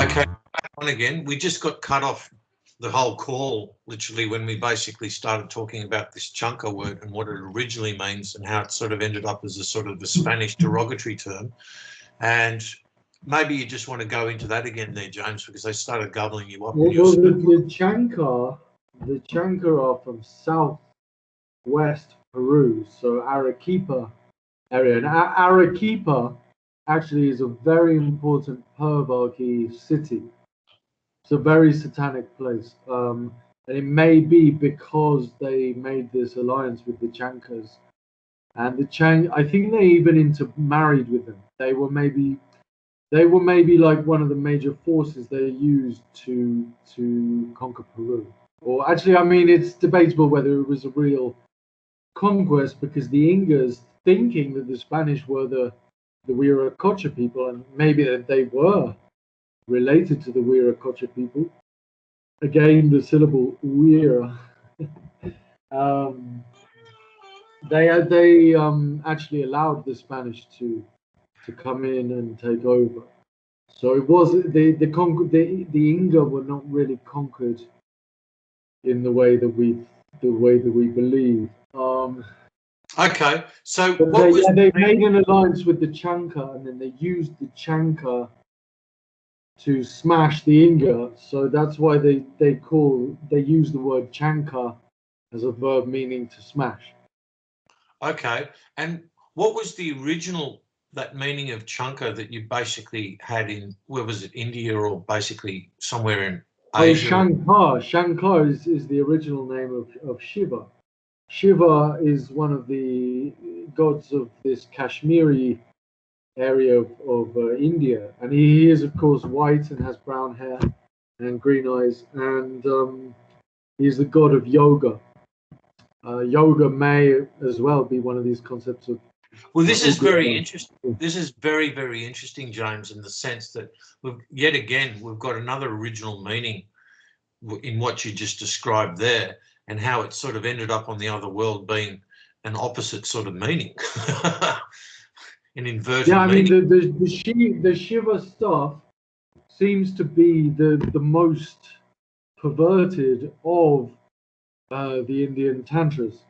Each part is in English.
Okay, back on again. We just got cut off the whole call, literally, when we basically started talking about this chunka word and what it originally means and how it sort of ended up as a sort of a Spanish derogatory term. And maybe you just want to go into that again there, James, because they started gobbling you up. Well, the Chanca are from southwest Peru, so Arequipa area. And Arequipa actually is a very important pervachy city. It's a very satanic place. And it may be because they made this alliance with the Chancas. And I think they even intermarried with them. They were maybe like one of the major forces they used to conquer Peru. Or actually, I mean, it's debatable whether it was a real conquest, because the Incas, thinking that the Spanish were the Huiracocha people, and maybe that they were related to the Huiracocha people. Again, the syllable Huira. They actually allowed the Spanish to come in and take over. So it was the Inca were not really conquered in the way that we believe. Okay, so they made an alliance with the Chanca, and then they used the Chanca to smash the Inca. So that's why they use the word Chanca as a verb meaning to smash. Okay, and what was the original that meaning of chunka that you basically had in, where was it, India or basically somewhere in Asia? Shankar is the original name of Shiva. Shiva is one of the gods of this Kashmiri area of India, and he is of course white and has brown hair and green eyes, and he's the god of yoga. Yoga may as well be one of these concepts of. Well, this is very interesting. This is very, very interesting, James, in the sense that we've got another original meaning in what you just described there, and how it sort of ended up on the other world being an opposite sort of meaning. An inverted meaning. The Shiva stuff seems to be the most perverted of the Indian tantras,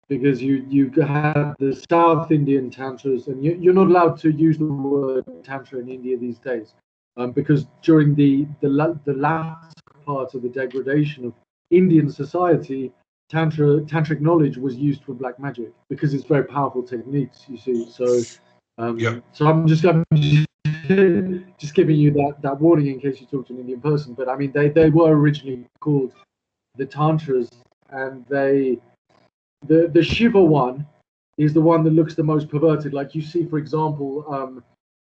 because you have the South Indian tantras, and you're not allowed to use the word tantra in India these days, because during the last part of the degradation of Indian society, tantric knowledge was used for black magic, because it's very powerful techniques, you see. So so I'm just giving you that warning in case you talk to an Indian person. But I mean, they were originally called the tantras, and the Shiva one is the one that looks the most perverted. Like you see, for example,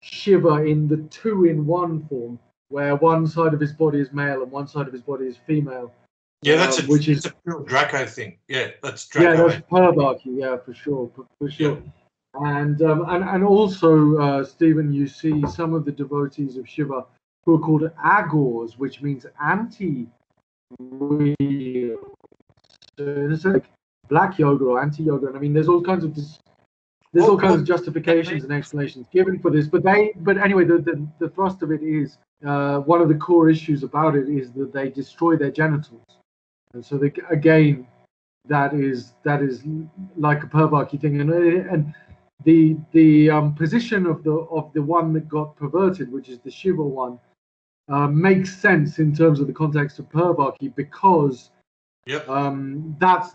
Shiva in the 2-in-1 form, where one side of his body is male and one side of his body is female. Yeah, that's a pure Draco thing. Yeah, that's Draco. Yeah, that's pervachy. Yeah, for sure. Yeah. And also, Stephen, you see some of the devotees of Shiva who are called agors, which means anti-real. So it's like black yoga or anti-yoga. And I mean, there's all kinds of justifications and explanations given for this. But anyway, the thrust of it is one of the core issues about it is that they destroy their genitals, and so again, that is like a pervachy thing, and the position of the one that got perverted, which is the Shiva one, makes sense in terms of the context of pervachy, because that's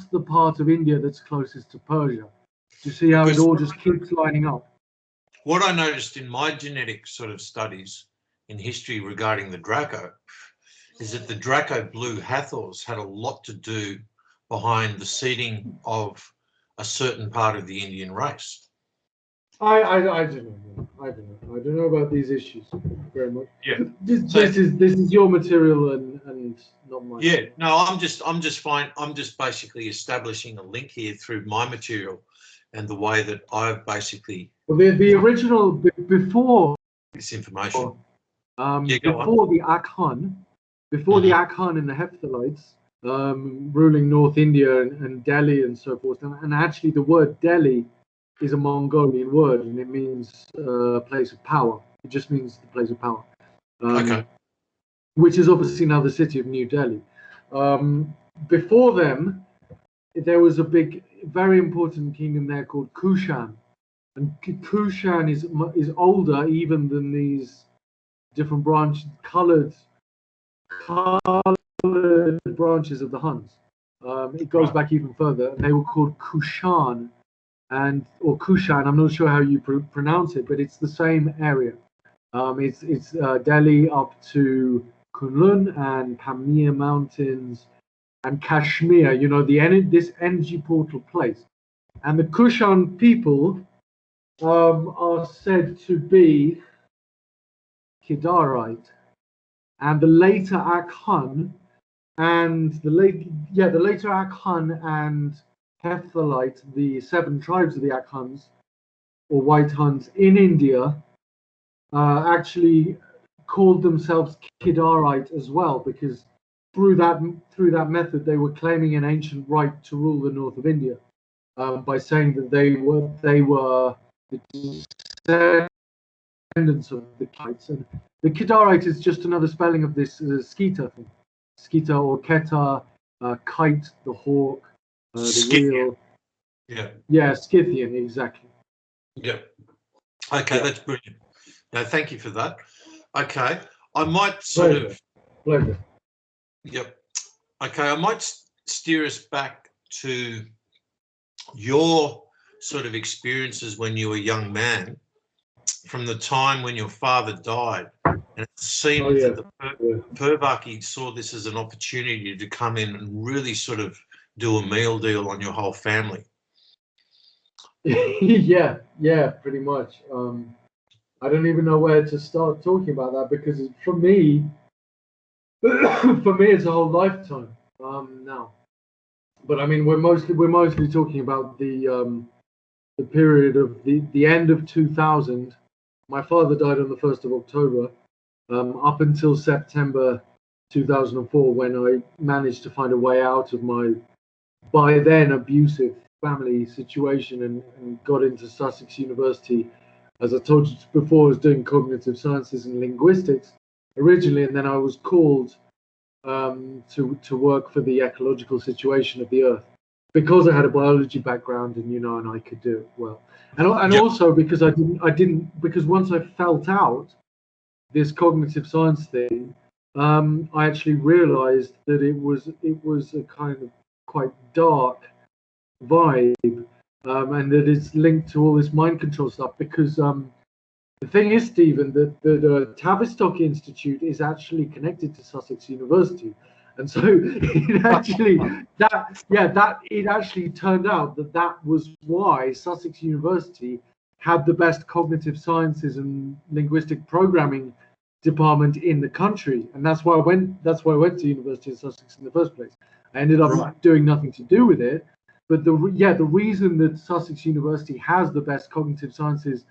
the part of India that's closest to Persia. You see how it all just keeps lining up. What I noticed in my genetic sort of studies in history regarding the Draco is that the Draco blue Hathors had a lot to do behind the seeding of a certain part of the Indian race. I don't know. I don't know about these issues very much. Yeah. This is your material and not mine. Yeah. No, I'm just fine. I'm just basically establishing a link here through my material and the way that I've basically. Well, the original before this information. Before the Akhan, the Akhan and the Hephthalites ruling North India and Delhi and so forth, and actually the word Delhi is a Mongolian word, and it means place of power. It just means the place of power. Okay. which is obviously now the city of New Delhi. Before them, there was a big, very important kingdom there called Kushan, and Kushan is older even than these different colored branches of the Huns. It goes back even further, and they were called Kushan, or Kushan. I'm not sure how you pronounce it, but it's the same area. It's Delhi up to Kunlun and Pamir Mountains and Kashmir. You know, this energy portal place, and the Kushan people are said to be Kedarite, and the later Akhun and the later Akhun and Hephthalite, the 7 tribes of the Akhuns or White Huns in India, actually called themselves Kedarite as well, because through that method they were claiming an ancient right to rule the north of India, by saying that they were the descendants of the Kites. And the Kedarite is just another spelling of this Skita thing. Skita or Keta, kite, the hawk, the wheel. Yeah, Scythian, exactly. Yeah. Okay, that's brilliant. No, thank you for that. Okay, I might Pleasure. Yep. Okay, I might steer us back to your sort of experiences when you were a young man, from the time when your father died, and it seemed that the pervachy saw this as an opportunity to come in and really sort of do a meal deal on your whole family. yeah, pretty much. I don't even know where to start talking about that, because for me, it's a whole lifetime now. But I mean, we're mostly talking about the period of the end of 2000. My father died on the 1st of October, up until September 2004, when I managed to find a way out of my, by then, abusive family situation and got into Sussex University. As I told you before, I was doing cognitive sciences and linguistics originally, and then I was called to work for the ecological situation of the Earth, because I had a biology background and I could do it well, and also because I didn't because once I felt out this cognitive science thing, I actually realized that it was a kind of quite dark vibe, and that it's linked to all this mind control stuff, because the thing is, Stephen, that the Tavistock Institute is actually connected to Sussex University, and so it actually turned out that was why Sussex University had the best cognitive sciences and linguistic programming department in the country, and that's why I went to University of Sussex in the first place. I ended up doing nothing to do with it, but the reason that Sussex University has the best cognitive sciences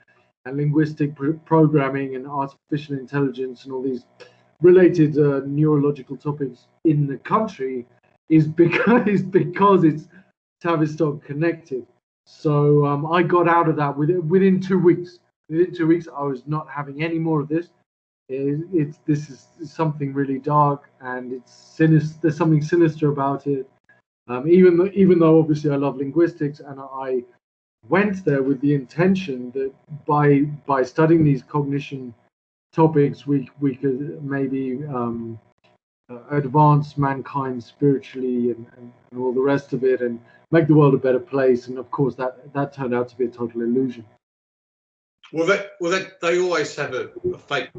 and linguistic programming and artificial intelligence and all these related neurological topics in the country is because it's Tavistock connected. So I got out of that within 2 weeks. Within 2 weeks, I was not having any more of this. This is something really dark, and it's sinister. There's something sinister about it. Even though obviously I love linguistics, and I went there with the intention that by studying these cognition topics, we could maybe advance mankind spiritually and all the rest of it, and make the world a better place. And of course, that turned out to be a total illusion. Well, they always have a fake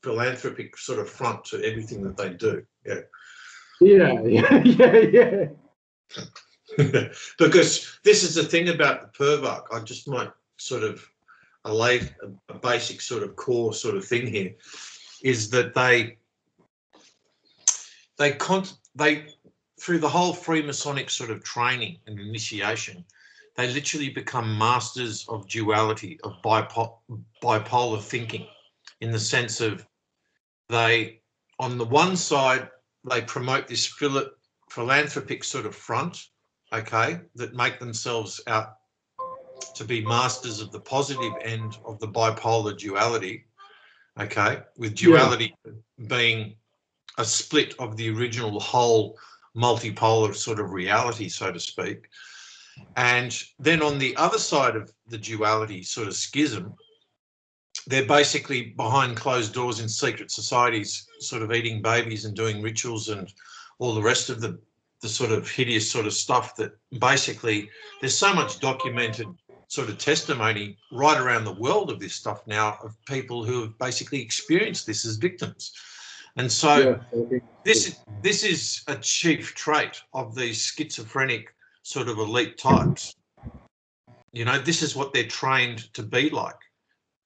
philanthropic sort of front to everything that they do. Yeah. Because this is the thing about the pervert. I just might sort of allay a basic sort of core sort of thing here, is that they through the whole Freemasonic sort of training and initiation, they literally become masters of duality, of bipolar thinking, in the sense of they, on the one side, they promote this philanthropic sort of front, okay, that make themselves out to be masters of the positive end of the bipolar duality. okay, with duality being a split of the original whole multipolar sort of reality, so to speak. And then on the other side of the duality sort of schism, they're basically behind closed doors in secret societies, sort of eating babies and doing rituals and all the rest of the sort of hideous sort of stuff that basically there's so much documented sort of testimony right around the world of this stuff now of people who have basically experienced this as victims. And so this is a chief trait of these schizophrenic sort of elite types. You know, this is what they're trained to be like.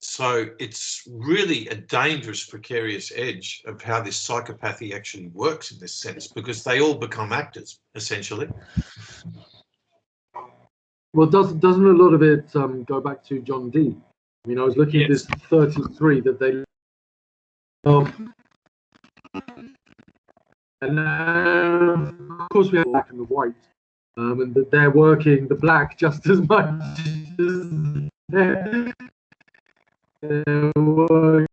So it's really a dangerous, precarious edge of how this psychopathy actually works in this sense, because they all become actors, essentially. Well, doesn't a lot of it go back to John Dee? I mean, I was looking at this 33 that they... and of course we have black and the white, and that they're working the black just as much as they're working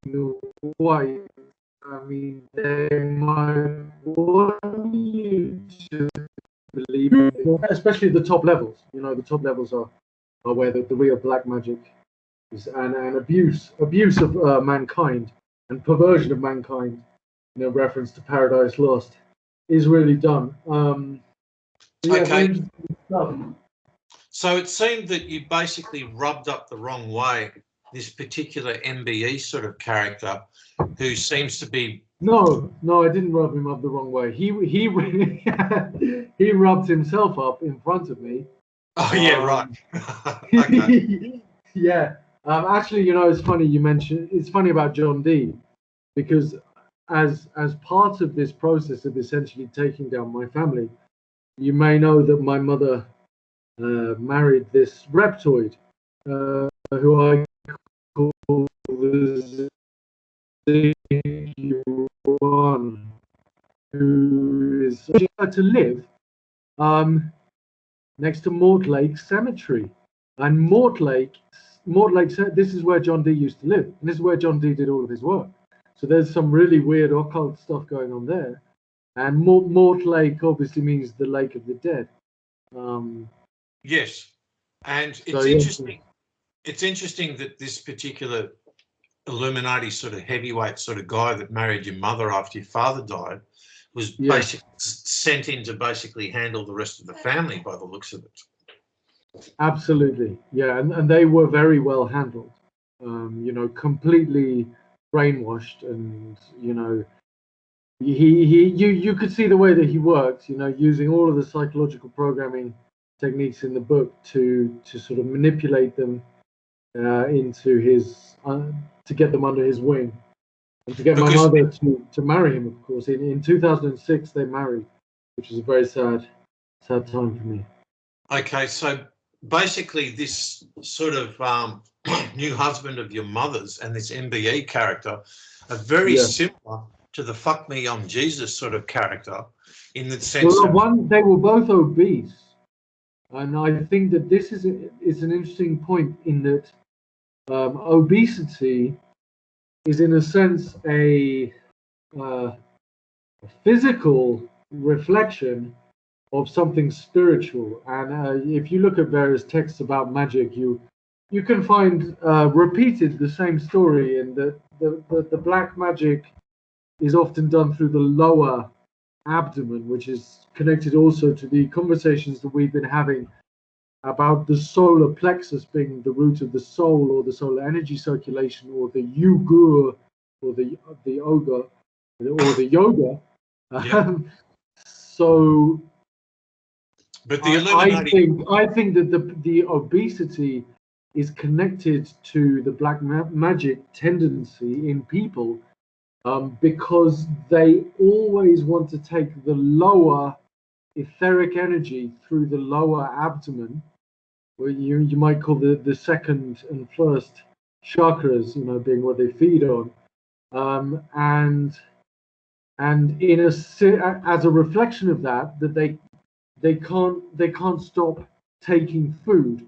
the white. I mean, they might want you to believe, especially the top levels. You know, the top levels are where the real black magic is, and abuse of mankind and perversion of mankind. You know, reference to Paradise Lost is really done. Okay. So it seemed that you basically rubbed up the wrong way this particular MBE sort of character, who seems to be... No, I didn't rub him up the wrong way. He he rubbed himself up in front of me. Oh yeah, right. Okay. Yeah. Actually, you know, it's funny you mentioned. It's funny about John Dee, because as part of this process of essentially taking down my family, you may know that my mother married this reptoid, who I call the one, who is to live next to Mortlake Cemetery. And Mortlake, this is where John Dee used to live, and this is where John Dee did all of his work. So there's some really weird occult stuff going on there. And Mortlake obviously means the Lake of the Dead. Yes, and it's interesting. It's interesting that this particular Illuminati sort of heavyweight sort of guy that married your mother after your father died was basically sent in to basically handle the rest of the family by the looks of it. Absolutely, yeah, and they were very well handled. You know, completely brainwashed, and you know, you could see the way that he worked. You know, using all of the psychological programming techniques in the book to sort of manipulate them into his to get them under his wing, and to get my mother to marry him. Of course, in 2006 they married, which is a very sad time for me. Okay, so basically this sort of new husband of your mother's and this MBE character are very similar to the fuck me I'm Jesus sort of character, in the sense they were both obese, and I think that this is an interesting point in that obesity is in a sense a physical reflection of something spiritual. And if you look at various texts about magic, you can find repeated the same story, in that the black magic is often done through the lower abdomen, which is connected also to the conversations that we've been having about the solar plexus being the root of the soul, or the solar energy circulation, or the yugur, or the ogre, or the yoga. So, but the Illuminati... I think that the obesity is connected to the black magic tendency in people, because they always want to take the lower etheric energy through the lower abdomen, where you might call the second and first chakras, you know, being what they feed on, and as a reflection of that they can't stop taking food,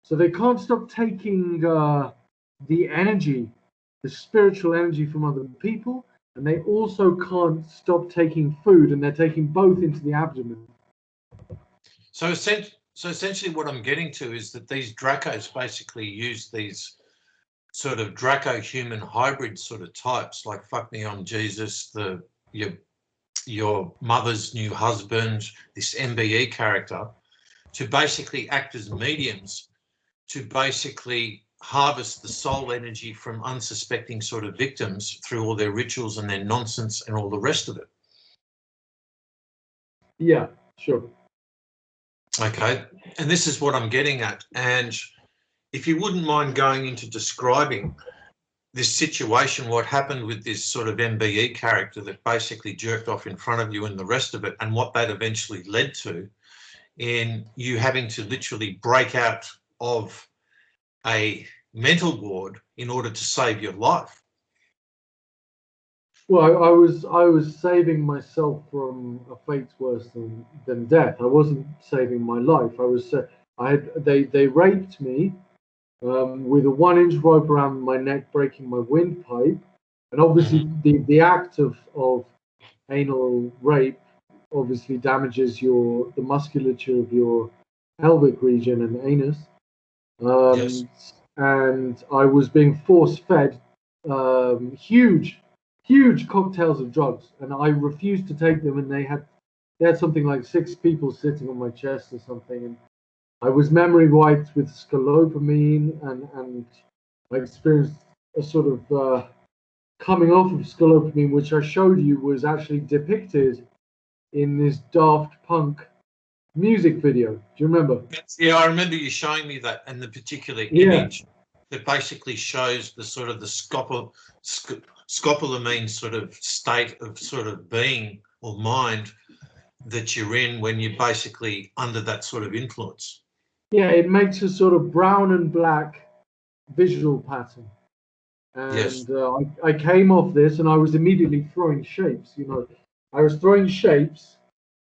so they can't stop taking the energy the spiritual energy from other people, and they also can't stop taking food, and they're taking both into the abdomen. So essentially what I'm getting to is that these Dracos basically use these sort of Draco-human hybrid sort of types, like fuck me, I'm Jesus, your mother's new husband, this MBE character, to basically act as mediums to basically harvest the soul energy from unsuspecting sort of victims through all their rituals and their nonsense and all the rest of it. Yeah, sure. Okay, and this is what I'm getting at. And if you wouldn't mind going into describing this situation, what happened with this sort of MBE character that basically jerked off in front of you and the rest of it, and what that eventually led to in you having to literally break out of a mental ward in order to save your life. Well, I was saving myself from a fate worse than death. I wasn't saving my life. They raped me with a 1-inch rope around my neck, breaking my windpipe, and obviously the act of anal rape obviously damages the musculature of your pelvic region and anus. Yes. And I was being force fed huge cocktails of drugs, and I refused to take them. And they had something like 6 people sitting on my chest or something, and I was memory wiped with scolopamine, and I experienced a sort of coming off of scolopamine, which I showed you was actually depicted in this Daft Punk music video. Do you remember? Yeah, I remember you showing me that, and the particular image that basically shows the sort of the scopolamine sort of state of sort of being or mind that you're in when you're basically under that sort of influence. Yeah, it makes a sort of brown and black visual pattern. And yes. I came off this, and I was immediately throwing shapes. I was throwing shapes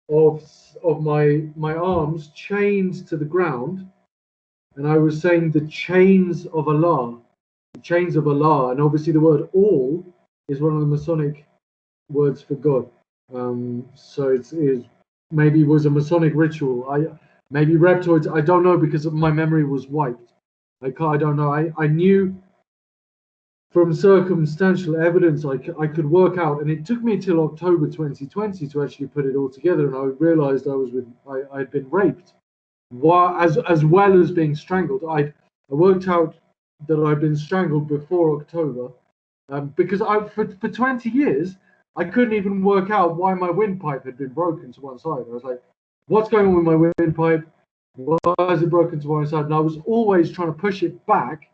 of my arms chained to the ground, and I was saying the chains of Allah, and obviously the word all is one of the Masonic words for God. So it maybe was a Masonic ritual. Maybe reptoids. I don't know, because my memory was wiped. I don't know. I knew from circumstantial evidence I could work out, and it took me till October 2020 to actually put it all together, and I realized I'd been raped, as well as being strangled. I worked out that I'd been strangled before October, because for 20 years I couldn't even work out why my windpipe had been broken to one side. I was like, what's going on with my windpipe? Why is it broken to one side? And I was always trying to push it back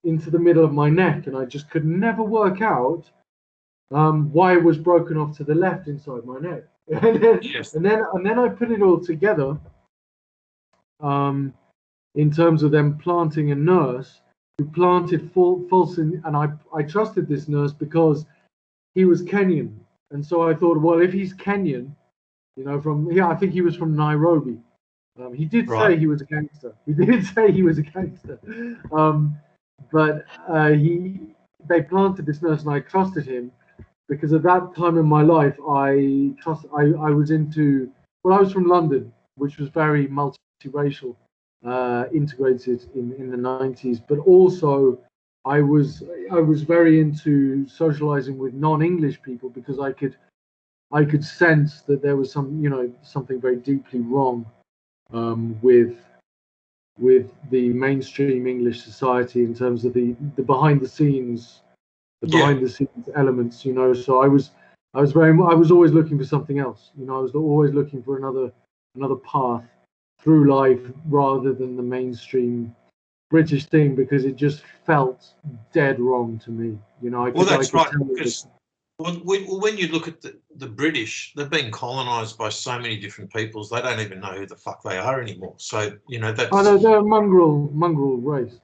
into the middle of my neck, and I just could never work out why it was broken off to the left inside my neck. and then I put it all together in terms of them planting a nurse who planted false and I trusted this nurse because he was Kenyan, and so I thought, well, if he's Kenyan, I think he was from Nairobi. He did say he was a gangster. But they planted this nurse, and I trusted him because at that time in my life, I was from London, which was very multiracial, integrated in the 90s, but also I was very into socializing with non-English people, because I could sense that there was something very deeply wrong with the mainstream English society in terms of the behind the scenes elements. So I was always looking for something else. I was always looking for another path through life rather than the mainstream British thing, because it just felt dead wrong to me. That's right. Because when you look at the British, they've been colonised by so many different peoples, they don't even know who the fuck they are anymore. So that's. Oh no, they're a mongrel race.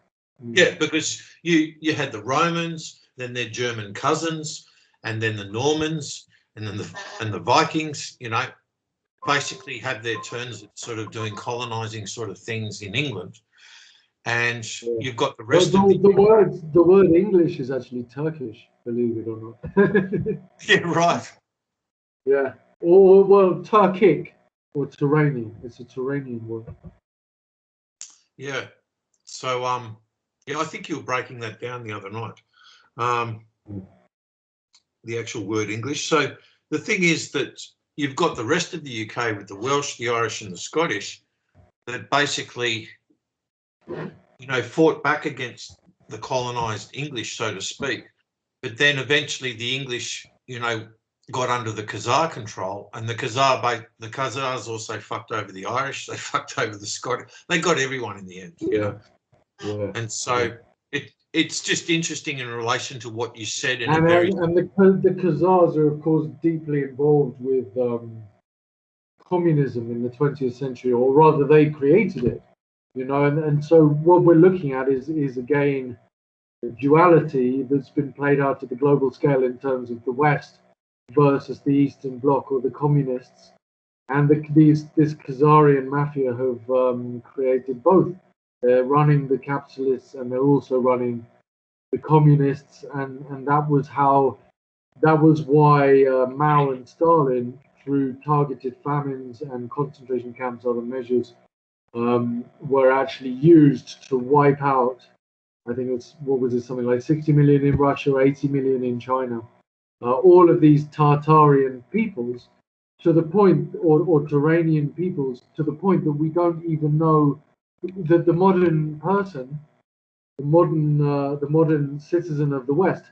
Yeah, because you had the Romans, then their German cousins, and then the Normans, and then the Vikings. Basically have their turns at sort of doing colonising sort of things in England. and Yeah. you've got the Well, rest of the word English is actually Turkish, believe it or not. Yeah, right. Yeah. Or well, Turkic or Turanian. It's a Turanian word. Yeah. So yeah, I think you were breaking that down the other night. The actual word English. So the thing is that you've got the rest of the UK with the Welsh, the Irish, and the Scottish that basically, you know, fought back against the colonised English, so to speak. But then eventually the English, you know, got under the Khazar control, and the Khazars also fucked over the Irish. They fucked over the Scottish. They got everyone in the end. You know? Yeah. And so it's just interesting in relation to what you said in And a very the Khazars are of course deeply involved with communism in the 20th century, or rather they created it, you know, and so what we're looking at is again the duality that's been played out at the global scale in terms of the West versus the Eastern Bloc or the communists, and this Khazarian mafia have created both. They're running the capitalists and they're also running the communists, and that was why Mao and Stalin, through targeted famines and concentration camps, other measures, were actually used to wipe out. I think it's what was it, something like 60 million in Russia, 80 million in China. All of these Tartarian peoples, to the point, or Turanian peoples, to the point that we don't even know that the modern person, the modern citizen of the West,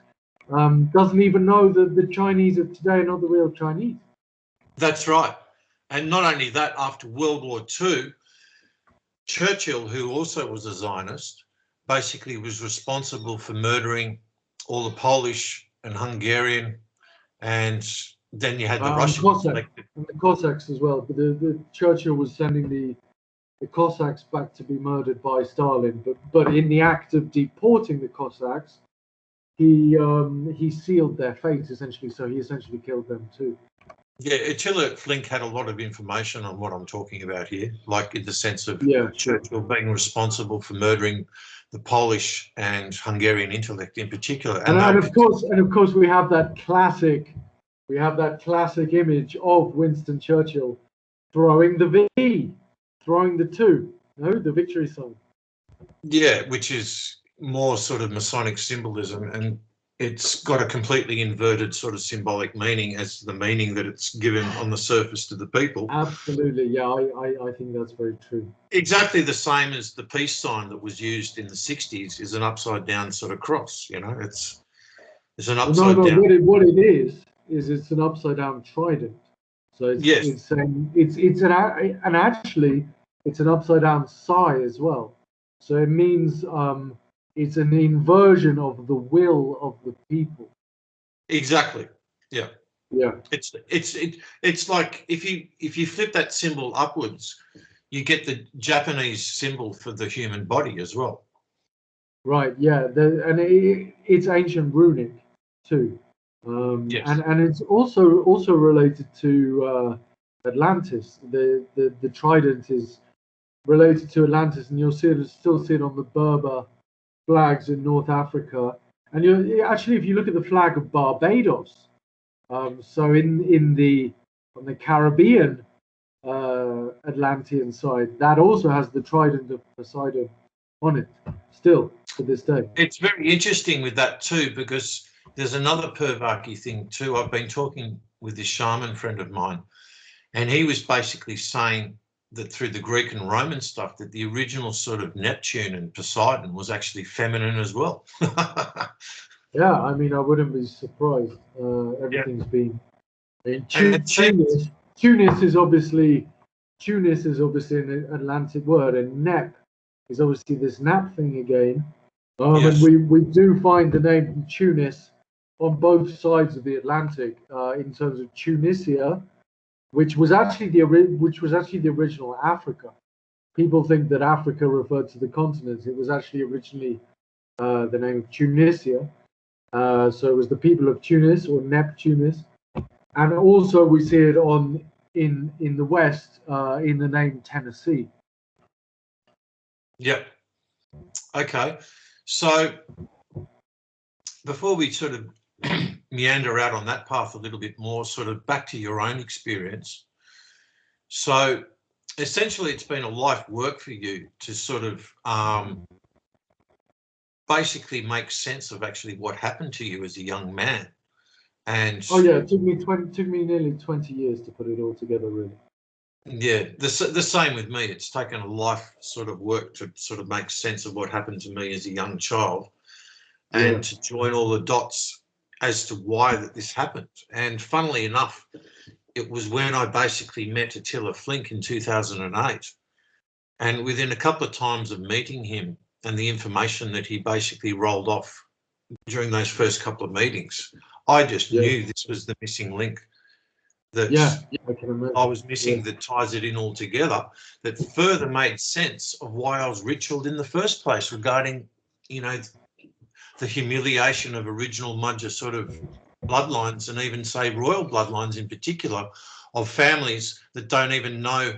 doesn't even know that the Chinese of today are not the real Chinese. That's right. And not only that, after World War II, Churchill, who also was a Zionist, basically was responsible for murdering all the Polish and Hungarian, and then you had the Russians. And the Cossacks as well. But the Churchill was sending the Cossacks back to be murdered by Stalin, but in the act of deporting the Cossacks, he sealed their fate essentially. So he essentially killed them too. Yeah, Attila Flink had a lot of information on what I'm talking about here, like in the sense of Churchill being responsible for murdering the Polish and Hungarian intellect in particular. And of course, we have that classic image of Winston Churchill throwing the V, throwing the 2, the victory sign. Yeah, which is more sort of Masonic symbolism, and it's got a completely inverted sort of symbolic meaning as to the meaning that it's given on the surface to the people. Absolutely, yeah, I think that's very true. Exactly the same as the peace sign that was used in the 60s is an upside down sort of cross, you know, it's an upside down. No, what it is it's an upside down trident. So it's an upside down psi as well. So it means it's an inversion of the will of the people. Exactly. Yeah. Yeah. It's like if you flip that symbol upwards, you get the Japanese symbol for the human body as well. Right. Yeah. It's ancient runic too. Yes. And it's also related to Atlantis. The trident is related to Atlantis, and you'll still see it on the Berber flags in North Africa. And actually, if you look at the flag of Barbados, so on the Caribbean Atlantean side, that also has the trident of Poseidon on it, still to this day. It's very interesting with that too, because there's another pervachy thing too. I've been talking with this shaman friend of mine, and he was basically saying that through the Greek and Roman stuff, that the original sort of Neptune and Poseidon was actually feminine as well. Yeah, I mean, I wouldn't be surprised. Everything's been. Tunis is obviously an Atlantic word, and Nep is obviously this Nap thing again. Yes. And we do find the name Tunis on both sides of the Atlantic in terms of Tunisia, which was actually the original Africa. People think that Africa referred to the continent. It was actually originally the name of Tunisia. So it was the people of Tunis, or Neptunus. And also we see it in the West in the name Tennessee. Yeah. Okay, so before we sort of meander out on that path a little bit more, sort of back to your own experience. So essentially it's been a life work for you to sort of basically make sense of actually what happened to you as a young man. And oh yeah, it took me nearly 20 years to put it all together, really. yeah, the same with me. It's taken a life sort of work to sort of make sense of what happened to me as a young child, and to join all the dots as to why that this happened. And funnily enough, it was when I basically met Attila Flink in 2008. And within a couple of times of meeting him and the information that he basically rolled off during those first couple of meetings, I just knew this was the missing link that I was missing, that ties it in all together, that further made sense of why I was ritualed in the first place regarding, you know, the humiliation of original Mudger sort of bloodlines, and even say royal bloodlines in particular, of families that don't even know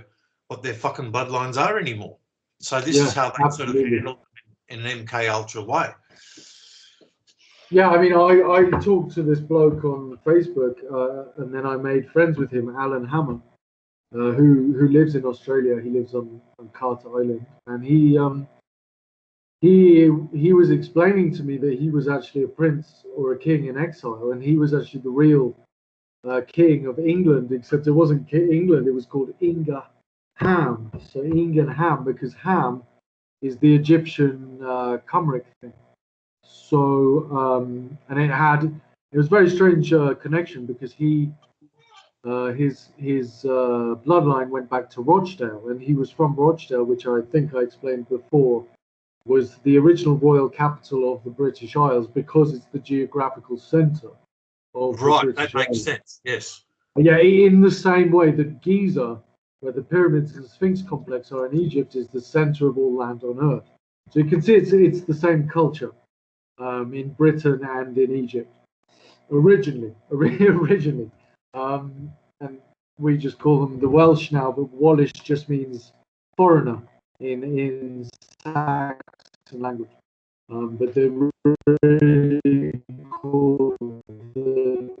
what their fucking bloodlines are anymore. So this is how they sort of handle in an MK Ultra way. Yeah, I mean, I talked to this bloke on Facebook, and then I made friends with him, Alan Hammer, who lives in Australia. He lives on Carter Island, and he was explaining to me that he was actually a prince or a king in exile, and he was actually the real king of England, except it wasn't England, it was called Inga Ham. So Inga Ham, because Ham is the Egyptian Cymric thing. So and it was a very strange connection, because his bloodline went back to Rochdale, and he was from Rochdale, which I think I explained before was the original royal capital of the British Isles, because it's the geographical centre of the British that makes Isles. sense. Yes. Yeah, in the same way that Giza, where the pyramids and the Sphinx complex are in Egypt, is the centre of all land on Earth. So you can see it's the same culture in Britain and in Egypt originally. And we just call them the Welsh now, but Wallish just means foreigner in Saxon language. But they're really called the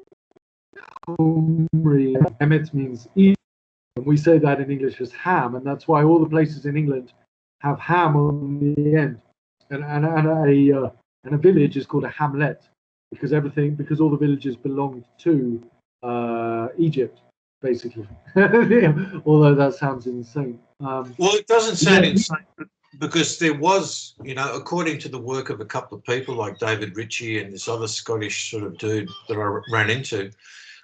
Cymry. Emmet means eat, and we say that in English as ham, and that's why all the places in England have ham on the end. And a village is called a hamlet, because all the villages belonged to Egypt, basically. Although that sounds insane. Well, it doesn't sound insane, because there was, you know, according to the work of a couple of people like David Ritchie and this other Scottish sort of dude that I ran into,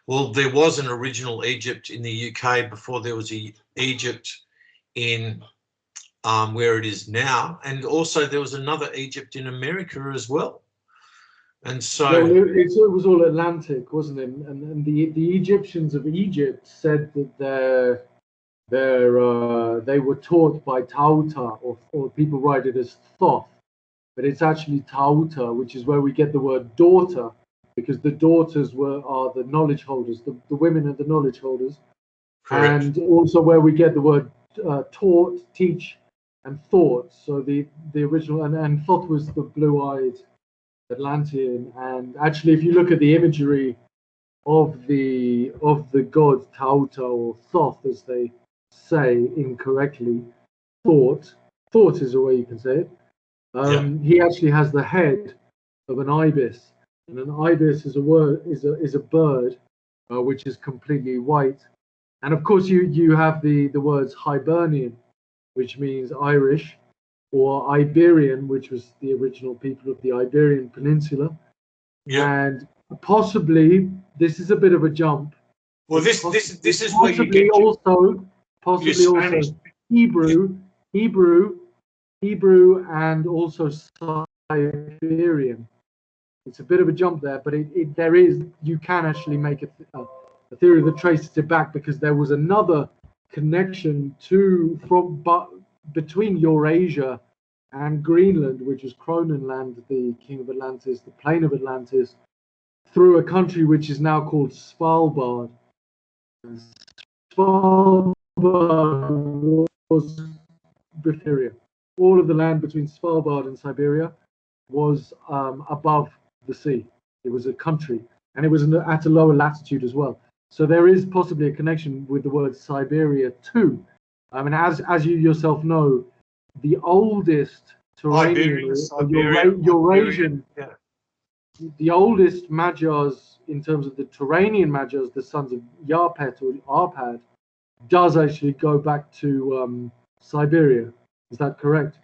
well, there was an original Egypt in the UK before there was a Egypt in where it is now, and also there was another Egypt in America as well. And so it was all Atlantic, wasn't it? And the Egyptians of Egypt said that they were taught by Tauta, or people write it as Thoth, but it's actually Tauta, which is where we get the word daughter, because the daughters are the knowledge holders, the women are the knowledge holders. Correct. And also where we get the word taught, teach, and thought. So the original, and Thoth was the blue-eyed Atlantean. And actually, if you look at the imagery of the god Tauta, or Thoth, as they say incorrectly, thought is the way you can say it. He actually has the head of an ibis, and an ibis is a bird which is completely white. And of course, you have the words Hibernian, which means Irish, or Iberian, which was the original people of the Iberian Peninsula. And possibly this is a bit of a jump. Well, this is where you get possibly also Hebrew, and also Siberian. It's a bit of a jump there, but you can actually make a theory that traces it back, because there was another connection between Eurasia and Greenland, which was Cronenland, the king of Atlantis, the plain of Atlantis, through a country which is now called Svalbard. Svalbard was Bavaria. all of the land between Svalbard and Siberia was above the sea. It was a country, and it was at a lower latitude as well. So there is possibly a connection with the word Siberia too. I mean, as you yourself know, the oldest Turanian or Eurasian, yeah. the oldest Magyars in terms of the Turanian Magyars, the sons of Yarpet or Arpad, does actually go back to Siberia. Is that correct?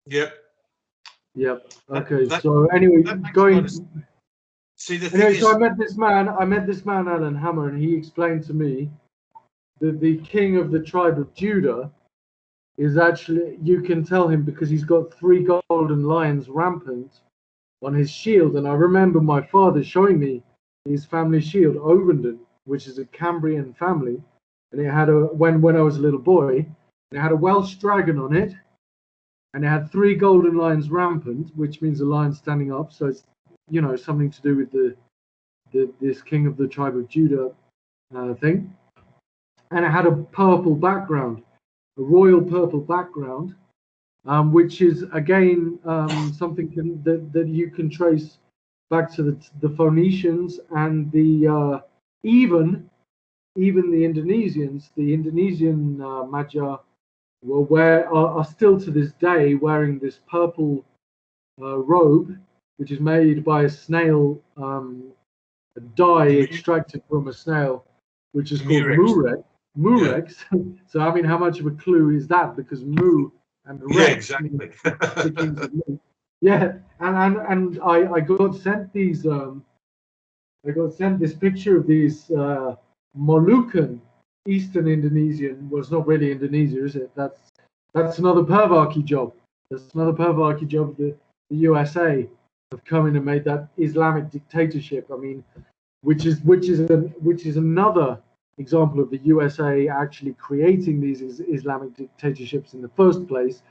Yep. Yep. Okay. So anyway, going. See, the anyway, thing so is, I met this man, Alan Hammer, and he explained to me that the king of the tribe of Judah is actually, you can tell him because he's got 3 golden lions rampant on his shield. And I remember my father showing me his family shield, Ovenden, which is a Cambrian family. And it had when I was a little boy, and it had a Welsh dragon on it. And it had 3 golden lions rampant, which means a lion standing up. So it's, you know, something to do with this king of the tribe of Judah thing. And it had a purple background, a royal purple background, which is again something that you can trace back to the Phoenicians and the even the Indonesians. The Indonesian Magyar are still to this day wearing this purple robe, which is made by a snail, a dye extracted from a snail, which is called murex. Yeah. So I mean, how much of a clue is that? Because mu and rex, exactly. The kings of mu. Yeah, and I got sent these. I got sent this picture of these Moluccan Eastern Indonesian. Well, it's not really Indonesia, is it? That's another pervachy job. That's another pervachy job. The USA have come in and made that Islamic dictatorship. I mean, which is another example of the USA actually creating these Islamic dictatorships in the first place.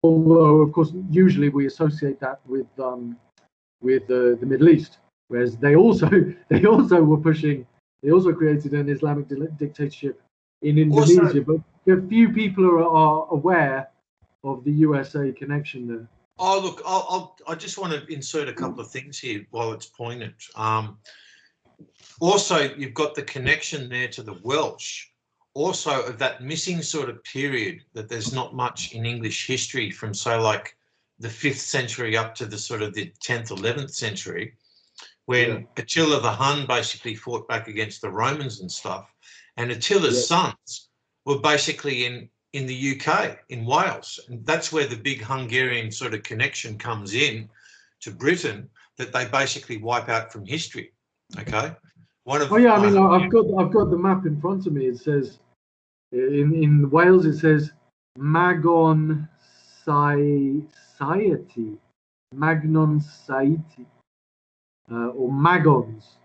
Although, of course, usually we associate that with the Middle East, whereas they also were pushing. They also created an Islamic dictatorship in Indonesia, but few people are aware of the USA connection there. Oh, look, I just want to insert a couple of things here while it's poignant. Also, you've got the connection there to the Welsh, also of that missing sort of period that there's not much in English history from, say, like the 5th century up to the sort of the 10th, 11th century, when Attila the Hun basically fought back against the Romans and stuff. And Attila's sons were basically in the UK, in Wales. And that's where the big Hungarian sort of connection comes in to Britain, that they basically wipe out from history. Okay. I mean, I've got the map in front of me. It says in Wales, it says Magon Society, Magnon Saiti, or Magons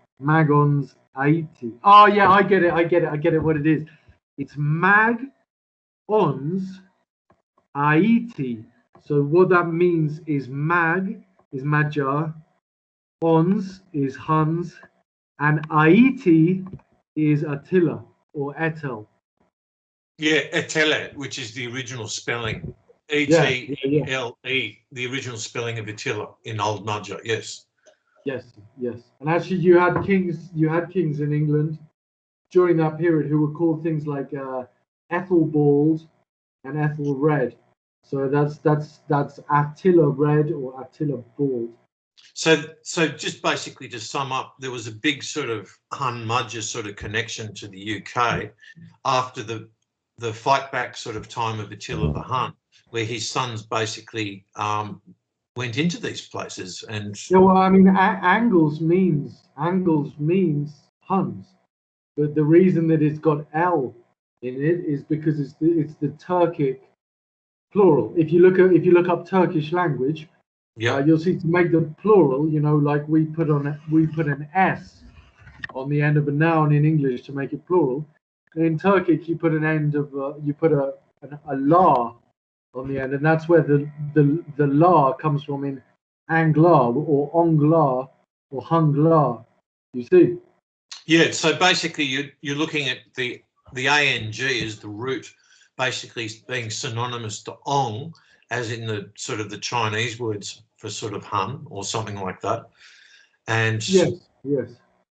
Aiti. Oh yeah, I get it. What it is? It's Mag Ons Aiti. So what that means is Mag is Magyar, Ons is Huns, and Aiti is Attila or Etel. Yeah, Attila, which is the original spelling. E-T-E-L-E, the original spelling of Attila in Old Magyar, yes. Yes. And actually you had kings in England during that period who were called things like Ethelbald and Ethelred. So that's Attila Red or Attila Bald. So just basically to sum up, there was a big sort of Hun-Magyar sort of connection to the UK after the fight back sort of time of Attila the Hun, where his sons basically went into these places. And yeah, well, I mean, Angles means Huns, but the reason that it's got L in it is because it's the Turkic plural. If you look up Turkish language, you'll see to make the plural, you know, like we put an S on the end of a noun in English to make it plural. In Turkic, you put a la on the end, and that's where the la comes from in Angla or Ongla or Hungla. You see? Yeah. So basically, you're looking at the ANG as the root. basically being synonymous to ong, as in the sort of the Chinese words for sort of hun or something like that. And yes.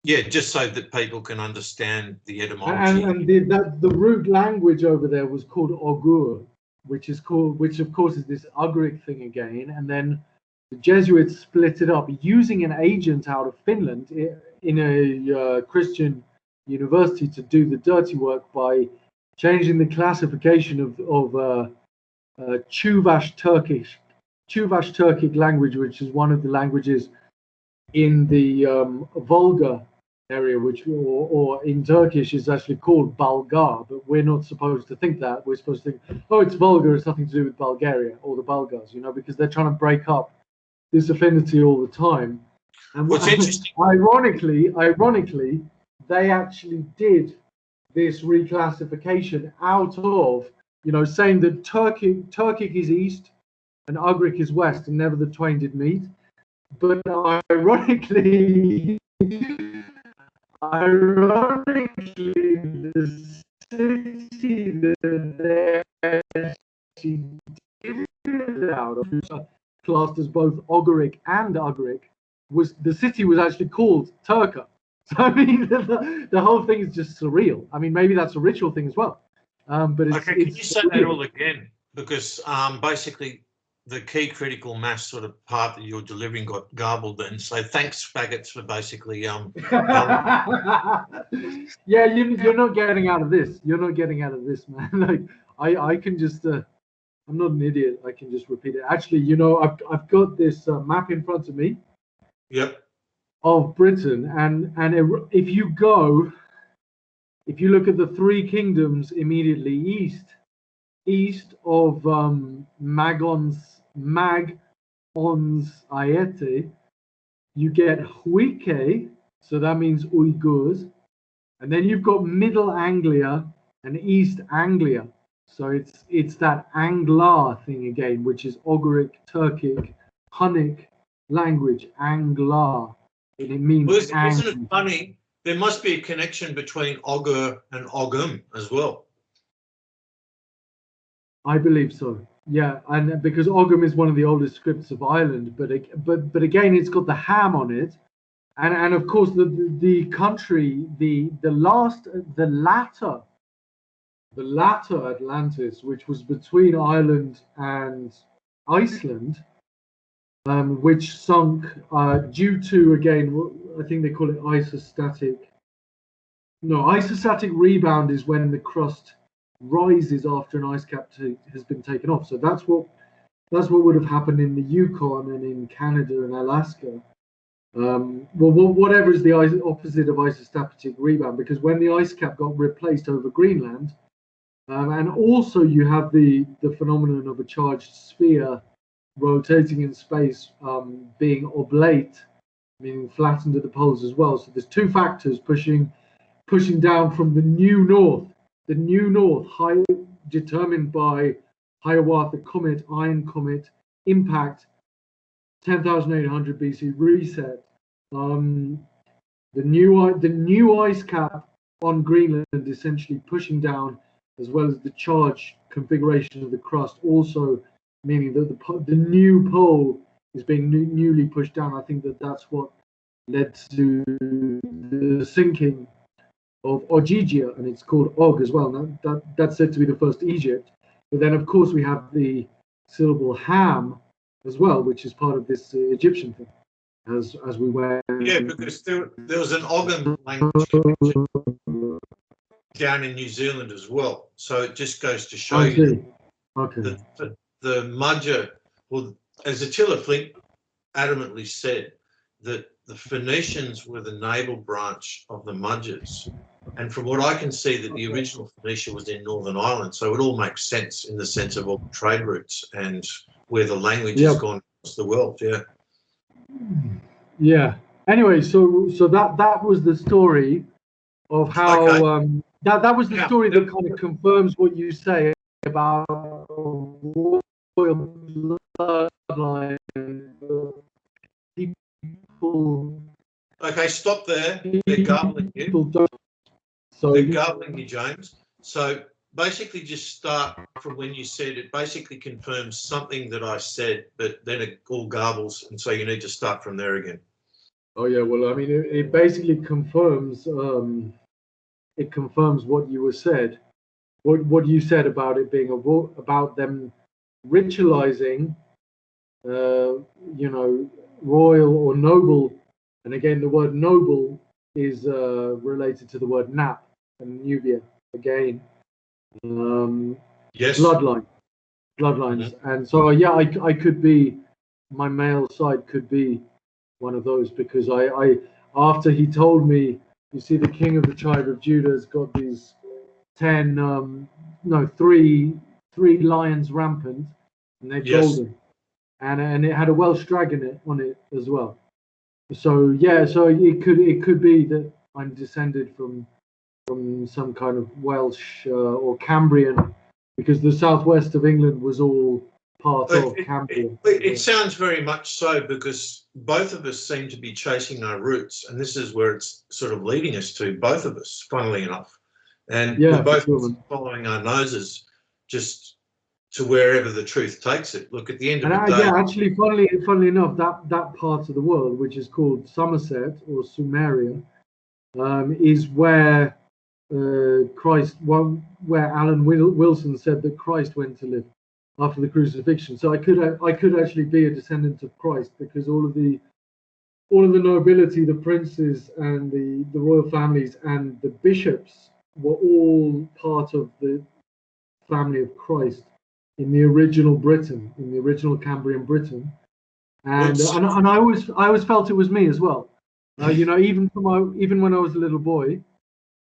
yeah, just so that people can understand the etymology. And the root language over there was called Ogur, which of course is this Ugric thing again. And then the Jesuits split it up using an agent out of Finland in a Christian university to do the dirty work by changing the classification of Chuvash Turkic language, which is one of the languages in the Volga area, which or in Turkish is actually called Bulgar, but we're not supposed to think that. We're supposed to think, oh, it's Volga, it's nothing to do with Bulgaria or the Bulgars, because they're trying to break up this affinity all the time. And what's interesting, ironically, they actually did this reclassification out of, saying that Turkic is east and Ugric is west, and never the twain did meet. But ironically, the city that they actually did it out of, classed as both Ogoric and Ugric, the city was actually called Turka. So I mean, the whole thing is just surreal. I mean, maybe that's a ritual thing as well. But it's, okay, can you say that all again? Because basically, the key critical mass sort of part that you're delivering got garbled then. So thanks, faggots, for basically yeah, you're not getting out of this. You're not getting out of this, man. Like I can just I'm not an idiot. I can just repeat it. Actually, I've got this map in front of me. Yep. Of Britain, and if you look at the three kingdoms immediately east of Magons Aete, you get Huike, so that means Uyghurs, and then you've got Middle Anglia and East Anglia, so it's that Anglar thing again, which is Ogoric, Turkic, Hunnic language, Anglar, and it means. Well, isn't it funny? There must be a connection between Ogur and Ogum as well. I believe so. Yeah, and because Ogum is one of the oldest scripts of Ireland, but again, it's got the ham on it, and of course the country, the latter Atlantis, which was between Ireland and Iceland, which sunk due to, again, I think they call it isostatic. No, isostatic rebound is when the crust rises after an ice cap has been taken off. So that's what would have happened in the Yukon and in Canada and Alaska. Whatever is the opposite of isostatic rebound, because when the ice cap got replaced over Greenland, and also you have the phenomenon of a charged sphere rotating in space, being oblate, meaning flattened at the poles as well. So there's two factors pushing down from the new north, high, determined by Hiawatha Comet, Iron Comet impact, 10,800 BC reset. The new ice cap on Greenland essentially pushing down, as well as the charge configuration of the crust, also meaning that the new pole is being newly pushed down. I think that's what led to the sinking of Ogygia, and it's called Og as well. Now, that's said to be the first Egypt. But then, of course, we have the syllable Ham as well, which is part of this Egyptian thing, as we went. Yeah, because there was an Ogham language connection down in New Zealand as well. So it just goes to show you that the Mudger, well, as Attila Flint adamantly said, that the Phoenicians were the naval branch of the Mudgers. And from what I can see, that the original Phoenicia was in Northern Ireland. So it all makes sense in the sense of all trade routes and where the language has gone across the world. Yeah. Yeah. Anyway, so that was the story of how that was the story that kind of confirms what you say about royal bloodline. People. Okay, stop there. They're garbling you. They're garbling you, James. So basically just start from when you said it. Basically confirms something that I said, but then it all garbles, and so you need to start from there again. Oh yeah, well, I mean, it basically confirms what you were said, what you said about it being about them ritualizing, royal or noble, and again, the word noble is related to the word nap and Nubia again. Yes. Bloodlines, and so yeah, I could be, my male side could be one of those, because I after he told me, you see, the king of the tribe of Judah has got these 10 three lions rampant, and they're golden, and it had a Welsh dragon on it as well. So yeah, so it could be that I'm descended from some kind of Welsh or Cambrian, because the southwest of England was all part of Cambria. It sounds very much so, because both of us seem to be chasing our roots, and this is where it's sort of leading us to, both of us, funnily enough. And we're both following our noses just to wherever the truth takes it. Look, at the end of the day... Yeah, actually, funnily enough, that part of the world, which is called Somerset or Sumeria, is where where Alan Wilson said that Christ went to live after the crucifixion. So I could actually be a descendant of Christ, because all of the nobility, the princes and the royal families and the bishops were all part of the family of Christ in the original Britain, in the original Cambrian Britain, and I always felt it was me as well. Even when I was a little boy,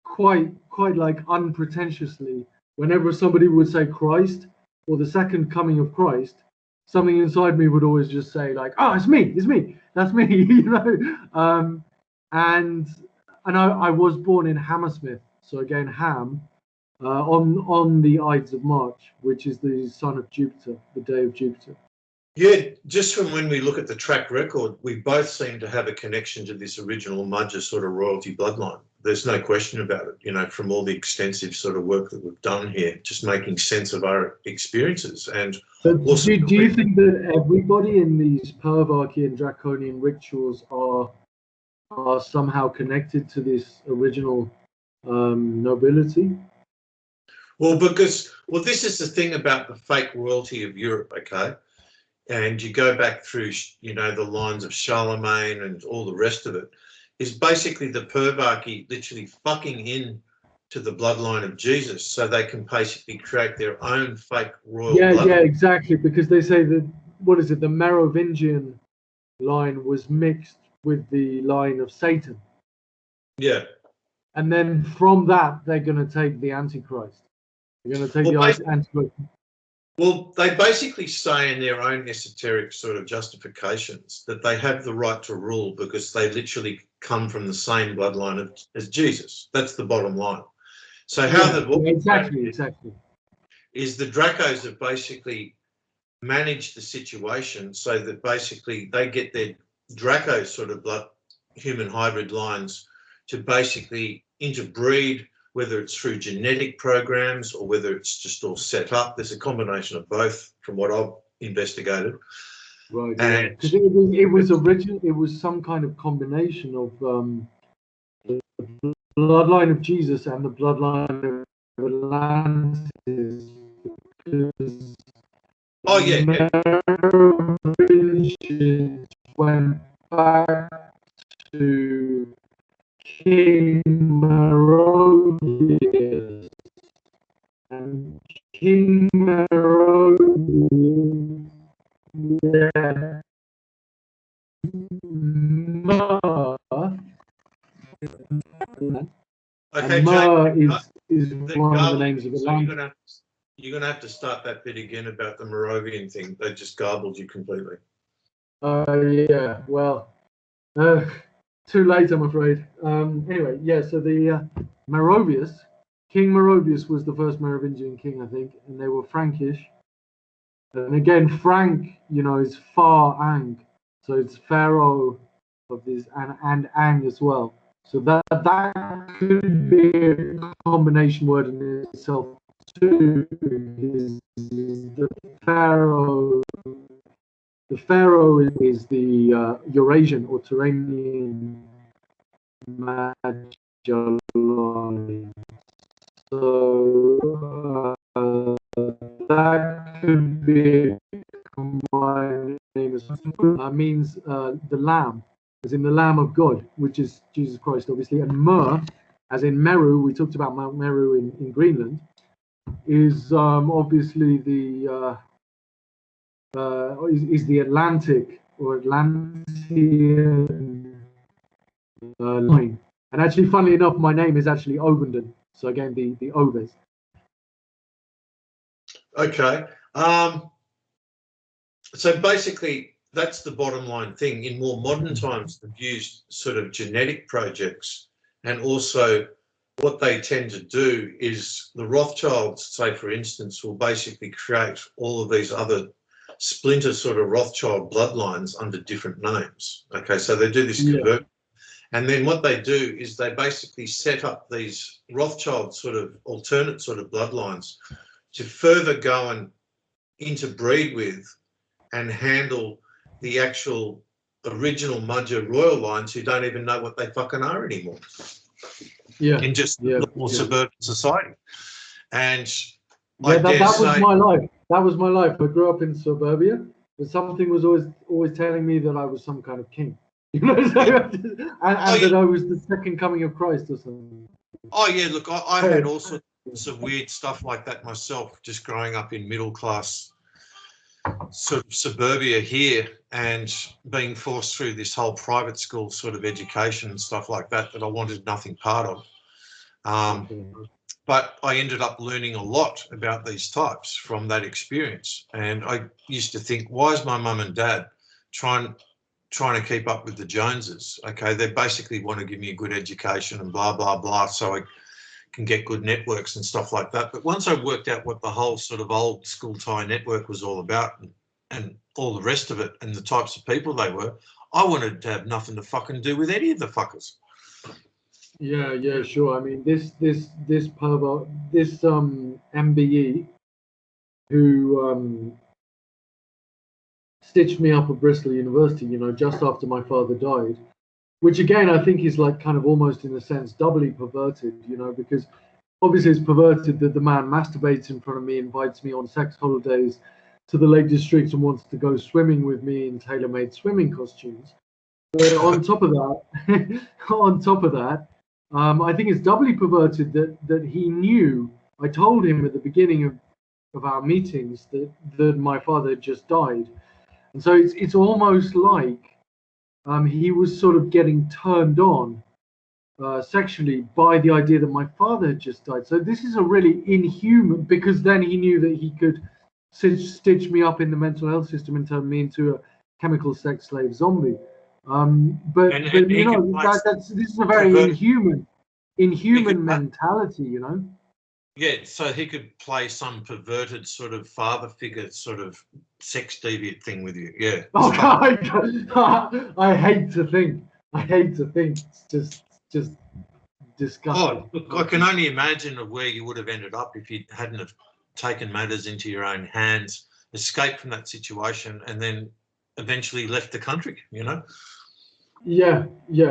quite like unpretentiously, whenever somebody would say Christ or the second coming of Christ, something inside me would always just say like, "Oh, it's me, that's me," And I was born in Hammersmith, so again Ham, on the Ides of March, which is the son of Jupiter, the day of Jupiter. Yeah, just from when we look at the track record, we both seem to have a connection to this original Mudger sort of royalty bloodline. There's no question about it, from all the extensive sort of work that we've done here, just making sense of our experiences. And so do you think that everybody in these pervachy and draconian rituals are somehow connected to this original nobility? Well, this is the thing about the fake royalty of Europe, okay? And you go back through, the lines of Charlemagne and all the rest of it, is basically the pervachy literally fucking in to the bloodline of Jesus, so they can basically create their own fake royal bloodline. Yeah, exactly, because they say that, the Merovingian line was mixed with the line of Satan. Yeah. And then from that, they're going to take the Antichrist. They're going to take the Antichrist. Well, they basically say in their own esoteric sort of justifications that they have the right to rule because they literally come from the same bloodline as Jesus. That's the bottom line. So exactly is the Dracos have basically managed the situation so that basically they get their Draco sort of human hybrid lines to basically interbreed, whether it's through genetic programs or whether it's just all set up. There's a combination of both from what I've investigated. Right, because it was some kind of combination of the bloodline of Jesus and the bloodline of Atlantis. Oh yeah. Went back to King Merovius, and King Merovius, yeah, Okay, James, is one of the names of the land. You're going to have to start that bit again about the Merovian thing. They just garbled you completely. Yeah, well, too late, I'm afraid. Anyway, yeah, so the Merovius, King Merovius was the first Merovingian king, I think, and they were Frankish. And again, Frank, is Far Ang, so it's Pharaoh of this, and Ang as well. So that could be a combination word in itself two is the pharaoh. The pharaoh is the Eurasian or Turanian Magellan. So that could be combined name as means the Lamb, as in the Lamb of God, which is Jesus Christ, obviously, and Mer, as in Meru. We talked about Mount Meru in Greenland, is obviously the is the Atlantic or Atlantean line. And actually, funnily enough, my name is actually Ovenden. So again, the Oves. Okay. So basically, that's the bottom line thing. In more modern times, they've used sort of genetic projects, and also what they tend to do is the Rothschilds, say for instance, will basically create all of these other splinter sort of Rothschild bloodlines under different names. Okay, so they do this convert. And then what they do is they basically set up these Rothschild sort of alternate sort of bloodlines to further go and interbreed with and handle the actual original Mudger royal lines who don't even know what they fucking are anymore. Yeah. In just the more suburban society. And that was my life. That was my life. I grew up in suburbia, but something was always telling me that I was some kind of king. You know, and that I was the second coming of Christ or something. Oh yeah, look, I had all sorts of weird stuff like that myself, just growing up in middle class sort of suburbia here and being forced through this whole private school sort of education and stuff like that I wanted nothing part of. But I ended up learning a lot about these types from that experience. And I used to think, why is my mum and dad trying to keep up with the Joneses? Okay, they basically want to give me a good education and blah, blah, blah, so I can get good networks and stuff like that. But once I worked out what the whole sort of old school tie network was all about and all the rest of it and the types of people they were, I wanted to have nothing to fucking do with any of the fuckers. Yeah, sure. I mean, this MBE who stitched me up at Bristol University, you know, just after my father died, which again I think is like kind of almost in a sense doubly perverted, you know, because obviously it's perverted that the man masturbates in front of me, invites me on sex holidays to the Lake District and wants to go swimming with me in tailor-made swimming costumes. But on top of that, I think it's doubly perverted that he knew. I told him at the beginning of our meetings that my father had just died, and so it's almost like he was sort of getting turned on sexually by the idea that my father had just died. So this is a really inhuman, because then he knew that he could stitch me up in the mental health system and turn me into a chemical sex slave zombie. But you know, this is a very inhuman mentality, you know. Yeah, so he could play some perverted sort of father figure, sort of sex deviant thing with you. Yeah. Oh God, I hate to think. It's just disgusting. Oh, look, I can only imagine of where you would have ended up if you hadn't have taken matters into your own hands, escaped from that situation, and then eventually left the country. You know. Yeah.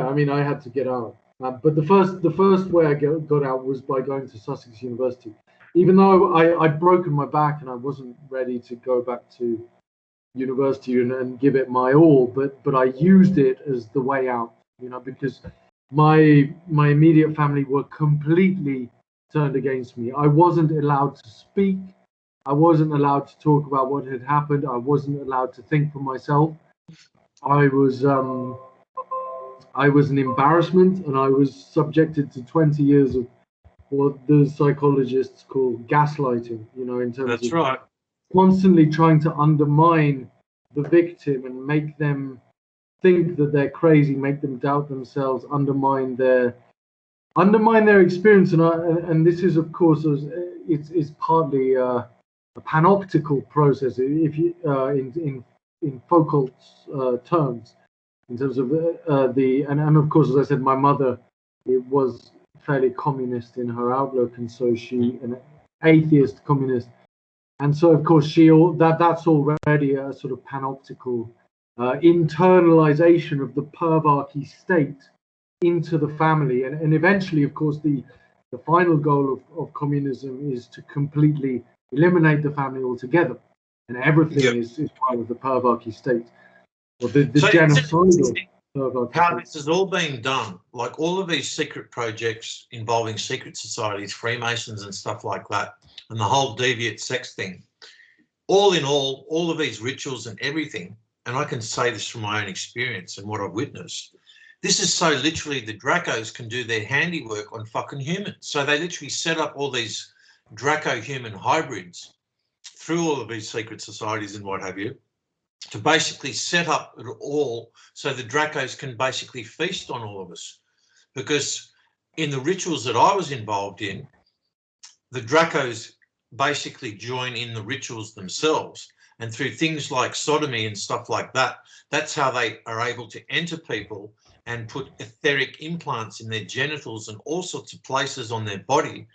I mean, I had to get out. But the first way I got out was by going to Sussex University. Even though I'd broken my back and I wasn't ready to go back to university and give it my all, but I used it as the way out, you know, because my immediate family were completely turned against me. I wasn't allowed to speak. I wasn't allowed to talk about what had happened. I wasn't allowed to think for myself. I was an embarrassment, and I was subjected to 20 years of what the psychologists call gaslighting, you know, in terms That's of right. Constantly trying to undermine the victim and make them think that they're crazy, make them doubt themselves, undermine their experience. And this is, of course, it's partly a panoptical process, if you in Foucault's terms. In terms of and of course, as I said, my mother, it was fairly communist in her outlook, and so she atheist, communist. And so, of course, that's already a sort of panoptical internalization of the pervachy state into the family. And eventually, of course, the final goal of communism is to completely eliminate the family altogether. And everything is part of the pervachy state, or the genocidal pervachy how state. this is all being done, like all of these secret projects involving secret societies, Freemasons and stuff like that, and the whole deviant sex thing, all in all of these rituals and everything, and I can say this from my own experience and what I've witnessed, this is so literally the Dracos can do their handiwork on fucking humans. So they literally set up all these Draco-human hybrids through all of these secret societies and what have you, to basically set up it all so the Dracos can basically feast on all of us. Because in the rituals that I was involved in, the Dracos basically join in the rituals themselves. And through things like sodomy and stuff like that, that's how they are able to enter people and put etheric implants in their genitals and all sorts of places on their body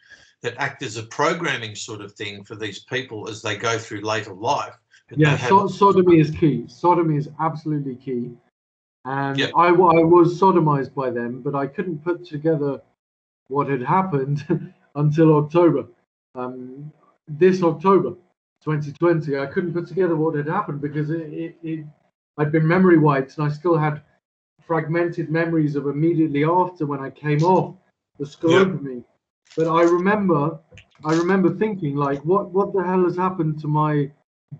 that act as a programming sort of thing for these people as they go through later life. Yeah, sodomy is key. Sodomy is absolutely key. And Yep. I was sodomized by them, but I couldn't put together what had happened until October. This October, 2020, I couldn't put together what had happened because I'd been memory wiped, and I still had fragmented memories of immediately after when I came off the sclerotomy. Yep. But I remember thinking, like, what the hell has happened to my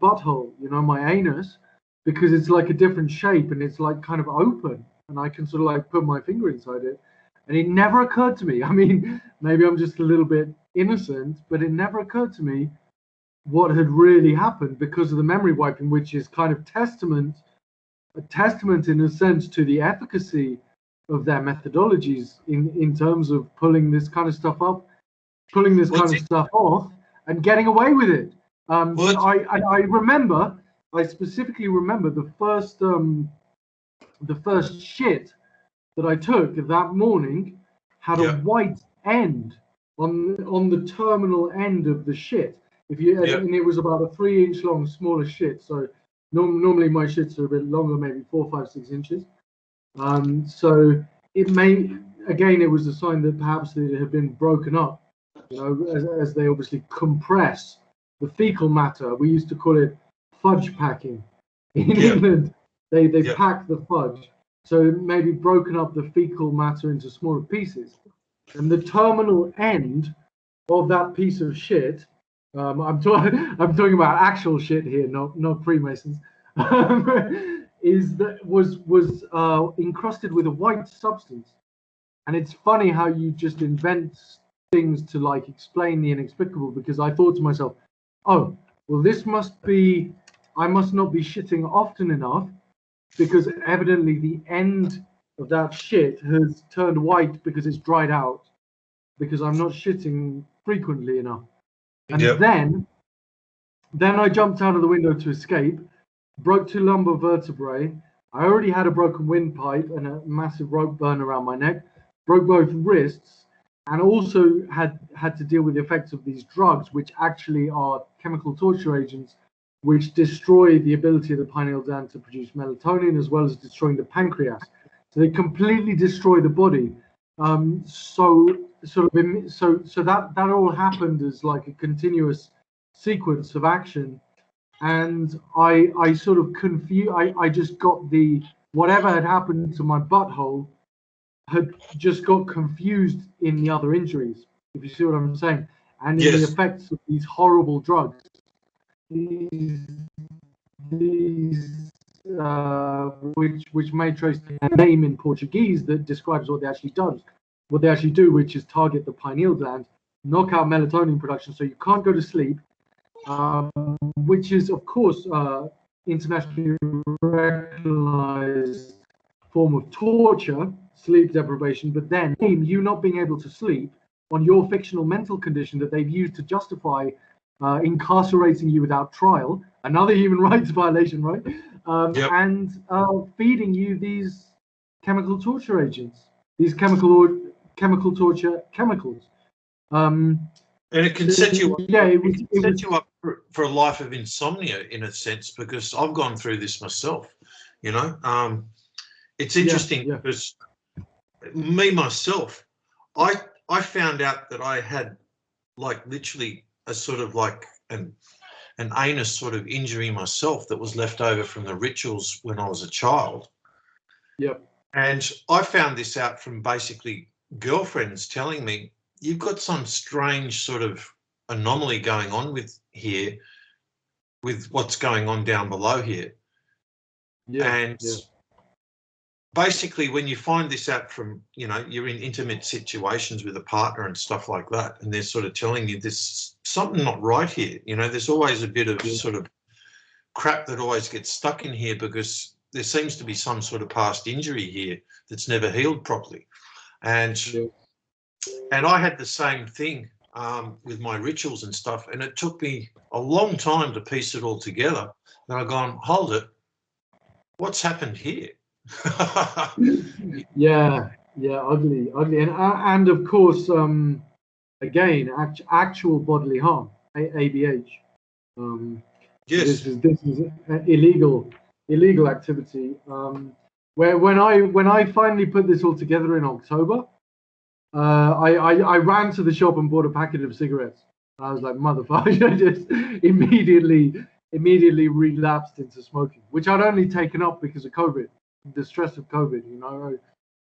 butthole, you know, my anus, because it's like a different shape and it's like kind of open, and I can sort of like put my finger inside it. And it never occurred to me. I mean, maybe I'm just a little bit innocent, but it never occurred to me what had really happened because of the memory wiping, which is kind of a testament in a sense to the efficacy of their methodologies in terms of pulling this kind of stuff up, pulling this kind of stuff off, and getting away with it. But I specifically remember the first shit that I took that morning had a white end on the terminal end of the shit. And it was about a 3-inch long, smaller shit. So normally my shits are a bit longer, maybe 4, 5, 6 inches. So it was a sign that perhaps it had been broken up, you know, as they obviously compress the fecal matter. We used to call it fudge packing in England. They pack the fudge, so maybe broken up the fecal matter into smaller pieces. And the terminal end of that piece of shit, I'm talking about actual shit here, not Freemasons, was encrusted with a white substance. And it's funny how you just invent things to like explain the inexplicable, because I thought to myself, oh, well, I must not be shitting often enough, because evidently the end of that shit has turned white because it's dried out, because I'm not shitting frequently enough. And then I jumped out of the window to escape, broke 2 lumbar vertebrae. I already had a broken windpipe and a massive rope burn around my neck, broke both wrists, and also had to deal with the effects of these drugs, which actually are chemical torture agents, which destroy the ability of the pineal gland to produce melatonin, as well as destroying the pancreas. So they completely destroy the body. So that all happened as like a continuous sequence of action, and I sort of I just got whatever had happened to my butthole had just got confused in the other injuries, if you see what I'm saying, and in the effects of these horrible drugs. Which may trace a name in Portuguese that describes what they actually do, which is target the pineal gland, knock out melatonin production, so you can't go to sleep, which is of course internationally recognized form of torture, sleep deprivation, but then you not being able to sleep on your fictional mental condition that they've used to justify incarcerating you without trial, another human rights violation, right? And feeding you these chemical torture agents, these chemical torture chemicals. And it can set you up, Yeah, it was, set you up for a life of insomnia in a sense, because I've gone through this myself, you know. It's interesting because myself, I found out that I had like literally a sort of like an heinous sort of injury myself that was left over from the rituals when I was a child. Yep. And I found this out from basically girlfriends telling me, you've got some strange sort of anomaly going on with here, with what's going on down below here. Yeah. And basically when you find this out from, you know, you're in intimate situations with a partner and stuff like that, and they're sort of telling you there's something not right here, you know, there's always a bit of sort of crap that always gets stuck in here because there seems to be some sort of past injury here that's never healed properly. And I had the same thing with my rituals and stuff, and it took me a long time to piece it all together. And I've gone, hold it, what's happened here? Yeah, ugly, and of course, again, actual bodily harm, ABH. Yes. This is illegal activity. Where when I finally put this all together in October, I ran to the shop and bought a packet of cigarettes. I was like, motherfucker, I just immediately relapsed into smoking, which I'd only taken up because of COVID, the stress of COVID. You know,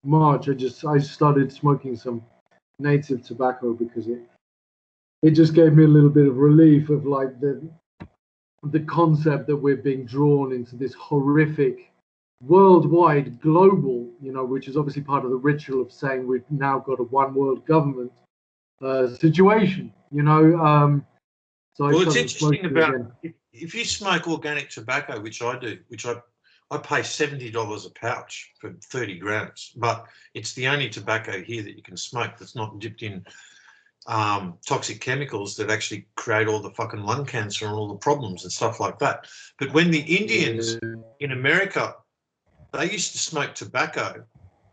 March, I started smoking some native tobacco because it just gave me a little bit of relief of like the concept that we're being drawn into this horrific worldwide global, you know, which is obviously part of the ritual of saying we've now got a one world government situation, you know. So well, it's interesting about if you smoke organic tobacco, which I do, which I pay $70 a pouch for 30 grams, but it's the only tobacco here that you can smoke that's not dipped in toxic chemicals that actually create all the fucking lung cancer and all the problems and stuff like that. But when the Indians in America, they used to smoke tobacco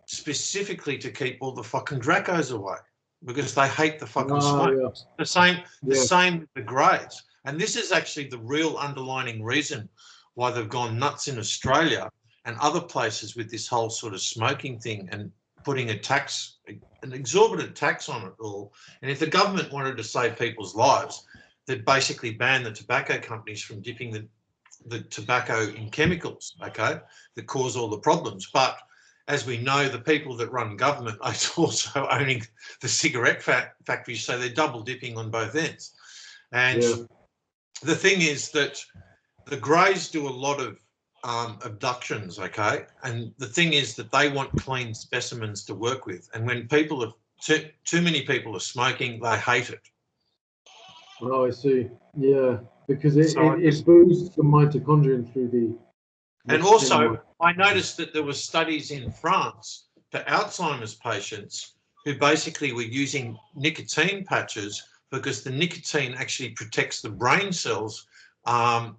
specifically to keep all the fucking Dracos away because they hate the fucking smoke. The same with the Greys. And this is actually the real underlining reason why they've gone nuts in Australia and other places with this whole sort of smoking thing and putting a tax, an exorbitant tax on it all. And if the government wanted to save people's lives, they'd basically ban the tobacco companies from dipping the tobacco in chemicals, okay, that cause all the problems. But as we know, the people that run government are also owning the cigarette factories, so they're double dipping on both ends. And the thing is that the Greys do a lot of abductions, okay? And the thing is that they want clean specimens to work with. And when people have too many people are smoking, they hate it. Oh, I see. Yeah, because it boosts the mitochondrion through the. And also, I noticed that there were studies in France for Alzheimer's patients who basically were using nicotine patches because the nicotine actually protects the brain cells and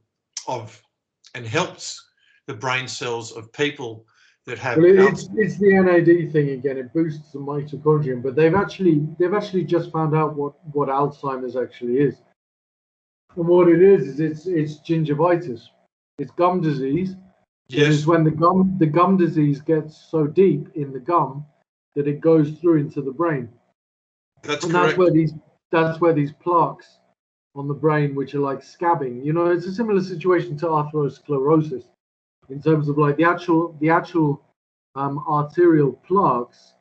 helps the brain cells of people that have. Well, it's the NAD thing again. It boosts the mitochondrion, but they've actually just found out what Alzheimer's actually is. And what it is it's gingivitis. It's gum disease. Yes. It is when the gum disease gets so deep in the gum that it goes through into the brain. That's correct. That's where these plaques on the brain, which are like scabbing. You know, it's a similar situation to atherosclerosis in terms of like the actual arterial plaques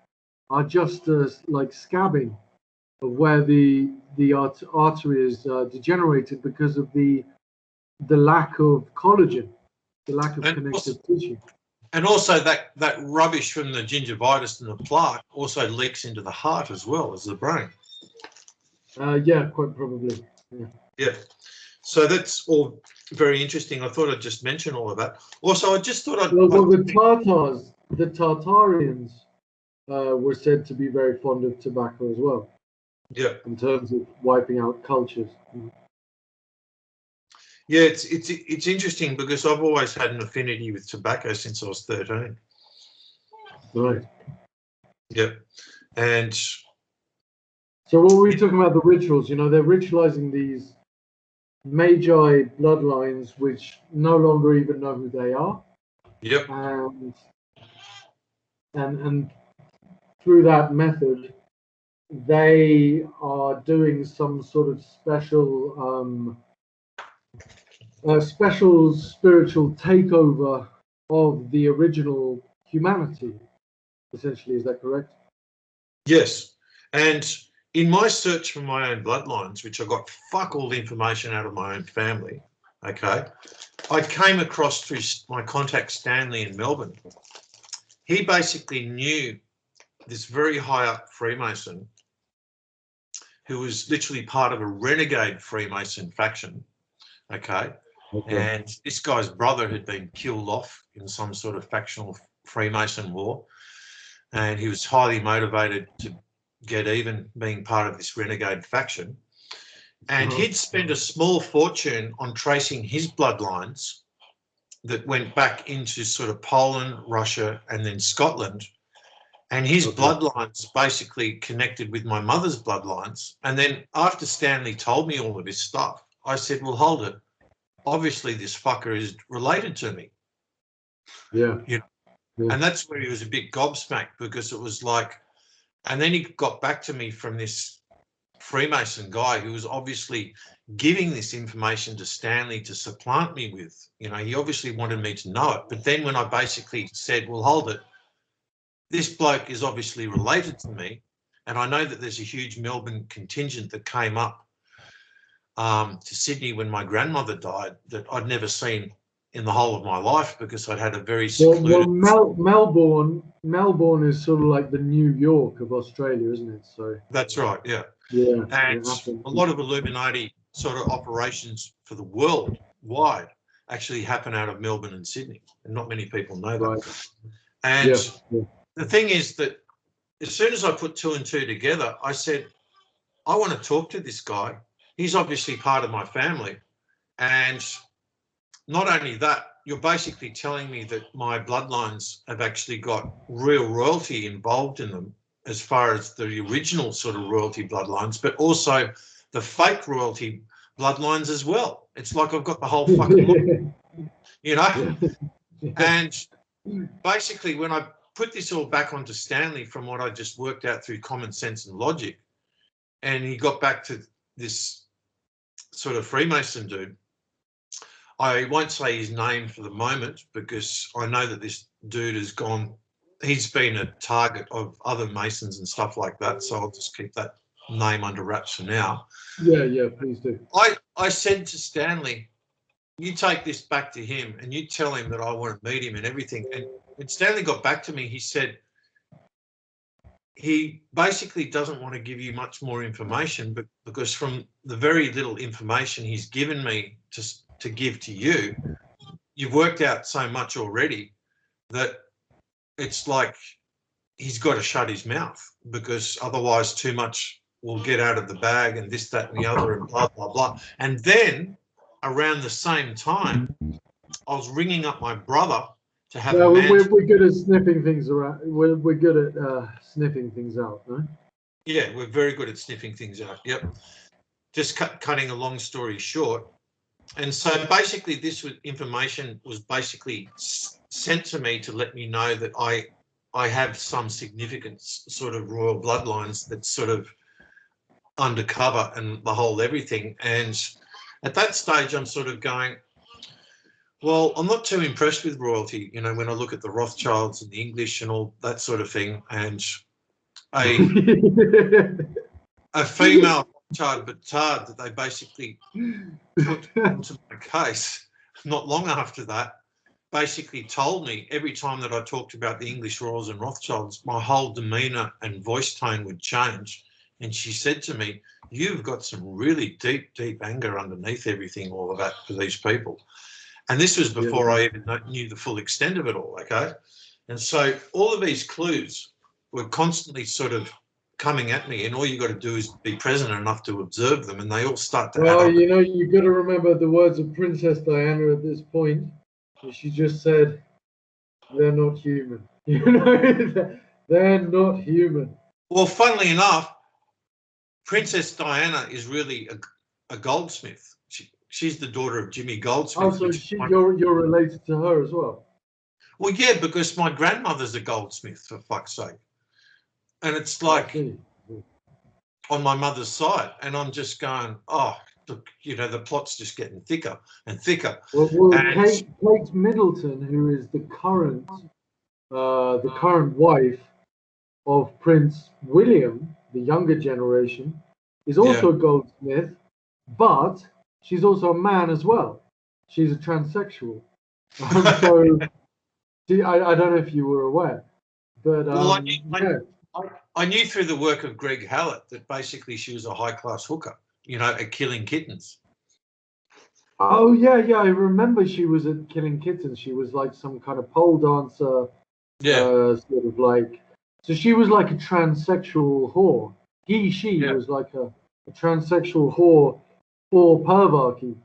are just like scabbing of where the artery is degenerated because of the lack of collagen, the lack of connective tissue. And also that rubbish from the gingivitis and the plaque also leaks into the heart as well as the brain. Yeah, quite probably. Yeah. So that's all very interesting. I thought I'd just mention all of that. Also, I just thought the Tartarians were said to be very fond of tobacco as well. Yeah. In terms of wiping out cultures. Yeah, it's interesting because I've always had an affinity with tobacco since I was 13. Right. Yeah. And So what were we talking about, the rituals? You know, they're ritualizing these magi bloodlines which no longer even know who they are. Yep. And through that method, they are doing some sort of special spiritual takeover of the original humanity. Essentially, is that correct? Yes. And in my search for my own bloodlines, which I got fuck all the information out of my own family, okay, I came across through my contact Stanley in Melbourne. He basically knew this very high up Freemason who was literally part of a renegade Freemason faction, okay? And this guy's brother had been killed off in some sort of factional Freemason war, and he was highly motivated to get even, being part of this renegade faction. And he'd spent a small fortune on tracing his bloodlines that went back into sort of Poland, Russia, and then Scotland. And his bloodlines basically connected with my mother's bloodlines. And then after Stanley told me all of this stuff, I said, well, hold it. Obviously, this fucker is related to me. Yeah. You know? And that's where he was a bit gobsmacked, because it was like, and then he got back to me from this Freemason guy who was obviously giving this information to Stanley to supplant me with. You know, he obviously wanted me to know it. But then when I basically said, well, hold it, this bloke is obviously related to me, and I know that there's a huge Melbourne contingent that came up to Sydney when my grandmother died that I'd never seen in the whole of my life, because I'd had a very secluded... Melbourne is sort of like the New York of Australia, isn't it? So That's right, yeah. Yeah. And a lot of Illuminati sort of operations for the world wide actually happen out of Melbourne and Sydney, and not many people know that. Right. And the thing is that as soon as I put two and two together, I said, I want to talk to this guy. He's obviously part of my family. And not only that, you're basically telling me that my bloodlines have actually got real royalty involved in them, as far as the original sort of royalty bloodlines, but also the fake royalty bloodlines as well. It's like I've got the whole fucking lot, you know? And basically, when I put this all back onto Stanley from what I just worked out through common sense and logic, and he got back to this sort of Freemason dude, I won't say his name for the moment, because I know that this dude has gone, he's been a target of other Masons and stuff like that, so I'll just keep that name under wraps for now. Yeah, please do. I said to Stanley, you take this back to him and you tell him that I want to meet him and everything. And when Stanley got back to me, he said he basically doesn't want to give you much more information, but because from the very little information he's given me to give to you, you've worked out so much already that it's like he's got to shut his mouth, because otherwise too much will get out of the bag and this, that and the other and blah, blah, blah. And then around the same time, I was ringing up my brother to have a man... We're good at sniffing things around. We're good at sniffing things out, no? Yeah, we're very good at sniffing things out. Yep. Just cutting a long story short. And so basically this information was basically sent to me to let me know that I have some significant sort of royal bloodlines that's sort of undercover and the whole everything. And at that stage, I'm sort of going, well, I'm not too impressed with royalty, you know, when I look at the Rothschilds and the English and all that sort of thing. And a female Rothschild Batard that they basically put onto my case not long after that basically told me every time that I talked about the English Royals and Rothschilds, my whole demeanour and voice tone would change. And she said to me, you've got some really deep, deep anger underneath everything, all of that, for these people. And this was before I even knew the full extent of it all, okay? And so all of these clues were constantly sort of coming at me, and all you got to do is be present enough to observe them, and they all start to add up. You know, you got to remember the words of Princess Diana at this point. She just said, they're not human. You know, they're not human. Well, funnily enough, Princess Diana is really a goldsmith. She's the daughter of Jimmy Goldsmith. Oh, so you're related to her as well? Well, yeah, because my grandmother's a goldsmith, for fuck's sake. And it's like on my mother's side, and I'm just going, oh, look, you know, the plot's just getting thicker and thicker. Well, Kate Middleton, who is the current wife of Prince William, the younger generation, is also a goldsmith, but she's also a man as well. She's a transsexual. So I don't know if you were aware, but well, I knew through the work of Greg Hallett that basically she was a high-class hooker, you know, at killing kittens. Oh yeah, I remember she was at Killing Kittens. She was like some kind of pole dancer, sort of like. So she was like a transsexual whore. She was like a transsexual whore for pervachy.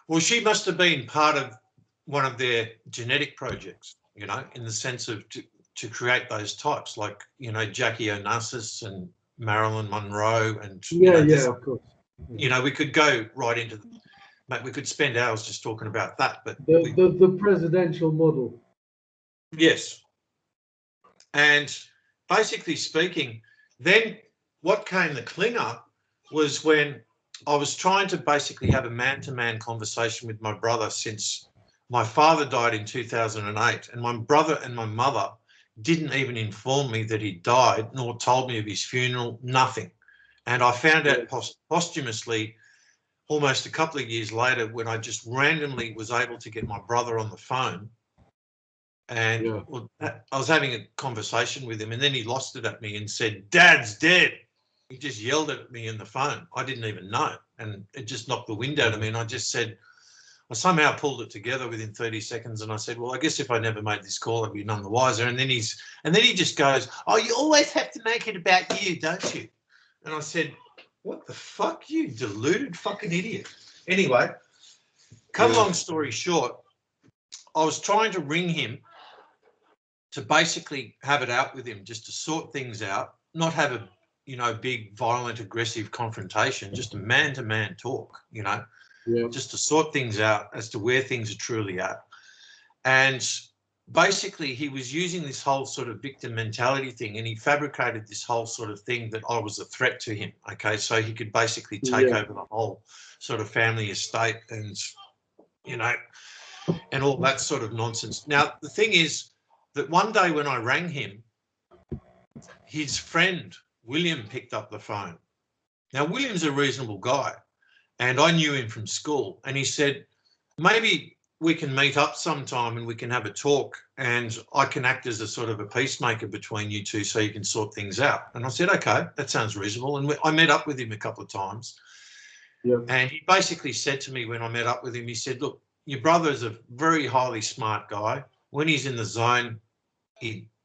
Well, she must have been part of one of their genetic projects, you know, in the sense of to create those types, like, you know, Jackie Onassis and Marilyn Monroe and of course. You know, we could go right into mate, we could spend hours just talking about that, but the presidential model. Yes. And basically speaking, then what came the clinger was when I was trying to basically have a man-to-man conversation with my brother, since my father died in 2008, and my brother and my mother didn't even inform me that he died, nor told me of his funeral, nothing. And I found out posthumously almost a couple of years later, when I just randomly was able to get my brother on the phone, and I was having a conversation with him, and then he lost it at me and said, "Dad's dead." He just yelled at me in the phone. I didn't even know, and it just knocked the wind out of me. And I just said, I somehow pulled it together within 30 seconds, and I said, well, I guess if I never made this call, I'd be none the wiser. And then he just goes, "Oh, you always have to make it about you, don't you?" And I said, "What the fuck, you deluded fucking idiot." Anyway, cut a long story short, I was trying to ring him to basically have it out with him, just to sort things out, not have a, you know, big, violent, aggressive confrontation, just a man-to-man talk, you know, just to sort things out as to where things are truly at. And basically he was using this whole sort of victim mentality thing, and he fabricated this whole sort of thing that I was a threat to him, okay, so he could basically take over the whole sort of family estate and, you know, and all that sort of nonsense. Now, the thing is that one day when I rang him, his friend William picked up the phone. Now, William's a reasonable guy, and I knew him from school, and he said, maybe we can meet up sometime and we can have a talk, and I can act as a sort of a peacemaker between you two so you can sort things out. And I said, okay, that sounds reasonable. And I met up with him a couple of times. And he basically said to me when I met up with him, he said, look, your brother's a very highly smart guy. When he's in the zone,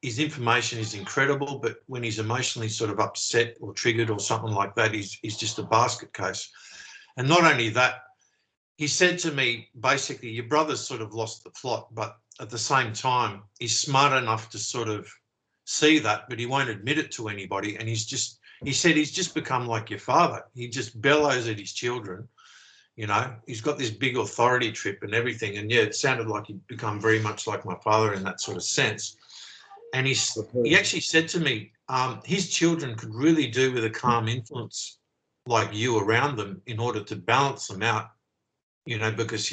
his information is incredible, but when he's emotionally sort of upset or triggered or something like that, he's just a basket case. And not only that, he said to me, basically, your brother's sort of lost the plot, but at the same time, he's smart enough to sort of see that, but he won't admit it to anybody. And he said he's just become like your father. He just bellows at his children. You know, he's got this big authority trip and everything. And yeah, it sounded like he'd become very much like my father in that sort of sense. And he actually said to me, his children could really do with a calm influence like you around them in order to balance them out, you know, because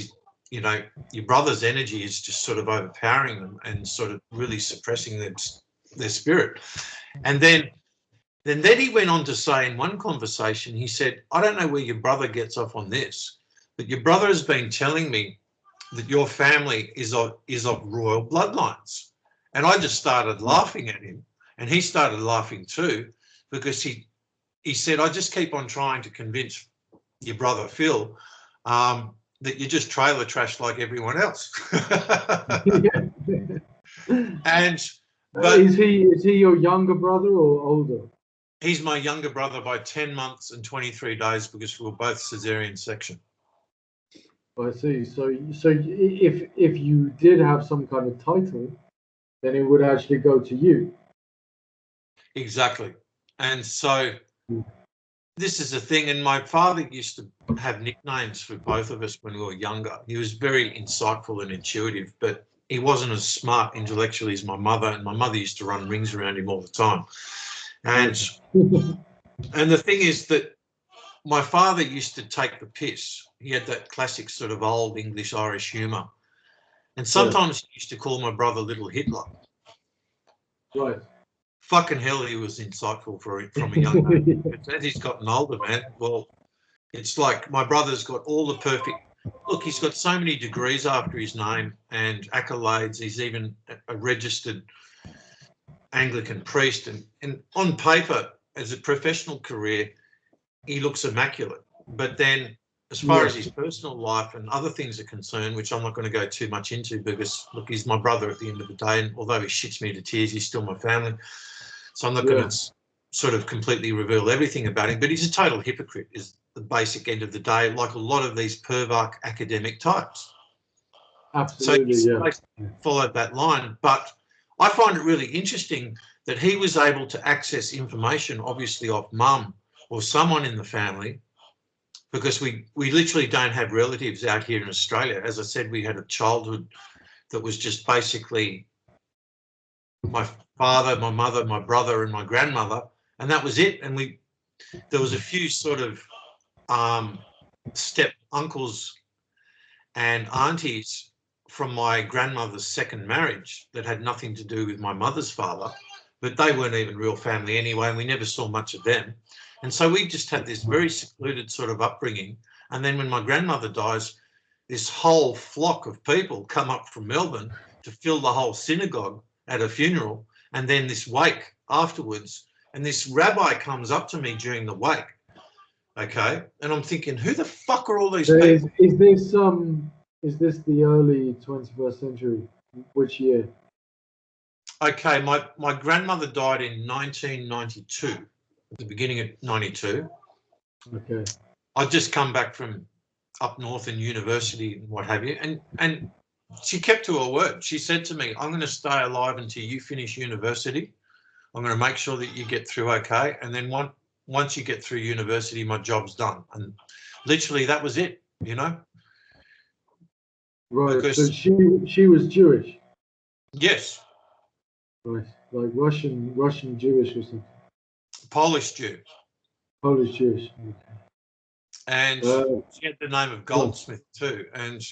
you know, your brother's energy is just sort of overpowering them and sort of really suppressing their spirit. And then he went on to say in one conversation, he said, I don't know where your brother gets off on this, but your brother has been telling me that your family is of royal bloodlines. And I just started laughing at him, and he started laughing too, because he said, I just keep on trying to convince your brother Phil that you're just trailer trash like everyone else. But is he your younger brother or older? He's my younger brother by 10 months and 23 days because we were both cesarean section. I see. So if you did have some kind of title, then it would actually go to you. Exactly. And so this is the thing, and my father used to have nicknames for both of us when we were younger. He was very insightful and intuitive, but he wasn't as smart intellectually as my mother, and my mother used to run rings around him all the time. And the thing is that my father used to take the piss. He had that classic sort of old English Irish humour. And sometimes he used to call my brother Little Hitler. Right. Fucking hell, he was insightful from a young age. But as he's gotten older, man, well, it's like my brother's got all the perfect... Look, he's got so many degrees after his name and accolades. He's even a registered Anglican priest. And on paper, as a professional career, he looks immaculate. But then as far as his personal life and other things are concerned, which I'm not going to go too much into because, look, he's my brother at the end of the day. And although he shits me to tears, he's still my family. So I'm not going to sort of completely reveal everything about him. But he's a total hypocrite is the basic end of the day, like a lot of these pervach academic types. Absolutely, so he's followed that line. But I find it really interesting that he was able to access information, obviously, off mum or someone in the family, because we literally don't have relatives out here in Australia. As I said, we had a childhood that was just basically my father, my mother, my brother, and my grandmother, and that was it. And there was a few sort of step uncles and aunties from my grandmother's second marriage that had nothing to do with my mother's father, but they weren't even real family anyway, and we never saw much of them. And so we just had this very secluded sort of upbringing. And then when my grandmother dies, this whole flock of people come up from Melbourne to fill the whole synagogue at a funeral, and then this wake afterwards. And this rabbi comes up to me during the wake, okay? And I'm thinking, who the fuck are all these people? Is this the early 21st century? Which year? Okay, my grandmother died in 1992, at the beginning of 92. Okay. I'd just come back from up north in university and what have you, and she kept to her word. She said to me, I'm going to stay alive until you finish university. I'm going to make sure that you get through okay, and then once you get through university, my job's done. And literally that was it, you know. Right, because, so she was Jewish? Yes. Right, like Russian Jewish or something? Polish Jew. Polish Jewish, okay. And she had the name of Goldsmith too. And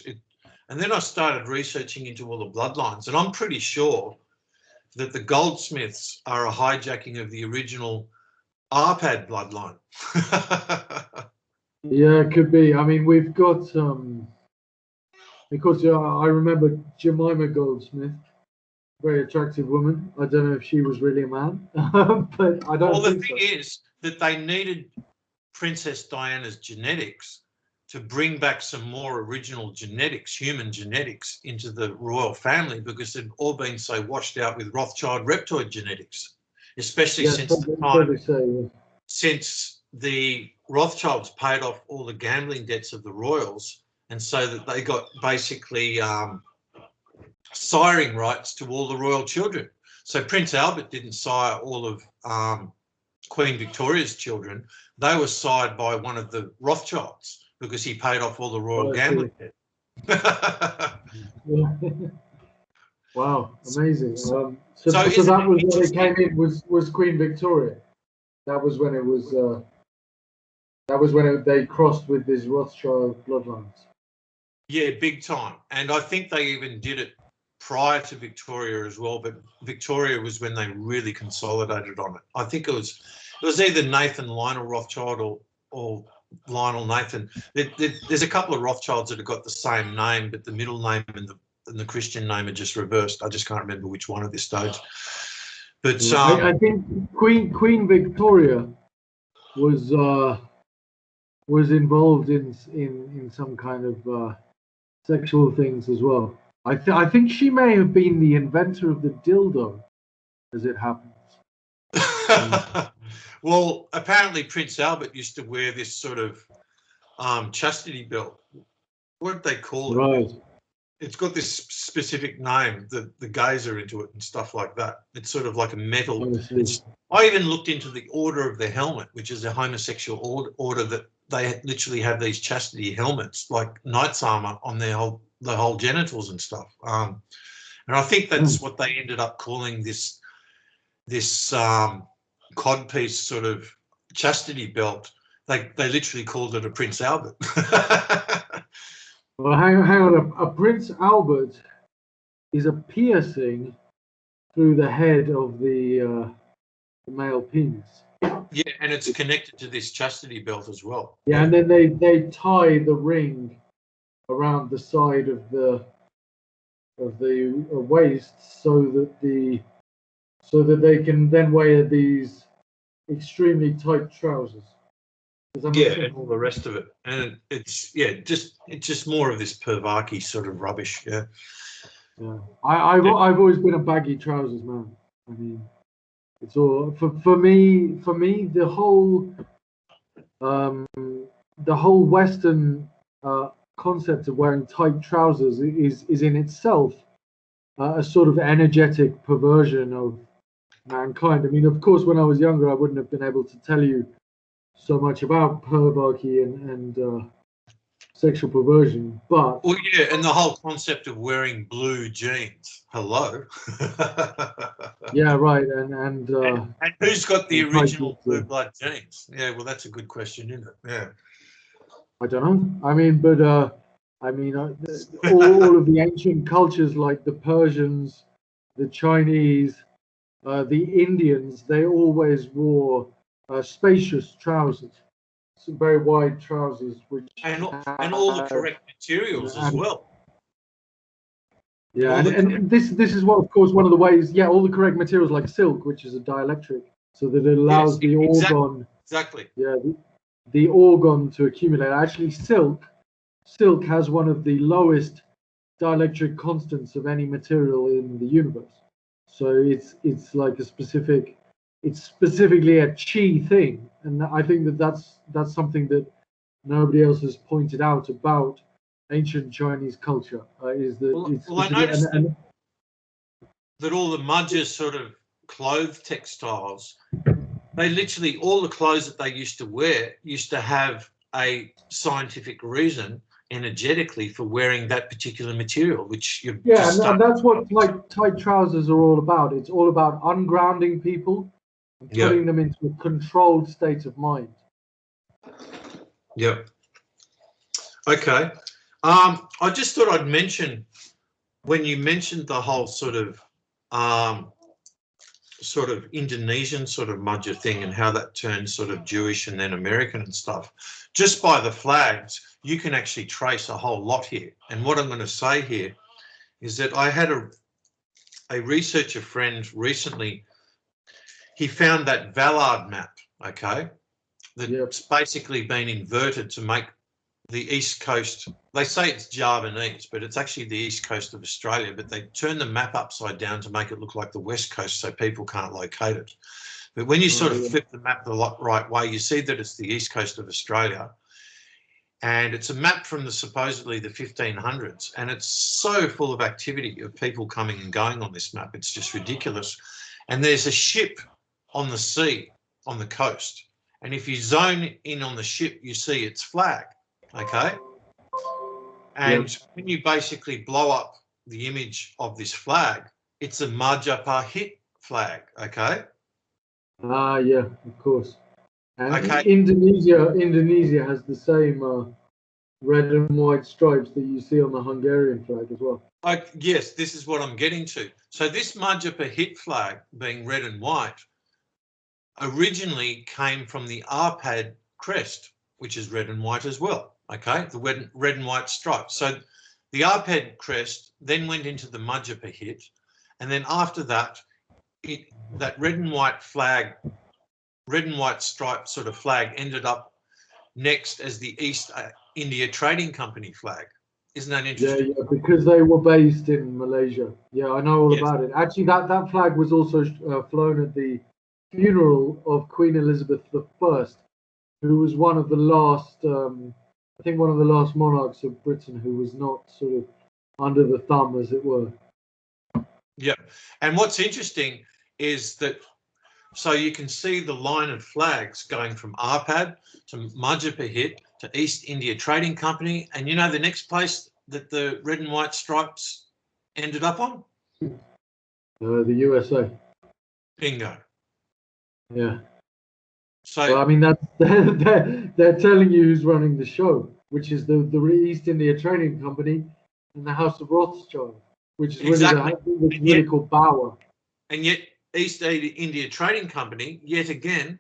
then I started researching into all the bloodlines, and I'm pretty sure that the Goldsmiths are a hijacking of the original Arpad bloodline. Yeah, it could be. I mean, we've got because I remember Jemima Goldsmith, very attractive woman. I don't know if she was really a man, but I don't. Well, the thing is that they needed Princess Diana's genetics to bring back some more original genetics, human genetics, into the royal family, because they'd all been so washed out with Rothschild reptoid genetics, especially since the Rothschilds paid off all the gambling debts of the royals, and so that they got basically siring rights to all the royal children. So Prince Albert didn't sire all of Queen Victoria's children. They were sired by one of the Rothschilds because he paid off all the royal gambling debt. Wow, amazing. So that was when it came in, was Queen Victoria. That was when it was. That was when they crossed with these Rothschild bloodlines. Yeah, big time. And I think they even did it prior to Victoria as well, but Victoria was when they really consolidated on it. I think it was either Nathan Lionel Rothschild or Lionel Nathan. There's a couple of Rothschilds that have got the same name, but the middle name and the Christian name are just reversed. I just can't remember which one at this stage. But I think Queen Victoria was involved in some kind of sexual things as well. I think she may have been the inventor of the dildo, as it happens. Well, apparently Prince Albert used to wear this sort of chastity belt. What did they call it? Right. it's got this specific name. The gays are into it and stuff like that. It's sort of like a metal. I even looked into the order of the helmet, which is a homosexual order that they literally have these chastity helmets, like knight's armor, on the whole genitals and stuff. And I think that's what they ended up calling this codpiece sort of chastity belt. They literally called it a Prince Albert. Well, hang on. A Prince Albert is a piercing through the head of the male penis. Yeah, and it's connected to this chastity belt as well. Yeah, and then they tie the ring around the side of the waist so that they can then wear these extremely tight trousers. Yeah, and all the rest of it, and it's just more of this pervachy sort of rubbish. Yeah. Yeah, I've always been a baggy trousers man. I mean, it's all for me. For me, the whole Western concept of wearing tight trousers is in itself a sort of energetic perversion of mankind. I mean, of course, when I was younger, I wouldn't have been able to tell you so much about pervachy and sexual perversion, but well, yeah, and the whole concept of wearing blue jeans. Hello. yeah, right, and who's got the original blue blood jeans? Yeah, well, that's a good question, isn't it? Yeah. I don't know. I mean, but all of the ancient cultures like the Persians, the Chinese, the Indians, they always wore spacious trousers, some very wide trousers, which and all the correct materials as well. Yeah, and this is what, of course, one of the ways. Yeah, all the correct materials like silk, which is a dielectric, so that it allows the organ. Exactly. Yeah, the organ to accumulate. Actually, silk has one of the lowest dielectric constants of any material in the universe. So it's like it's specifically a chi thing, and I think that's something that nobody else has pointed out about ancient Chinese culture. Is that I noticed that all the Mudgers sort of clothes textiles, they literally, all the clothes that they used to wear used to have a scientific reason energetically for wearing that particular material, which you and that's what tight trousers are all about. It's all about ungrounding people and putting them into a controlled state of mind. Yep. Okay. I just thought I'd mention, when you mentioned the whole sort of Indonesian sort of Mudger thing and how that turned sort of Jewish and then American and stuff, just by the flags, you can actually trace a whole lot here. And what I'm going to say here is that I had a researcher friend recently. He found that Vallard map, okay, that's basically been inverted to make the East Coast, they say it's Javanese, but it's actually the East Coast of Australia, but they turn the map upside down to make it look like the West Coast so people can't locate it. But when you sort of flip the map the right way, you see that it's the East Coast of Australia. And it's a map from supposedly the 1500s, and it's so full of activity of people coming and going on this map. It's just ridiculous. And there's a ship on the sea, on the coast. And if you zone in on the ship, you see its flag. Okay, and when you basically blow up the image of this flag, it's a Majapahit flag. Okay. Yeah, of course. And Indonesia has the same red and white stripes that you see on the Hungarian flag as well. Yes, this is what I'm getting to. So this Majapahit flag, being red and white, originally came from the Arpad crest, which is red and white as well. Okay, the red and white stripes. So the Arpad crest then went into the Majapahit, and then after that, that red and white flag, red and white striped sort of flag ended up next as the East India Trading Company flag. Isn't that interesting? Yeah, because they were based in Malaysia. Yeah, I know all about it. Actually, that flag was also flown at the funeral of Queen Elizabeth I, who was one of the last, I think one of the last monarchs of Britain who was not sort of under the thumb, as it were. Yeah. And what's interesting is that, so you can see the line of flags going from Arpad to Mujahid to East India Trading Company. And you know the next place that the red and white stripes ended up on? The USA. Bingo. Yeah. So, well, I mean, that's they're telling you who's running the show, which is the East India Trading Company and the House of Rothschild, which is exactly. really called Bauer. And yet East India Trading Company, yet again,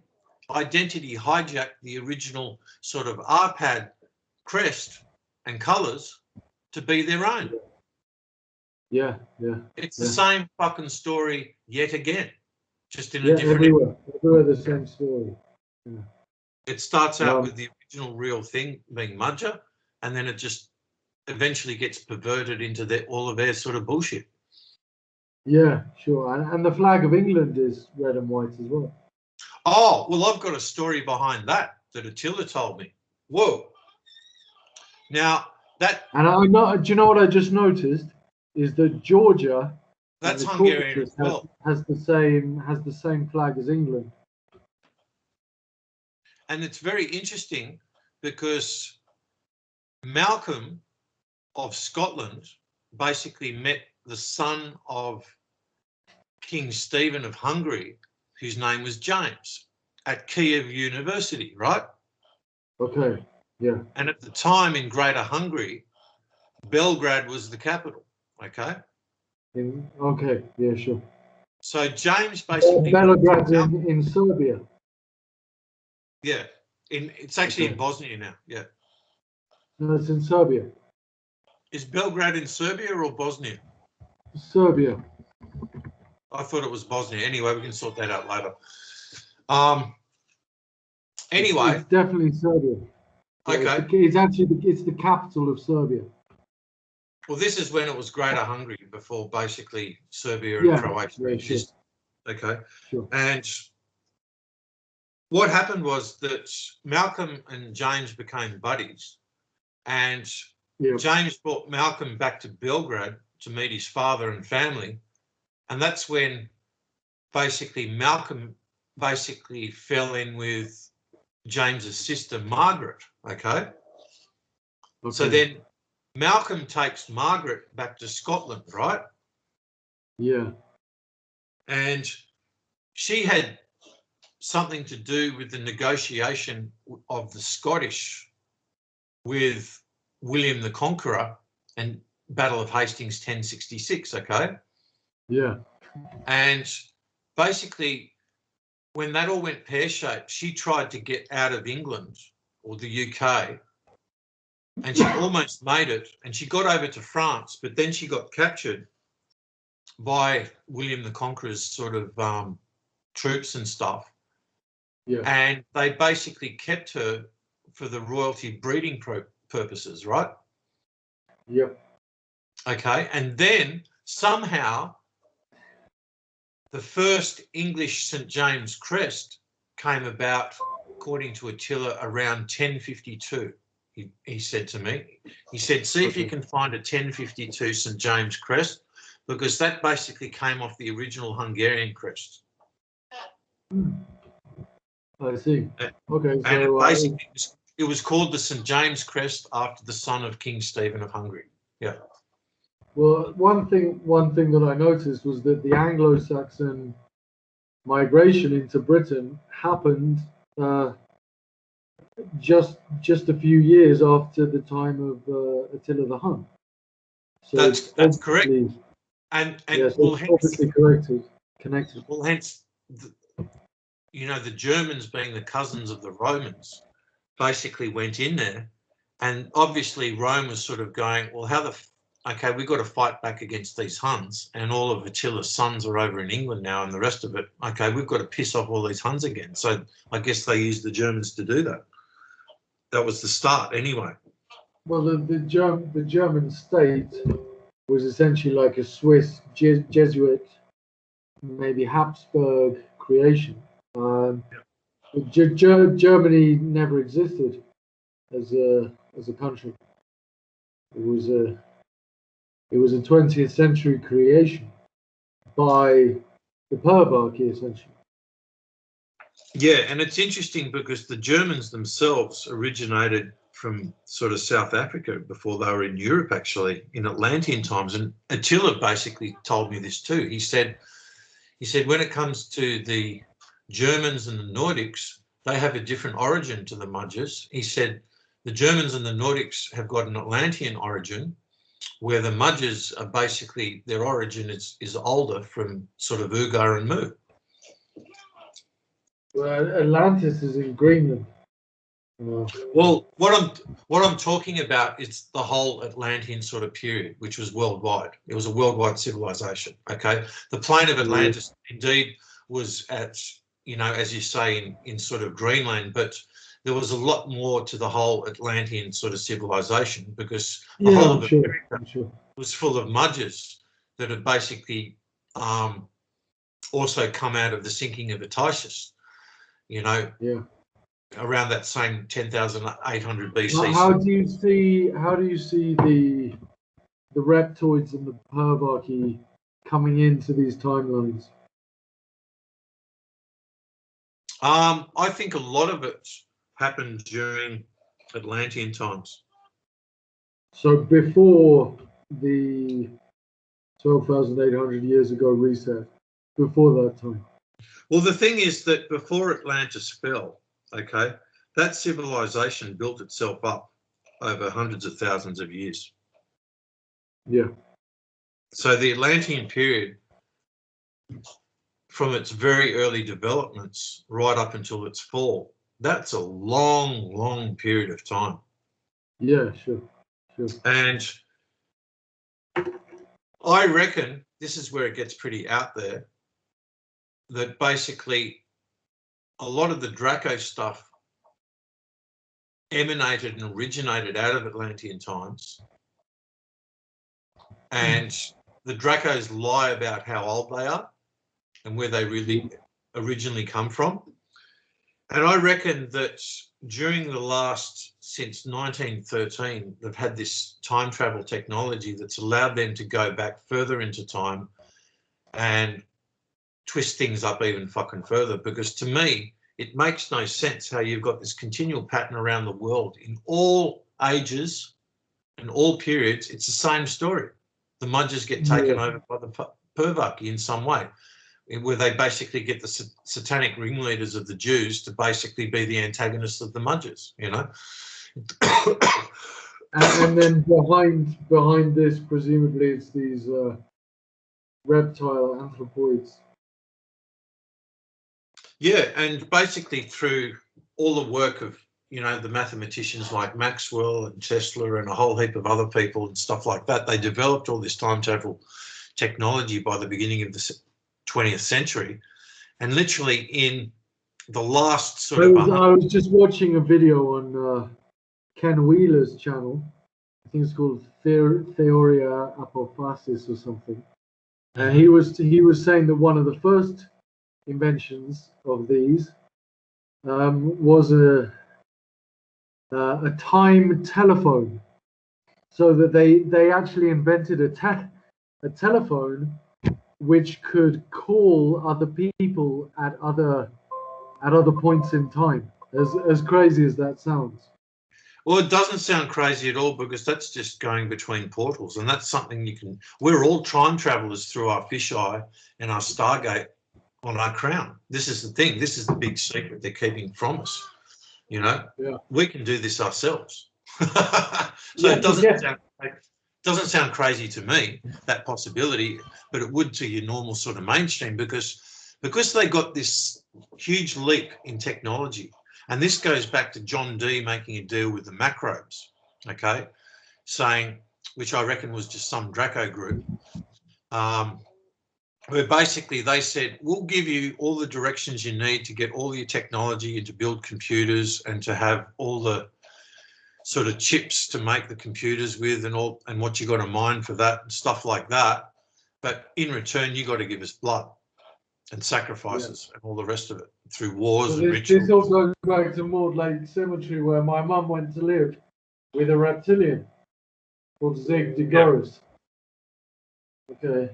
identity hijacked the original sort of Arpad crest and colours to be their own. Yeah. It's the same fucking story yet again, just in a different... Everywhere the same story. Yeah. It starts out with the original real thing being Mudger, and then it just eventually gets perverted into all of their sort of bullshit. Yeah, sure. And the flag of England is red and white as well. Oh, well, I've got a story behind that Attila told me. Whoa. Now, that... And do you know what I just noticed? Is that Georgia... That's Hungarian as well. Has the same flag as England. And it's very interesting because Malcolm of Scotland basically met the son of King Stephen of Hungary, whose name was James, at Kiev University, right? Okay, yeah. And at the time in Greater Hungary, Belgrade was the capital, okay? Okay, yeah, sure. So James basically... Belgrade in Serbia. Yeah, it's actually in Bosnia now, yeah. No, it's in Serbia. Is Belgrade in Serbia or Bosnia? Serbia. I thought it was Bosnia. Anyway, we can sort that out later. Anyway. It's definitely Serbia. Okay. It's actually the capital of Serbia. Well, this is when it was Greater Hungary before basically Serbia and Croatia existed. Sure. Okay. Sure. And what happened was that Malcolm and James became buddies, and James brought Malcolm back to Belgrade to meet his father and family, and that's when basically Malcolm basically fell in with James's sister Margaret. Okay. So then Malcolm takes Margaret back to Scotland, right? Yeah. And she had something to do with the negotiation of the Scottish with William the Conqueror and Battle of Hastings 1066, okay? Yeah. And basically, when that all went pear-shaped, she tried to get out of England or the UK, and she almost made it, and she got over to France, but then she got captured by William the Conqueror's sort of troops and stuff. Yeah. And they basically kept her for the royalty breeding purposes, right? Yep. Okay, and then somehow the first English St. James crest came about, according to Attila, around 1052. He said to me, he said, see if you can find a 1052 St. James crest, because that basically came off the original Hungarian crest. I see. Okay, and it basically it was called the St. James crest after the son of King Stephen of Hungary. Yeah. Well, one thing that I noticed was that the Anglo-Saxon migration into Britain happened just a few years after the time of Attila the Hun. So that's correct. And yes, well, obviously connected. Well, hence, the Germans, being the cousins of the Romans, basically went in there, and obviously Rome was sort of going, well, okay, we've got to fight back against these Huns, and all of Attila's sons are over in England now, and the rest of it. Okay, we've got to piss off all these Huns again. So I guess they used the Germans to do that. That was the start, anyway. Well, the German state was essentially like a Swiss Jesuit, maybe Habsburg creation. Germany never existed as a country. It It was a 20th century creation by the pervachy, essentially. Yeah, and it's interesting because the Germans themselves originated from sort of South Africa before they were in Europe, actually, in Atlantean times. And Attila basically told me this too. He said when it comes to the Germans and the Nordics, they have a different origin to the Mudgers. He said the Germans and the Nordics have got an Atlantean origin, where the Mudgers are basically, their origin is older, from sort of Ugar and Mu. Well, Atlantis is in Greenland. Well, what I'm talking about is the whole Atlantean sort of period, which was worldwide. It was a worldwide civilization. Okay, the plain of Atlantis indeed was at, you know, as you say, in sort of Greenland, but there was a lot more to the whole Atlantean sort of civilization, because the whole of America was full of Mudgers that had basically also come out of the sinking of Atlantis. You know. Yeah. Around that same 10,800 BC. How do you see the reptoids and the pervachy coming into these timelines? I think a lot of it happened during Atlantean times. So before the 12,800 years ago reset, before that time. Well, the thing is that before Atlantis fell, okay, that civilization built itself up over hundreds of thousands of years. Yeah. So the Atlantean period, from its very early developments right up until its fall, that's a long, long period of time. Yeah, sure. And I reckon this is where it gets pretty out there, that basically a lot of the Dracos stuff emanated and originated out of Atlantean times. And the Dracos lie about how old they are and where they really originally come from. And I reckon that during the last, since 1913, they've had this time travel technology that's allowed them to go back further into time and twist things up even fucking further, because to me, it makes no sense how you've got this continual pattern around the world in all ages and all periods. It's the same story. The Mudgers get taken over by the pervachy in some way, where they basically get the satanic ringleaders of the Jews to basically be the antagonists of the Mudgers, you know. and then behind this, presumably, it's these reptile anthropoids. Yeah, and basically through all the work of, you know, the mathematicians like Maxwell and Tesla and a whole heap of other people and stuff like that, they developed all this time travel technology by the beginning of the 20th century. And literally in the last I was just watching a video on Ken Wheeler's channel. I think it's called Theoria Apophasis or something. And he was saying that one of the first inventions of these was a time telephone, so that they actually invented a telephone which could call other people at other points in time. As crazy as that sounds. Well, it doesn't sound crazy at all, because that's just going between portals, and that's something you can. We're all time travelers through our fisheye and our Stargate on our crown. This is the thing. This is the big secret they're keeping from us. You know, we can do this ourselves. So it doesn't sound crazy to me, that possibility, but it would to your normal sort of mainstream, because they got this huge leap in technology. And this goes back to John Dee making a deal with the macrobes, okay, saying, which I reckon was just some Draco group, where basically they said, we'll give you all the directions you need to get all your technology and to build computers and to have all the sort of chips to make the computers with and what you got to mine for that and stuff like that. But in return, you got to give us blood and sacrifices and all the rest of it through wars and rituals. This also goes back to Maud Lake Cemetery, where my mum went to live with a reptilian called James Goz. Okay.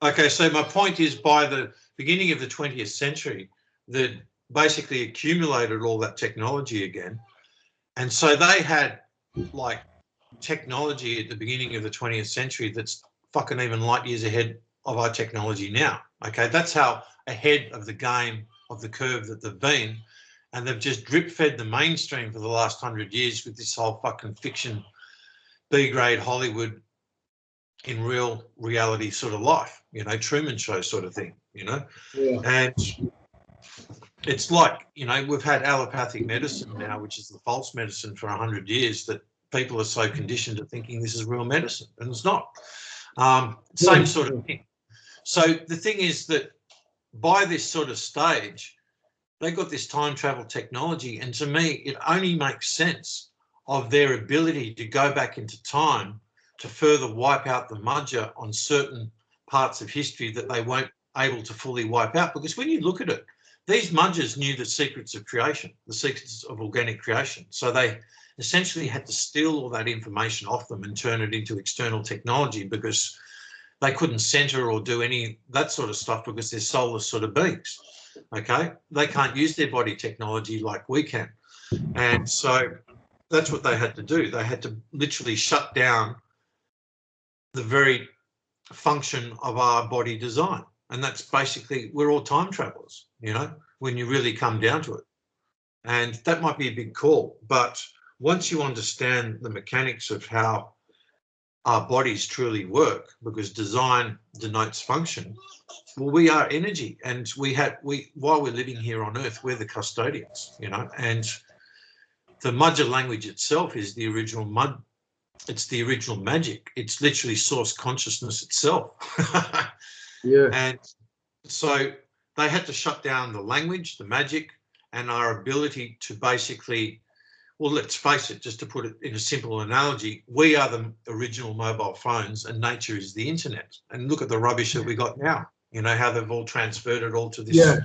Okay, so my point is, by the beginning of the 20th century, they'd basically accumulated all that technology again. And so they had like technology at the beginning of the 20th century that's fucking even light years ahead of our technology now. Okay, that's how ahead of the game, of the curve that they've been. And they've just drip fed the mainstream for the last 100 years with this whole fucking fiction, B-grade Hollywood in real reality sort of life, you know, Truman Show sort of thing, you know. Yeah. And it's like, you know, we've had allopathic medicine now, which is the false medicine for 100 years, that people are so conditioned to thinking this is real medicine, and it's not. Same sort of thing. So the thing is that by this sort of stage, they got this time travel technology, and to me, it only makes sense of their ability to go back into time to further wipe out the mudger on certain parts of history that they weren't able to fully wipe out. Because when you look at it, these mudgers knew the secrets of creation, the secrets of organic creation. So they essentially had to steal all that information off them and turn it into external technology, because they couldn't center or do any that sort of stuff because they're soulless sort of beings. Okay, they can't use their body technology like we can. And so that's what they had to do. They had to literally shut down the very function of our body design. And that's basically, we're all time travelers, you know, when you really come down to it. And that might be a big call, but once you understand the mechanics of how our bodies truly work, because design denotes function, well, we are energy, and while we're living here on Earth, we're the custodians, you know. And the mudger language itself is the original mud. It's the original magic. It's literally source consciousness itself. Yeah. And so they had to shut down the language, the magic, and our ability to basically, well, let's face it, just to put it in a simple analogy, we are the original mobile phones and nature is the internet. And look at the rubbish that we got now, you know, how they've all transferred it all to this,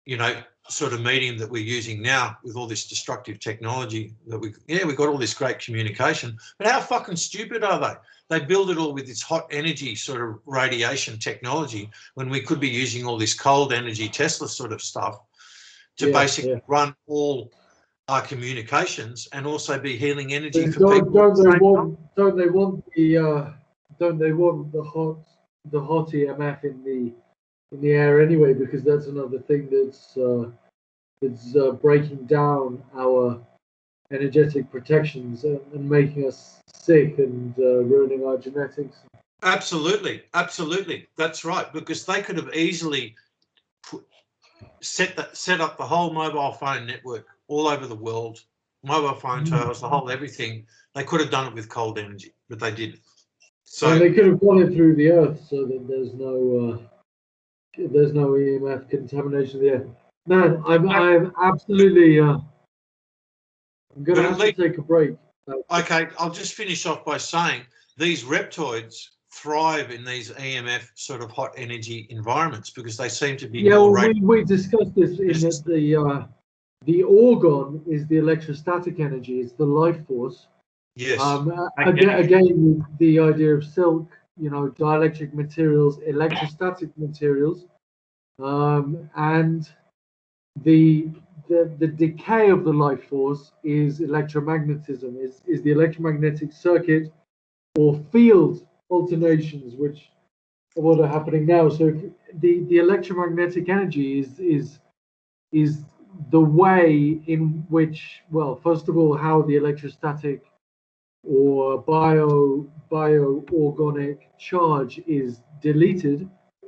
you know, sort of medium that we're using now with all this destructive technology that we got all this great communication, but how fucking stupid are they? They build it all with this hot energy sort of radiation technology when we could be using all this cold energy Tesla sort of stuff to basically run all our communications and also be healing energy for people. Don't they want the hot EMF in the air anyway? Because that's another thing that's breaking down our energetic protections and making us sick and ruining our genetics. Absolutely, that's right. Because they could have easily set up the whole mobile phone network all over the world, mobile phone towers, the whole everything. They could have done it with cold energy, but they didn't. So they could have gone it through the earth so that there's no EMF contamination of the air. Man, I'm absolutely. I'm going to have to take a break. Okay, I'll just finish off by saying these reptoids thrive in these EMF sort of hot energy environments because they seem to be we discussed this in that the orgon is the electrostatic energy, it's the life force. Yes. Again, the idea of silk, you know, dielectric materials, electrostatic materials, and the decay of the life force is electromagnetism, is the electromagnetic circuit or field alternations, which are what are happening now. So the electromagnetic energy is the way in which, well, first of all, how the electrostatic or bioorganic charge is deleted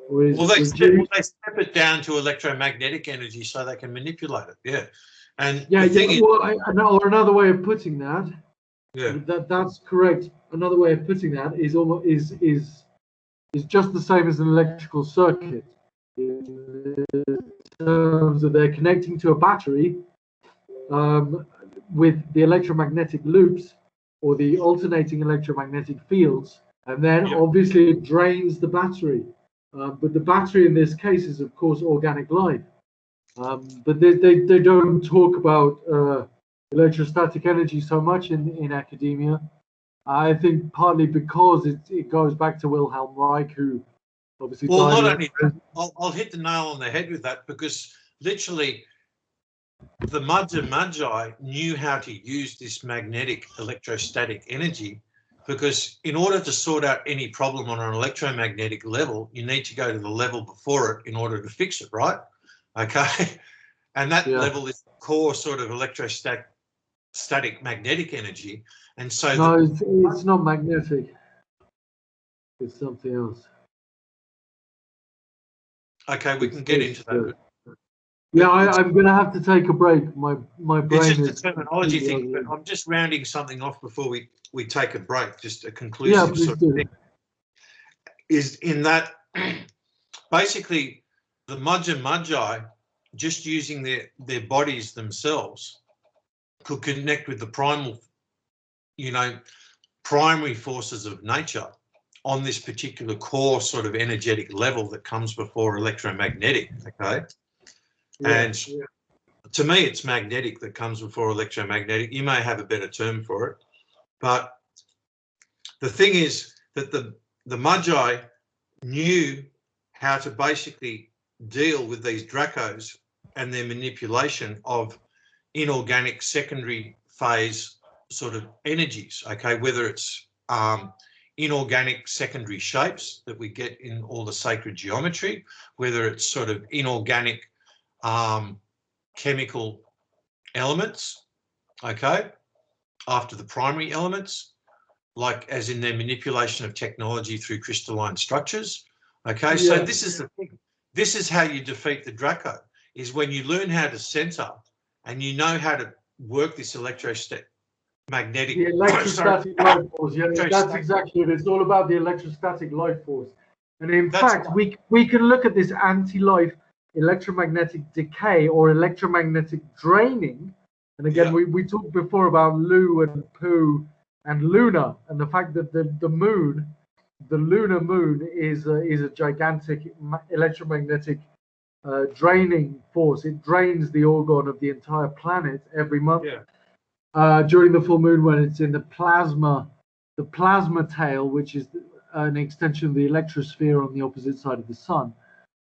or is reduced. They step it down to electromagnetic energy so they can manipulate it. Yeah. And or another way of putting that. Yeah. That's correct. Another way of putting that is just the same as an electrical circuit. In terms of they're connecting to a battery with the electromagnetic loops or the alternating electromagnetic fields, and then obviously it drains the battery. But the battery in this case is, of course, organic life. But they don't talk about electrostatic energy so much in academia. I think partly because it goes back to Wilhelm Reich, who obviously Well, died. not only that, I'll hit the nail on the head with that, because literally the Magi knew how to use this magnetic electrostatic energy, because in order to sort out any problem on an electromagnetic level, you need to go to the level before it in order to fix it, right? Okay. And that level is core sort of electrostatic magnetic energy. And so no, it's not magnetic. It's something else. Okay, we can get into that. Yeah, I'm going to have to take a break. My brain is just a terminology thing, but I'm just rounding something off before we take a break. Just a conclusive sort of thing. Is in that basically the Magi, just using their bodies themselves, could connect with the primal, primary forces of nature on this particular core sort of energetic level that comes before electromagnetic. Okay. To me, it's magnetic that comes before electromagnetic. You may have a better term for it, but the thing is that the Magi knew how to basically deal with these Dracos and their manipulation of inorganic secondary phase sort of energies, okay, whether it's inorganic secondary shapes that we get in all the sacred geometry, whether it's sort of inorganic chemical elements, okay, after the primary elements, like as in their manipulation of technology through crystalline structures, okay. So this is the thing. This is how you defeat the Draco, is when you learn how to center and you know how to work this electrostatic magnetic. The electrostatic life force. Yeah, that's exactly it. It's all about the electrostatic life force. And in fact, we can look at this anti-life electromagnetic decay or electromagnetic draining. And again, we talked before about Lu and Pu and Luna, and the fact that the moon, the lunar moon, is a gigantic electromagnetic draining force. It drains the organ of the entire planet every month. During the full moon, when it's in the plasma tail, which is an extension of the electrosphere on the opposite side of the sun.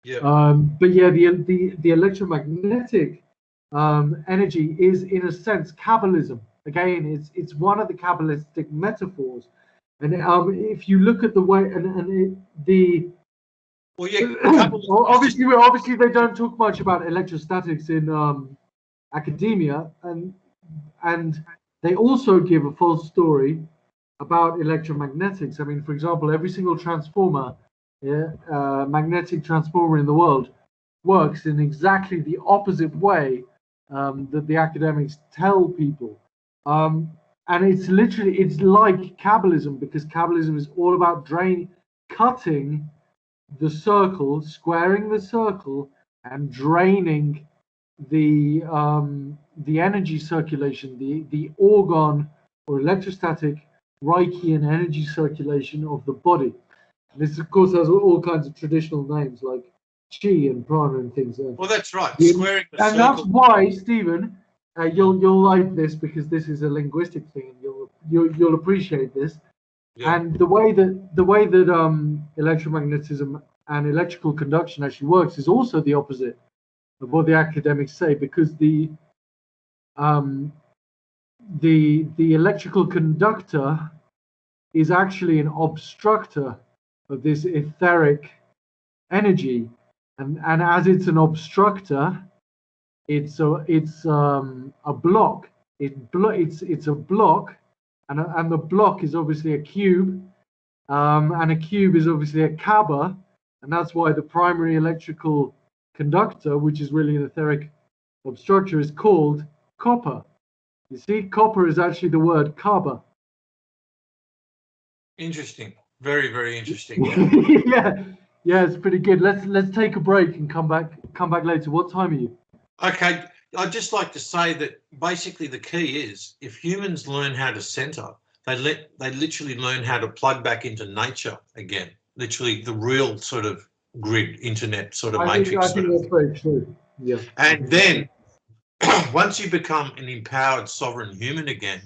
But yeah, the electromagnetic energy is, in a sense, Kabbalism. Again, it's one of the Kabbalistic metaphors. And if you look at the way obviously they don't talk much about electrostatics in academia, and they also give a false story about electromagnetics. I mean, for example, every single transformer, magnetic transformer in the world, works in exactly the opposite way that the academics tell people. And it's like Kabbalism, because Kabbalism is all about cutting the circle, squaring the circle, and draining the energy circulation, the organ or electrostatic Reichian energy circulation of the body. And this, of course, has all kinds of traditional names like chi and prana and things. Well, that's right. Squaring the and circle. That's why, Stephen, you'll like this, because this is a linguistic thing, and you'll appreciate this. And the way that electromagnetism and electrical conduction actually works is also the opposite of what the academics say, because the electrical conductor is actually an obstructor of this etheric energy, and as it's an obstructor, it's a block. It's a block, and the block is obviously a cube, and a cube is obviously a Kaaba, and that's why the primary electrical conductor, which is really an etheric obstructor, is called copper. You see, copper is actually the word Kaaba. Interesting. Very, very interesting. Yeah, it's pretty good. Let's take a break and come back later. What time are you? Okay, I'd just like to say that basically the key is, if humans learn how to center, they literally learn how to plug back into nature again. Literally the real sort of grid, internet sort of matrix. I think that's very true. Yeah. And then once you become an empowered sovereign human again,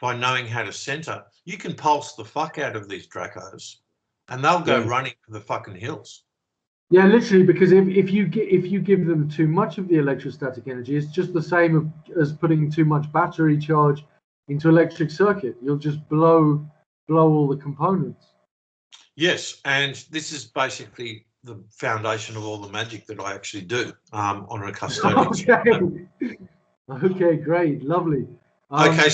by knowing how to center, you can pulse the fuck out of these Dracos, and they'll go running for the fucking hills. Yeah, literally, because if you give them too much of the electrostatic energy, it's just the same as putting too much battery charge into electric circuit. You'll just blow all the components. Yes, and this is basically the foundation of all the magic that I actually do on a custodian. Okay, great, lovely. Okay,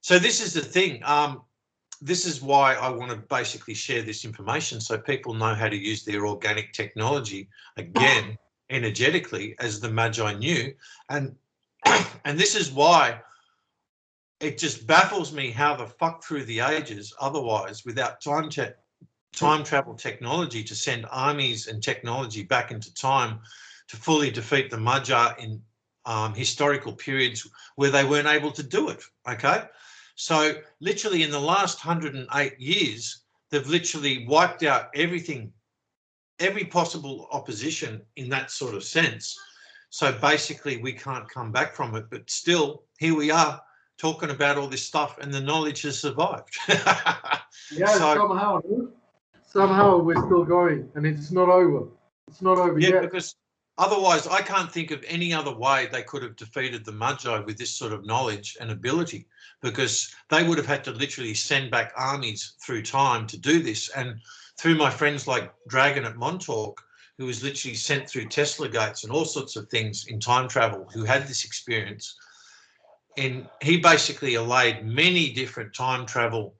so this is the thing. This is why I want to basically share this information so people know how to use their organic technology again energetically as the Magi knew, and this is why it just baffles me how the fuck through the ages otherwise without time travel technology to send armies and technology back into time to fully defeat the Magi in historical periods where they weren't able to do it. Okay. So literally in the last 108 years, they've literally wiped out everything, every possible opposition in that sort of sense. So basically we can't come back from it, but still here we are talking about all this stuff and the knowledge has survived. Yeah, so, somehow we're still going and it's not over. It's not over yet. Because otherwise I can't think of any other way they could have defeated the Magi with this sort of knowledge and ability, because they would have had to literally send back armies through time to do this. And through my friends like Dragon at Montauk, who was literally sent through Tesla gates and all sorts of things in time travel, who had this experience. And he basically allayed many different time travel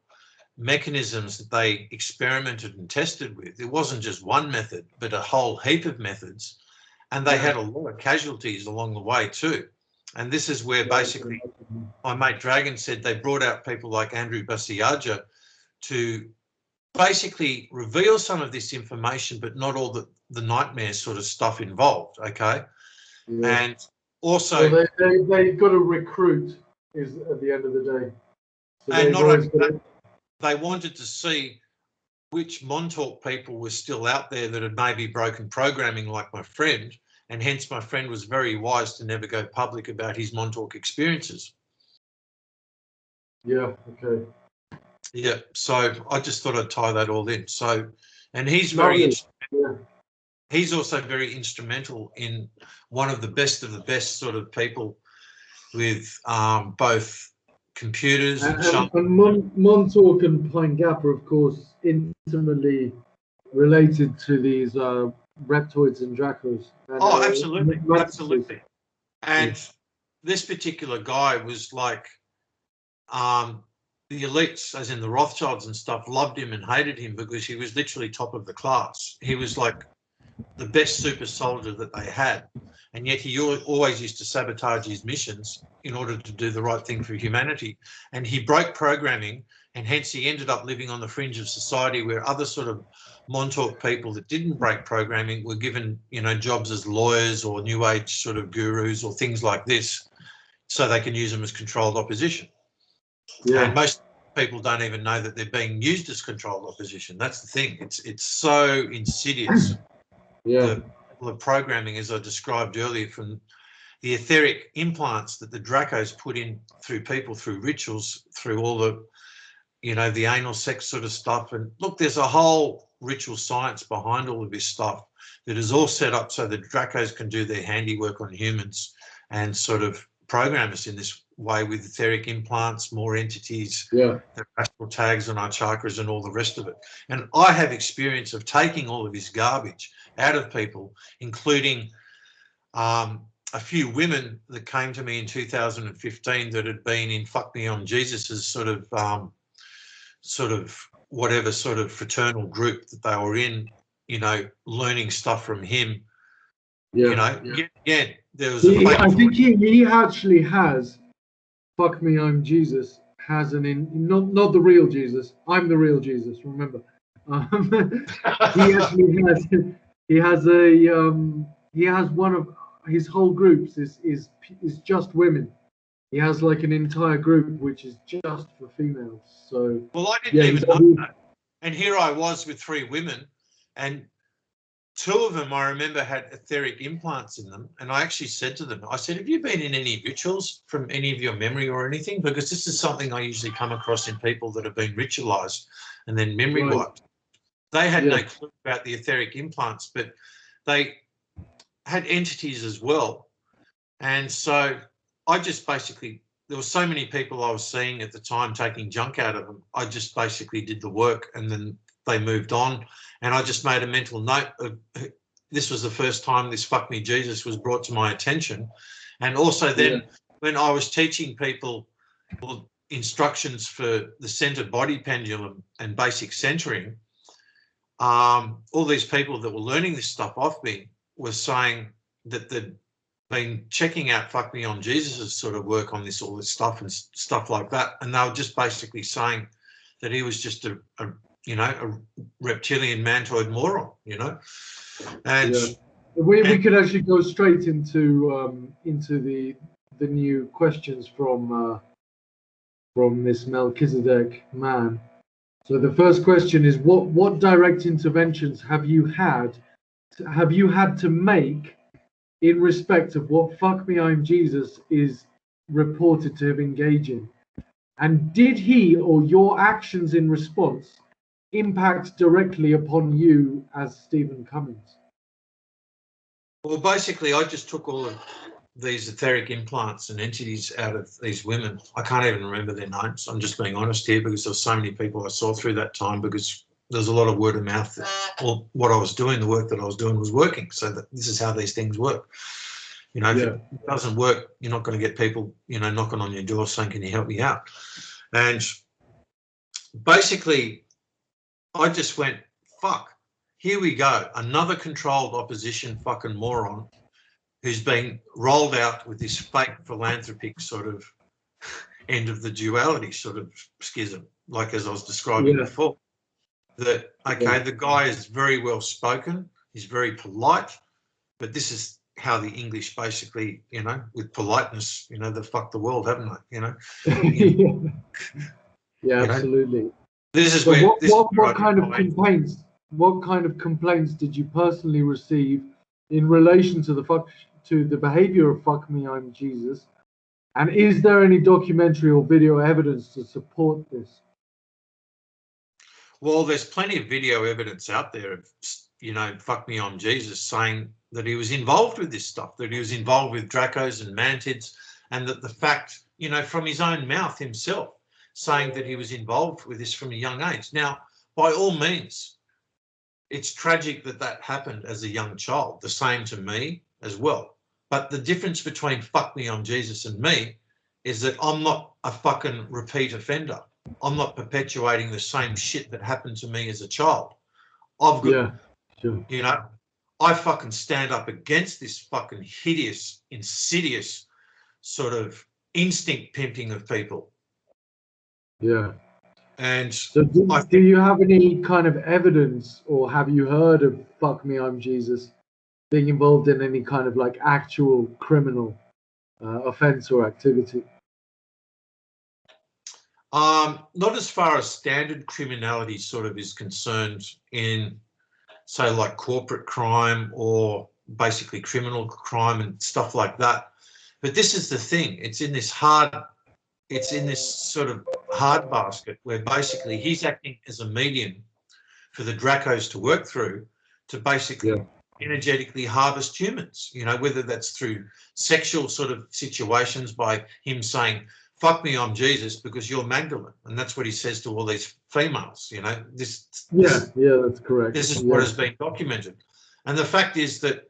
mechanisms that they experimented and tested with. It wasn't just one method, but a whole heap of methods. And they had a lot of casualties along the way too. And this is where basically my mate Dragon said they brought out people like Andrew Basiaja to basically reveal some of this information, but not all the nightmare sort of stuff involved, okay? Yeah. And also... So they've got to recruit is at the end of the day. So and not only that, they wanted to see which Montauk people were still out there that had maybe broken programming like my friend, and hence my friend was very wise to never go public about his Montauk experiences. Yeah, okay. Yeah, so I just thought I'd tie that all in. So, and he's he's also very instrumental in one of the best best sort of people with both computers and Montauk and Pine Gap are, of course, intimately related to these reptoids and Dracos. And, absolutely, absolutely. And this particular guy was like, the elites, as in the Rothschilds and stuff, loved him and hated him because he was literally top of the class. He was like the best super soldier that they had. And yet he always used to sabotage his missions in order to do the right thing for humanity. And he broke programming, and hence he ended up living on the fringe of society where other sort of Montauk people that didn't break programming were given, you know, jobs as lawyers or new age sort of gurus or things like this, so they can use them as controlled opposition. Yeah. And most people don't even know that they're being used as controlled opposition. That's the thing. It's so insidious. Yeah. The programming, as I described earlier, from the etheric implants that the Dracos put in through people, through rituals, through all the, you know, the anal sex sort of stuff. And look, there's a whole ritual science behind all of this stuff that is all set up so the Dracos can do their handiwork on humans and sort of program us in this way with etheric implants, more entities, the astral tags on our chakras and all the rest of it. And I have experience of taking all of this garbage out of people, including a few women that came to me in 2015 that had been in Fuck Me on Jesus's sort of whatever sort of fraternal group that they were in, you know, learning stuff from him. Yeah, you know, yeah. There was I think he actually has Fuck Me, I'm Jesus, has not the real Jesus. I'm the real Jesus, remember. He actually has one of his whole groups is just women. He has like an entire group which is just for females. So well, I didn't even know that. And here I was with 3 women, and two of them I remember had etheric implants in them, and I actually said to them, I said, have you been in any rituals from any of your memory or anything? Because this is something I usually come across in people that have been ritualized and then memory wiped. They had no clue about the etheric implants, but they had entities as well. And so I just basically, there were so many people I was seeing at the time taking junk out of them. I just basically did the work, and then they moved on. And I just made a mental note of, this was the first time this fuck me Jesus was brought to my attention. And also then when I was teaching people instructions for the centered body pendulum and basic centering, all these people that were learning this stuff off me were saying that they'd been checking out Fuck Me on Jesus's sort of work on this, all this stuff and stuff like that. And they were just basically saying that he was just a reptilian mantoid moron, And we could actually go straight into the new questions from this Melchizedek man. So the first question is, what direct interventions have you had to make in respect of what Fuck Me I'm Jesus is reported to have engaged in? And did he or your actions in response impact directly upon you as Stephen Cummins? Well, basically, I just took all of these etheric implants and entities out of these women. I can't even remember their names. I'm just being honest here, because there's so many people I saw through that time, because there's a lot of word of mouth that, well, what I was doing, the work that I was doing was working. So that this is how these things work. If it doesn't work, you're not going to get people, knocking on your door saying, can you help me out? And basically, I just went, fuck, here we go. Another controlled opposition fucking moron who's been rolled out with this fake philanthropic sort of end of the duality sort of schism, like as I was describing before. That, okay, the guy is very well spoken, he's very polite, but this is how the English basically, with politeness, they fucked the world, haven't they? Absolutely. This is so where what kind of complaints? What kind of complaints did you personally receive in relation to the behavior of Fuck Me I'm Jesus? And is there any documentary or video evidence to support this? Well, there's plenty of video evidence out there of, Fuck Me I'm Jesus saying that he was involved with this stuff, that he was involved with Dracos and Mantids, and that the fact, from his own mouth himself, saying that he was involved with this from a young age. Now, by all means, it's tragic that that happened as a young child, the same to me as well. But the difference between Fuck Me I'm Jesus and me is that I'm not a fucking repeat offender. I'm not perpetuating the same shit that happened to me as a child. I've got, I fucking stand up against this fucking hideous, insidious sort of instinct pimping of people. Yeah. And so do you have any kind of evidence, or have you heard of Fuck Me I'm Jesus being involved in any kind of like actual criminal offense or activity? Not as far as standard criminality sort of is concerned in, say, like corporate crime or basically criminal crime and stuff like that. But this is the thing. It's in this sort of hard basket where basically he's acting as a medium for the Dracos to work through to basically energetically harvest humans, whether that's through sexual sort of situations by him saying, fuck me, I'm Jesus because you're Magdalene. And that's what he says to all these females, that's correct. This is what has been documented. And the fact is that,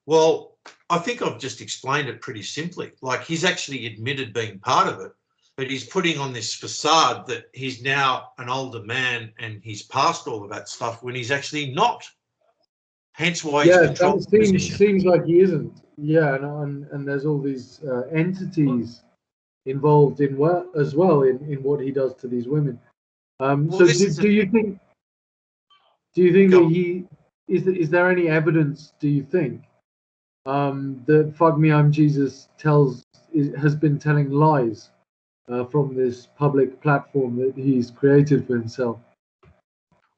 well, I think I've just explained it pretty simply. Like, he's actually admitted being part of it, but he's putting on this facade that he's now an older man and he's past all of that stuff when he's actually not. Hence why he's controlled the position. Seems like he isn't. Yeah, and there's all these entities involved in as well in what he does to these women. So do you think that he is there any evidence, do you think, that Fuck Me I'm Jesus has been telling lies from this public platform that he's created for himself?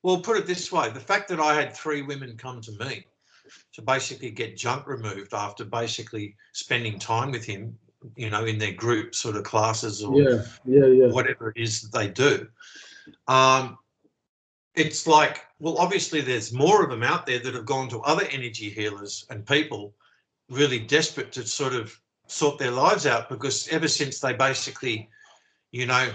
Well, put it this way, the fact that I had 3 women come to me to basically get junk removed after basically spending time with him, you know, in their group sort of classes or whatever it is that they do. It's like, well, obviously there's more of them out there that have gone to other energy healers and people really desperate to sort of sort their lives out, because ever since they basically, you know,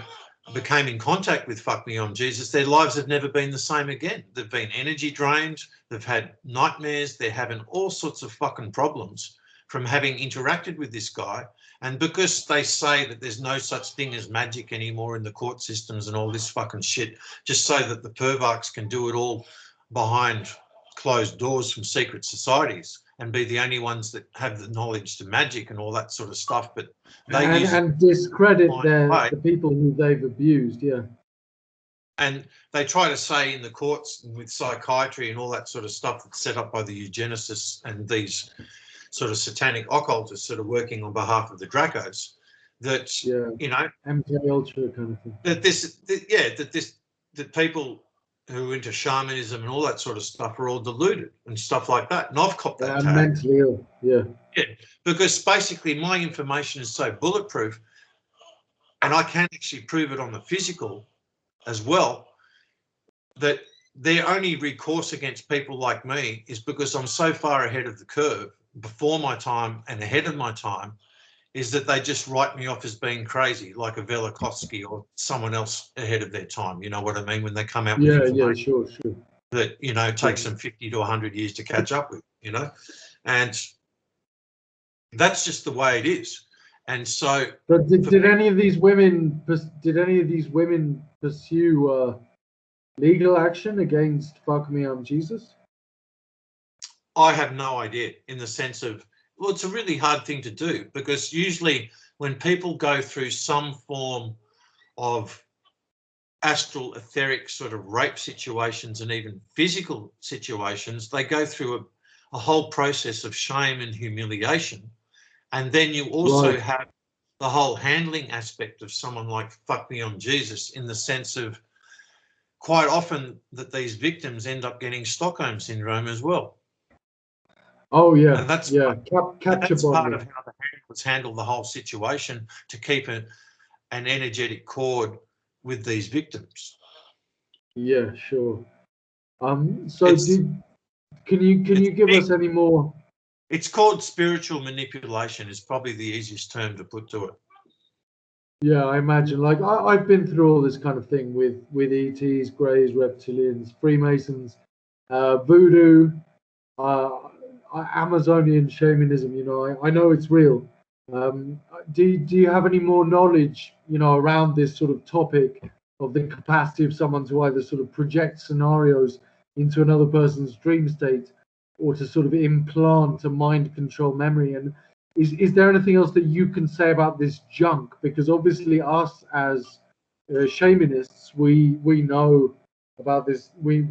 became in contact with Fuck Me On Jesus, their lives have never been the same again. They've been energy drained, they've had nightmares, they're having all sorts of fucking problems from having interacted with this guy. And because they say that there's no such thing as magic anymore in the court systems and all this fucking shit, just so that the pervarks can do it all behind closed doors from secret societies and be the only ones that have the knowledge to magic and all that sort of stuff. But they use and discredit the people who they've abused, And they try to say in the courts with psychiatry and all that sort of stuff that's set up by the eugenicists and these sort of satanic occultists that are working on behalf of the Dracos, that, you know, MK Ultra kind of thing. That people who are into shamanism and all that sort of stuff are all deluded and stuff like that. And I've copped that tag. Mentally ill, Yeah, because basically my information is so bulletproof, and I can actually prove it on the physical as well, that their only recourse against people like me is because I'm so far ahead of the curve, before my time and ahead of my time, is that they just write me off as being crazy, like a Velikovsky or someone else ahead of their time. You know what I mean? When they come out with information sure. that, you know, takes them 50 to 100 years to catch up with, you know, and that's just the way it is. And so, but did any of these women pursue legal action against Fuck Me On Jesus? I have no idea, in the sense of, well, it's a really hard thing to do, because usually when people go through some form of astral etheric sort of rape situations and even physical situations, they go through a whole process of shame and humiliation. And then you also have the whole handling aspect of someone like Fuck Me On Jesus, in the sense of quite often that these victims end up getting Stockholm syndrome as well. Oh yeah, and that's that's part of how the handlers handle the whole situation, to keep an energetic cord with these victims. Yeah, sure. So can you give us any more? It's called spiritual manipulation, is probably the easiest term to put to it. Yeah, I imagine. Like I've been through all this kind of thing with ETs, Greys, reptilians, Freemasons, voodoo, Amazonian shamanism. You know, I know it's real. Do you have any more knowledge, you know, around this sort of topic of the capacity of someone to either sort of project scenarios into another person's dream state, or to sort of implant a mind control memory? And is there anything else that you can say about this junk? Because obviously us as shamanists, we know about this. We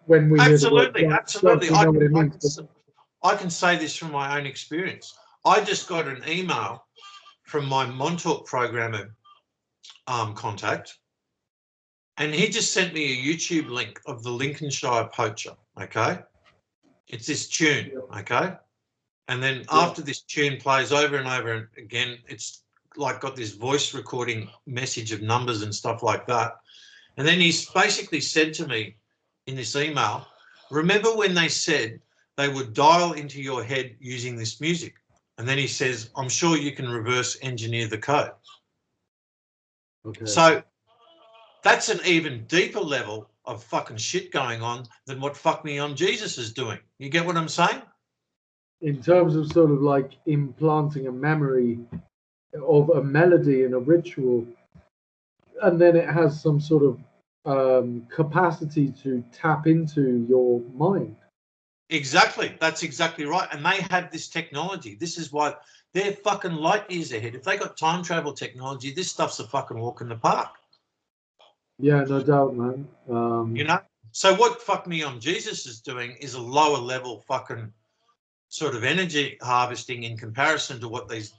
when we absolutely, hear the word junk, we know what it means. I can say this from my own experience. I just got an email from my Montauk programmer contact, and he just sent me a YouTube link of the Lincolnshire Poacher, okay? It's this tune, okay? And then after this tune plays over and over again, it's like got this voice recording message of numbers and stuff like that. And then he's basically said to me in this email, remember when they said they would dial into your head using this music? And then he says, I'm sure you can reverse engineer the code. Okay. So that's an even deeper level of fucking shit going on than what Fuck Me On Jesus is doing. You get what I'm saying? In terms of sort of like implanting a memory of a melody in a ritual, and then it has some sort of capacity to tap into your mind. Exactly. That's exactly right. And they have this technology. This is why they're fucking light years ahead. If they got time travel technology, this stuff's a fucking walk in the park. Yeah, no doubt, man. You know? So what Fuck Me On Jesus is doing is a lower level fucking sort of energy harvesting in comparison to what these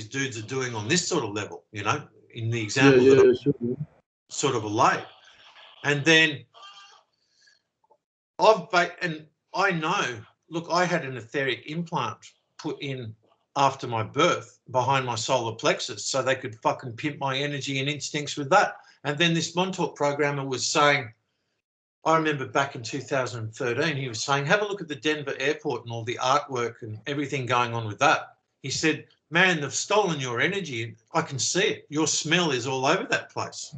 dudes are doing on this sort of level, you know, in the example that I sort of laid. And then and I know, look, I had an etheric implant put in after my birth behind my solar plexus so they could fucking pimp my energy and instincts with that. And then this Montauk programmer was saying, I remember back in 2013, he was saying, have a look at the Denver airport and all the artwork and everything going on with that. He said, man, they've stolen your energy. I can see it. Your smell is all over that place.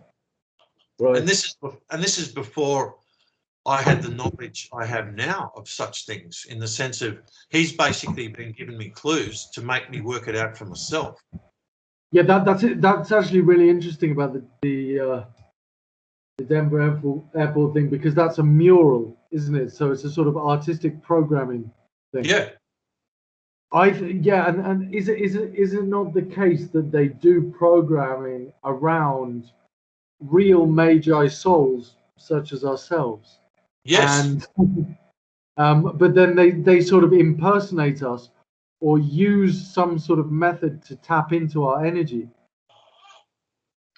Right. And this is before I had the knowledge I have now of such things, in the sense of he's basically been giving me clues to make me work it out for myself. Yeah, that's it. That's actually really interesting about the Denver airport thing, because that's a mural, isn't it? So it's a sort of artistic programming thing. Yeah. And is it not the case that they do programming around real magi souls such as ourselves? Yes. And but then they sort of impersonate us or use some sort of method to tap into our energy.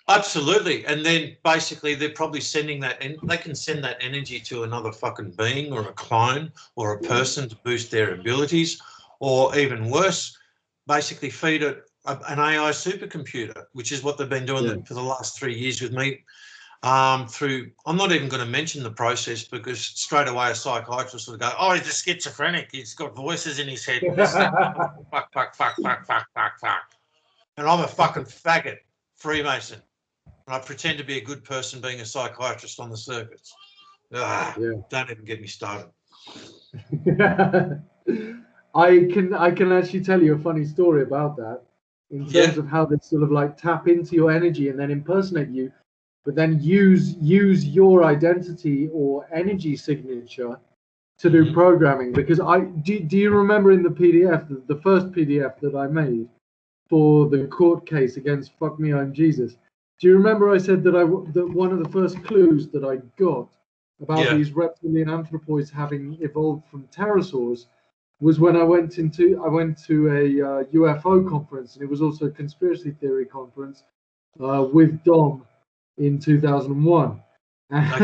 Absolutely. And then basically they're probably sending that, and they can send that energy to another fucking being or a clone or a person to boost their abilities, or even worse, basically feed it an AI supercomputer, which is what they've been doing for the last 3 years with me. I'm not even going to mention the process, because straight away a psychiatrist will go, oh, he's a schizophrenic. He's got voices in his head. This, that, fuck. And I'm a fucking faggot Freemason. And I pretend to be a good person being a psychiatrist on the circuits. Don't even get me started. I can actually tell you a funny story about that, in terms of how they sort of like tap into your energy and then impersonate you, but then use your identity or energy signature to do programming. Because do you remember in the PDF, the first PDF that I made for the court case against Fuck Me, I'm Jesus? Do you remember I said that that one of the first clues that I got about these reptilian anthropoids having evolved from pterosaurs was when I went to a UFO conference, and it was also a conspiracy theory conference with Dom in 2001, and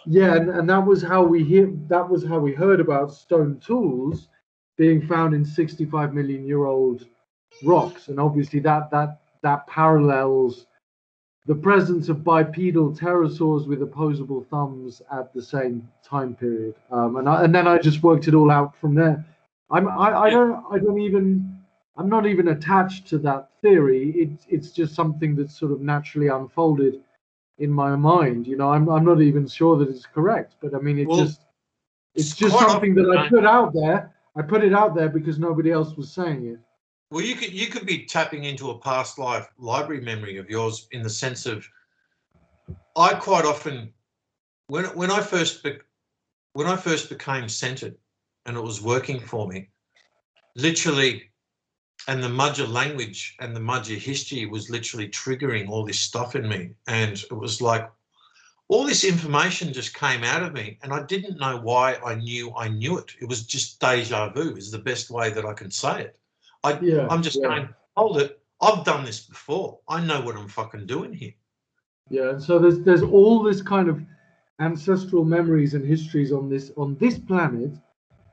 and that was how we heard about stone tools being found in 65 million year old rocks, and obviously that parallels the presence of bipedal pterosaurs with opposable thumbs at the same time period. And then I just worked it all out from there. I'm not even attached to that theory. It's just something that's sort of naturally unfolded in my mind. You know, I'm not even sure that it's correct, but I mean, it's just something that I put out there. I put it out there because nobody else was saying it. Well, you could be tapping into a past life library memory of yours, in the sense of, I quite often, when I first became centered and it was working for me, literally, and the Mudger language and the Mudger history was literally triggering all this stuff in me, and it was like all this information just came out of me, and I didn't know why I knew it. It was just deja vu is the best way that I can say it. I'm just going, hold it, I've done this before. I know what I'm fucking doing here. Yeah, and so there's all this kind of ancestral memories and histories on this planet.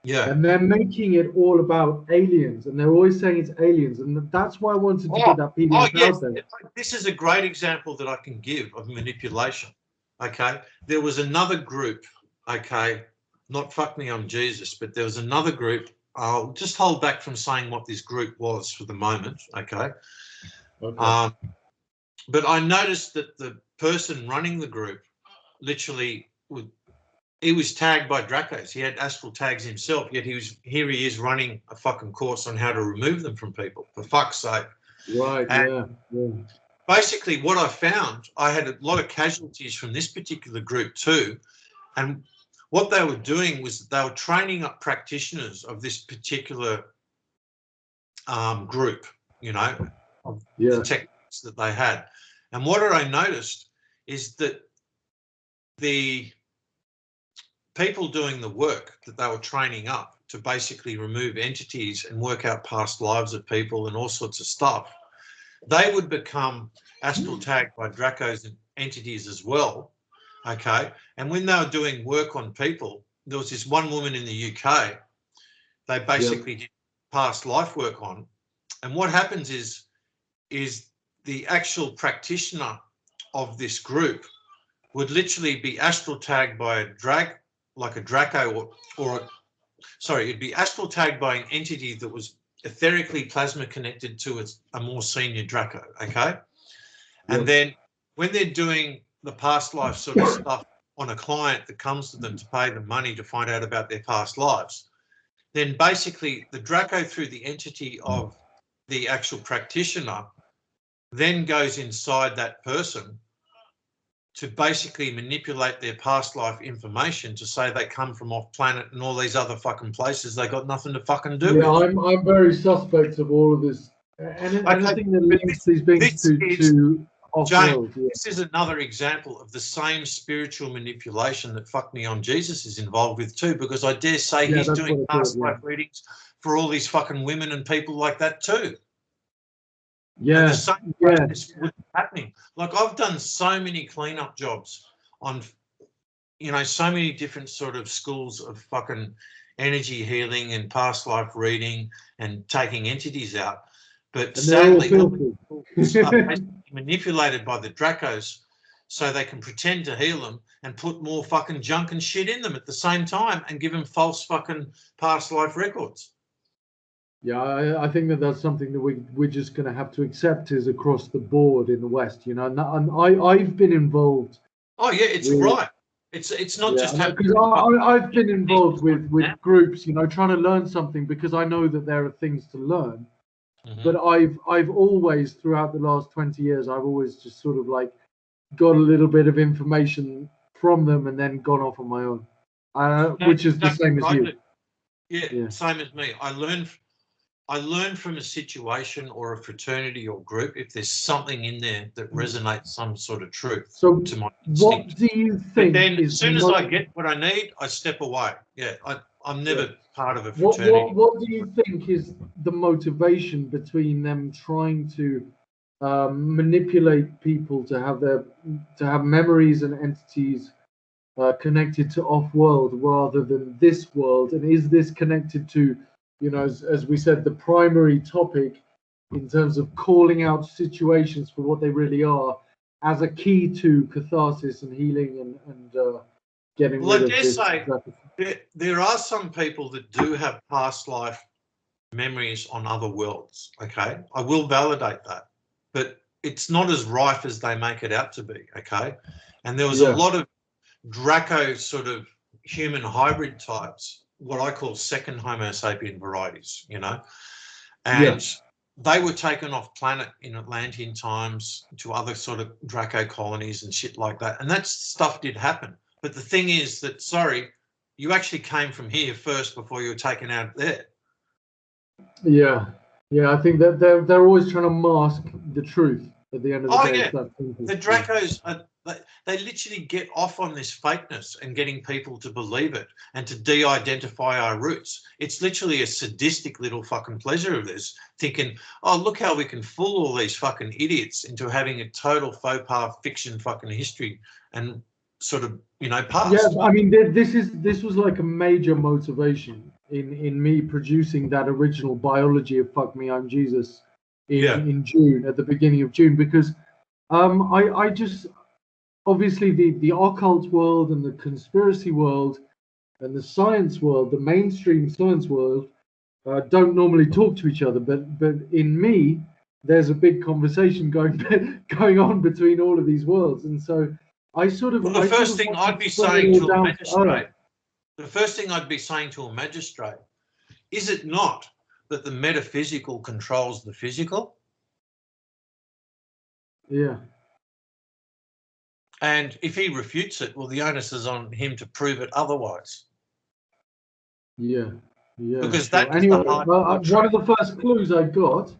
Yeah. And they're making it all about aliens, and they're always saying it's aliens, and that's why I wanted to get that PDF out there. This is a great example that I can give of manipulation. Okay, there was another group. Okay, not Fuck Me, I'm Jesus, but there was another group. I'll just hold back from saying what this group was for the moment. Okay. But I noticed that the person running the group literally he was tagged by Dracos. He had astral tags himself, yet he is running a fucking course on how to remove them from people, for fuck's sake. Right, and yeah. Basically, what I found, I had a lot of casualties from this particular group too, and what they were doing was they were training up practitioners of this particular group, you know, of the techniques that they had. And what I noticed is that the people doing the work that they were training up to basically remove entities and work out past lives of people and all sorts of stuff, they would become astral tagged by Dracos and entities as well. okay? And when they were doing work on people, there was this one woman in the UK, they basically did past life work on. And what happens is the actual practitioner of this group would literally be astral tagged by a Draco, it'd be astral tagged by an entity that was etherically plasma connected to a more senior Draco, okay? And then when they're doing the past life sort of stuff on a client that comes to them to pay them money to find out about their past lives, then basically the Draco, through the entity of the actual practitioner, then goes inside that person to basically manipulate their past life information to say they come from off planet and all these other fucking places they got nothing to fucking do with. I'm very suspect of all of this. Anything that links these beings to off-world. James, this is another example of the same spiritual manipulation that Fuck Me On Jesus is involved with too, because I dare say he's doing past life readings for all these fucking women and people like that too. Yeah, the same process was happening. Like, I've done so many cleanup jobs on, so many different sort of schools of fucking energy healing and past life reading and taking entities out. But sadly, are manipulated by the Dracos so they can pretend to heal them and put more fucking junk and shit in them at the same time and give them false fucking past life records. Yeah, I think that's something that we're just going to have to accept is across the board in the West, and I've been involved. Oh yeah, it's right. It's not just because I've been involved with groups, trying to learn something because I know that there are things to learn. Mm-hmm. But I've always, throughout the last 20 years, I've always just sort of like got a little bit of information from them and then gone off on my own, which is the same as you. Yeah, same as me. I learn from a situation or a fraternity or group if there's something in there that resonates some sort of truth to my instinct. What do you think? But then as soon as I get what I need, I step away. Yeah, I'm never part of a fraternity. What do you think is the motivation between them trying to manipulate people to have memories and entities connected to off-world rather than this world? And is this connected to, as we said, the primary topic in terms of calling out situations for what they really are as a key to catharsis and healing and getting rid of this? There are some people that do have past life memories on other worlds, okay? I will validate that. But it's not as rife as they make it out to be, okay? And there was a lot of Draco sort of human hybrid types, what I call second Homo sapien varieties, and they were taken off planet in Atlantean times to other sort of Draco colonies and shit like that. And that stuff did happen. But the thing is that, you actually came from here first before you were taken out there. Yeah, I think that they're always trying to mask the truth at the end of the day. The Dracos, they literally get off on this fakeness and getting people to believe it and to de-identify our roots. It's literally a sadistic little fucking pleasure of this, thinking, oh, look how we can fool all these fucking idiots into having a total faux pas fiction fucking history and sort of, past. Yeah, I mean, this was like a major motivation in me producing that original biology of Fuck Me, I'm Jesus in June, at the beginning of June, because I just, obviously the occult world and the conspiracy world and the science world, the mainstream science world, don't normally talk to each other, but in me, there's a big conversation going on between all of these worlds, and so I sort of. Well, the first thing I'd be saying to a magistrate, is it not that the metaphysical controls the physical? Yeah. And if he refutes it, well, the onus is on him to prove it otherwise. Yeah. Because anyway, one of the first clues I got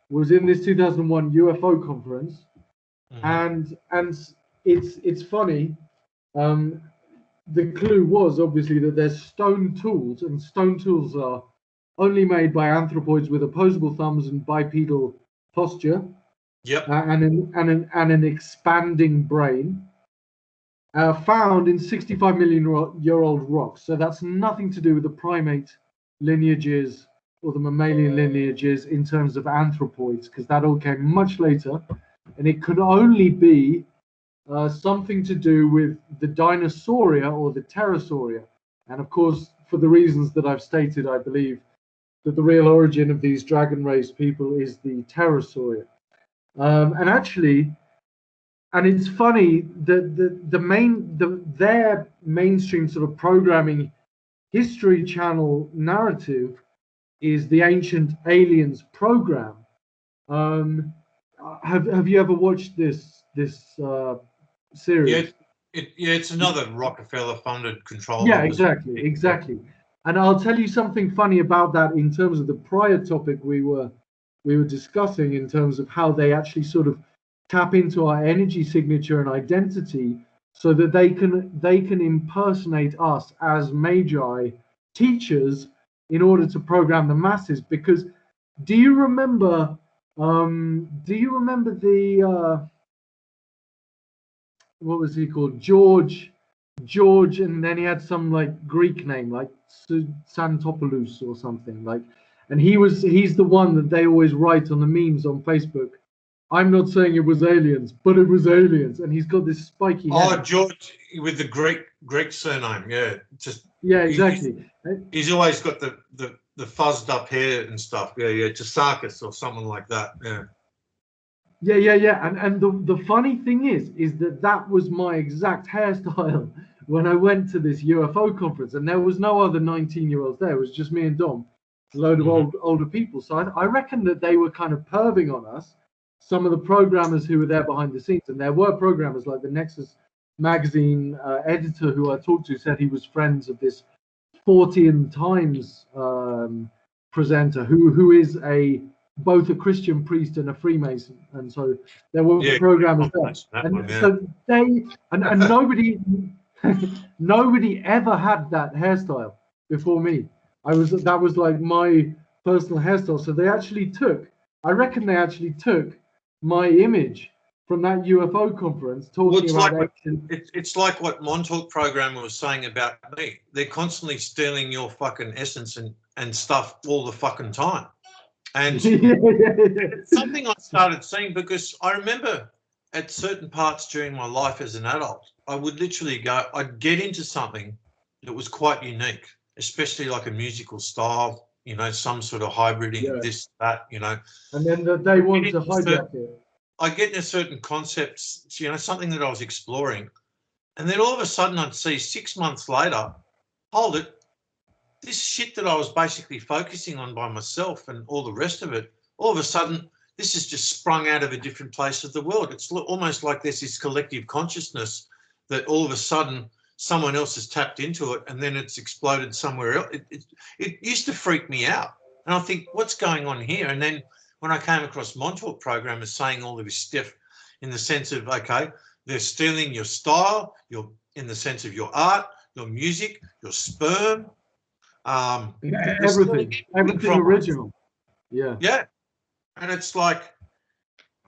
was in this 2001 UFO conference, and it's funny. The clue was obviously that there's stone tools, and stone tools are only made by anthropoids with opposable thumbs and bipedal posture. Yep. And an expanding brain, found in 65 million year old rocks. So that's nothing to do with the primate lineages or the mammalian lineages in terms of anthropoids, because that all came much later, and it could only be something to do with the Dinosauria or the Pterosauria. And of course, for the reasons that I've stated, I believe that the real origin of these dragon race people is the Pterosauria. And actually, and it's funny that their mainstream sort of programming history channel narrative is the Ancient Aliens program. Have you ever watched this series? It's another Rockefeller funded control. Yeah, exactly. And I'll tell you something funny about that in terms of the prior topic we were discussing, in terms of how they actually sort of tap into our energy signature and identity so that they can impersonate us as magi teachers in order to program the masses. Because do you remember the what was he called, George, and then he had some like Greek name like Santopoulos or something, like, and he's the one that they always write on the memes on Facebook. I'm not saying it was aliens, but it was aliens, and he's got this spiky head. Oh, George with the Greek surname, yeah, just yeah, exactly. He's always got the fuzzed up hair and stuff, yeah, Tsakis or someone like that, yeah. Yeah. And the funny thing is that was my exact hairstyle when I went to this UFO conference, and there was no other 19-year-olds there. It was just me and Dom, a load of older people. So I reckon that they were kind of perving on us, some of the programmers who were there behind the scenes. And there were programmers like the Nexus magazine editor who I talked to said he was friends of this 40th Times presenter who is both a Christian priest and a Freemason, and so there were programmers there, and so they and nobody ever had that hairstyle before me. That was like my personal hairstyle. So I reckon they actually took my image from that UFO conference talking about it's like what Montauk programmer was saying about me. They're constantly stealing your fucking essence and stuff all the fucking time. And it's something I started seeing, because I remember at certain parts during my life as an adult, I would literally I'd get into something that was quite unique, especially like a musical style, some sort of hybriding of this, that, And then they want to hijack it. I get into certain concepts, something that I was exploring, and then all of a sudden I'd see 6 months later, hold it, this shit that I was basically focusing on by myself and all the rest of it, all of a sudden, this has just sprung out of a different place of the world. It's almost like there's this collective consciousness that all of a sudden someone else has tapped into it, and then it's exploded somewhere else. It used to freak me out. And I think, what's going on here? And then when I came across Montauk programmers saying all of this stuff in the sense of, okay, they're stealing your style, in the sense of your art, your music, your sperm, everything original. Yeah. And it's like,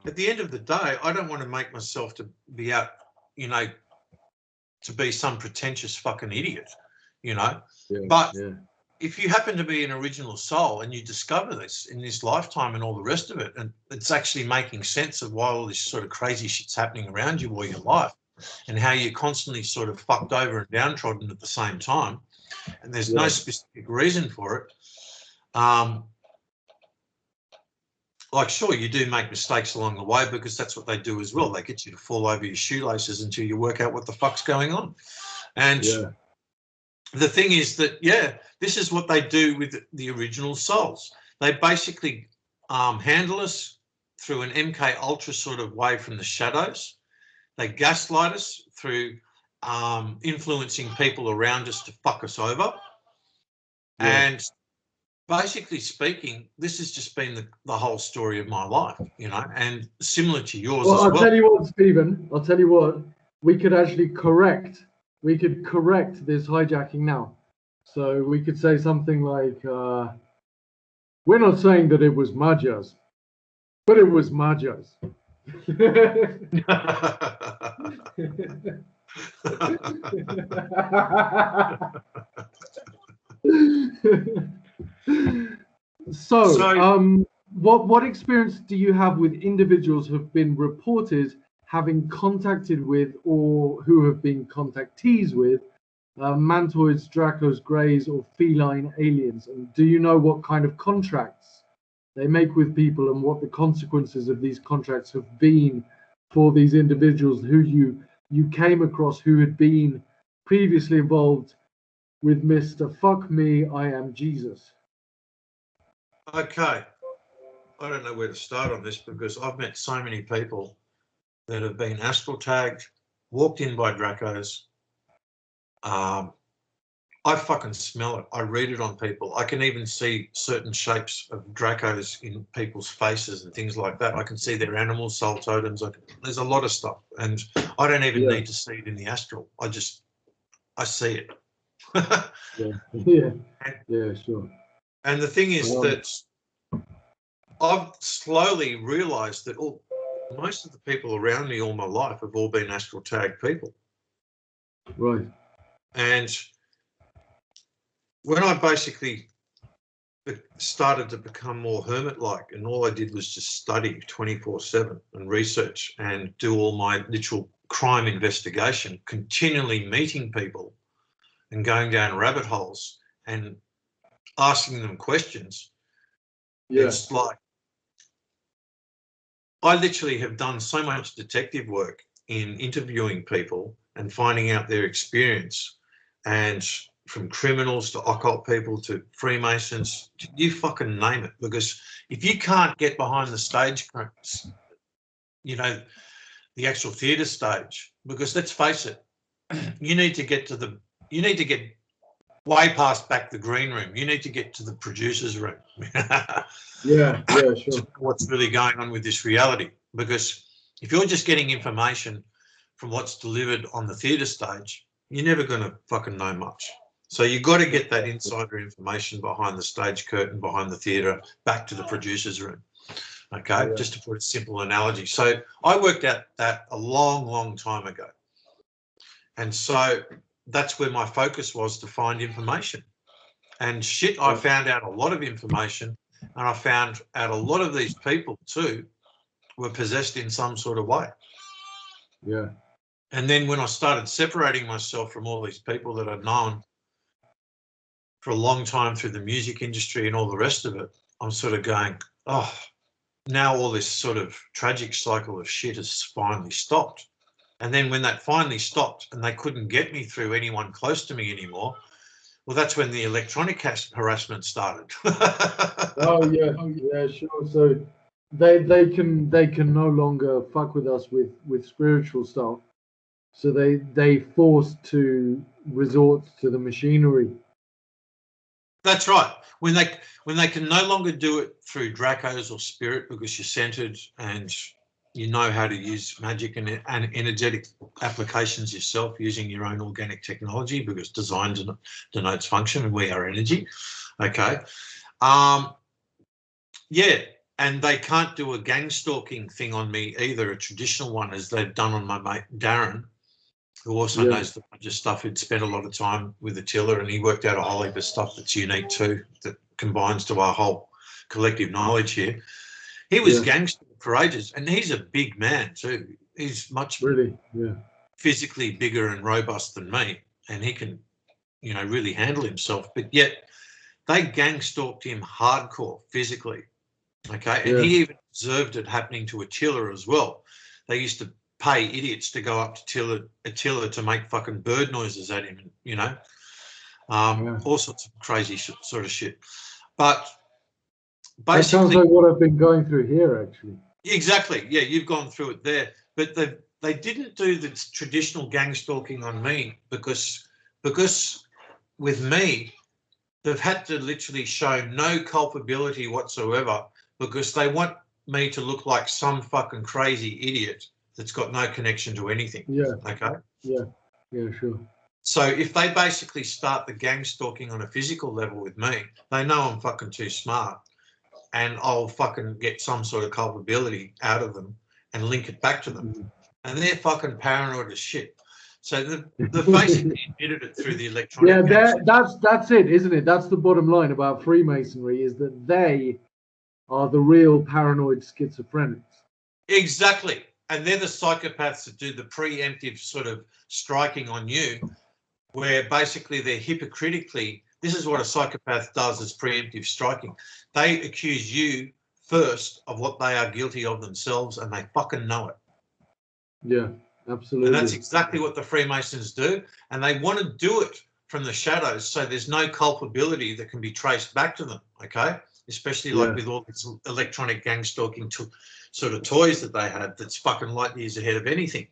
at the end of the day, I don't want to make myself to be out, to be some pretentious fucking idiot, but if you happen to be an original soul and you discover this in this lifetime and all the rest of it, and it's actually making sense of why all this sort of crazy shit's happening around you all your life, and how you're constantly sort of fucked over and downtrodden at the same time, and there's no specific reason for it. Like, sure, you do make mistakes along the way, because that's what they do as well. They get you to fall over your shoelaces until you work out what the fuck's going on. And the thing is that, this is what they do with the original souls. They basically handle us through an MK Ultra sort of way from the shadows. They gaslight us through influencing people around us to fuck us over. And basically speaking, this has just been the whole story of my life, and similar to yours as well. I'll tell you what, Stephen, we could actually correct this hijacking now. So we could say something like, we're not saying that it was Magyars, but it was Magyars. So, what experience do you have with individuals who have been reported having contacted with or who have been contactees with mantoids, Dracos, Greys, or feline aliens? And do you know what kind of contracts they make with people and what the consequences of these contracts have been for these individuals who you came across who had been previously involved with Mr. Fuck Me, I Am Jesus? Okay. I don't know where to start on this because I've met so many people that have been astral tagged, walked in by Dracos. I fucking smell it. I read it on people. I can even see certain shapes of Dracos in people's faces and things like that. I can see their animal soul totems. There's a lot of stuff. And I don't even need to see it in the astral. I see it. Yeah, sure. And the thing is that I've slowly realised that most of the people around me all my life have all been astral tagged people. Right. And when I basically started to become more hermit-like, and all I did was just study 24/7 and research and do all my literal crime investigation, continually meeting people and going down rabbit holes and asking them questions. It's like I literally have done so much detective work in interviewing people and finding out their experience, and from criminals to occult people to Freemasons, you fucking name it. Because if you can't get behind the stage, you know, the actual theatre stage, because let's face it, you need to get way past back the green room. You need to get to the producer's room. Yeah, sure. What's really going on with this reality? Because if you're just getting information from what's delivered on the theatre stage, you're never going to fucking know much. So you've got to get that insider information behind the stage curtain, behind the theatre, back to the producer's room. Okay, just to put a simple analogy. So I worked out that a long, long time ago. And so that's where my focus was, to find information. And shit, I found out a lot of information, and I found out a lot of these people too were possessed in some sort of way. Yeah. And then when I started separating myself from all these people that I'd known for a long time through the music industry and all the rest of it, I'm sort of going, oh, now all this sort of tragic cycle of shit has finally stopped. And then when that finally stopped and they couldn't get me through anyone close to me anymore, well, that's when the electronic harassment started. Oh yeah, sure. So they can no longer fuck with us with spiritual stuff. So they forced to resort to the machinery. That's right. When they can no longer do it through Dracos or spirit, because you're centered and you know how to use magic and energetic applications yourself using your own organic technology, because design denotes function and we are energy. Okay. Yeah. And they can't do a gang stalking thing on me either, a traditional one, as they've done on my mate Darren, who also knows the bunch of stuff. He'd spent a lot of time with the tiller, and he worked out a whole heap of stuff that's unique too, that combines to our whole collective knowledge here. He was gangster for ages, and he's a big man too. He's much physically bigger and robust than me, and he can, really handle himself. But yet they gang stalked him hardcore physically. Okay, and he even observed it happening to a tiller as well. They used to pay idiots to go up to a tiller to make fucking bird noises at him, all sorts of crazy sort of shit. But basically, that sounds like what I've been going through here, actually. Exactly. Yeah, you've gone through it there. But they didn't do the traditional gang stalking on me because with me, they've had to literally show no culpability whatsoever, because they want me to look like some fucking crazy idiot that's got no connection to anything. Yeah. Okay? Yeah, sure. So if they basically start the gang stalking on a physical level with me, they know I'm fucking too smart, and I'll fucking get some sort of culpability out of them, and link it back to them. And they're fucking paranoid as shit. So they've basically admitted it through the electronic. Yeah, that's it, isn't it? That's the bottom line about Freemasonry, is that they are the real paranoid schizophrenics. Exactly. And they're the psychopaths that do the preemptive sort of striking on you, where basically they're hypocritically, this is what a psychopath does as preemptive striking. They accuse you first of what they are guilty of themselves, and they fucking know it. Yeah, absolutely. And that's exactly what the Freemasons do. And they want to do it from the shadows, so there's no culpability that can be traced back to them, okay? Especially like with all this electronic gang stalking sort of toys that they have, that's fucking light years ahead of anything.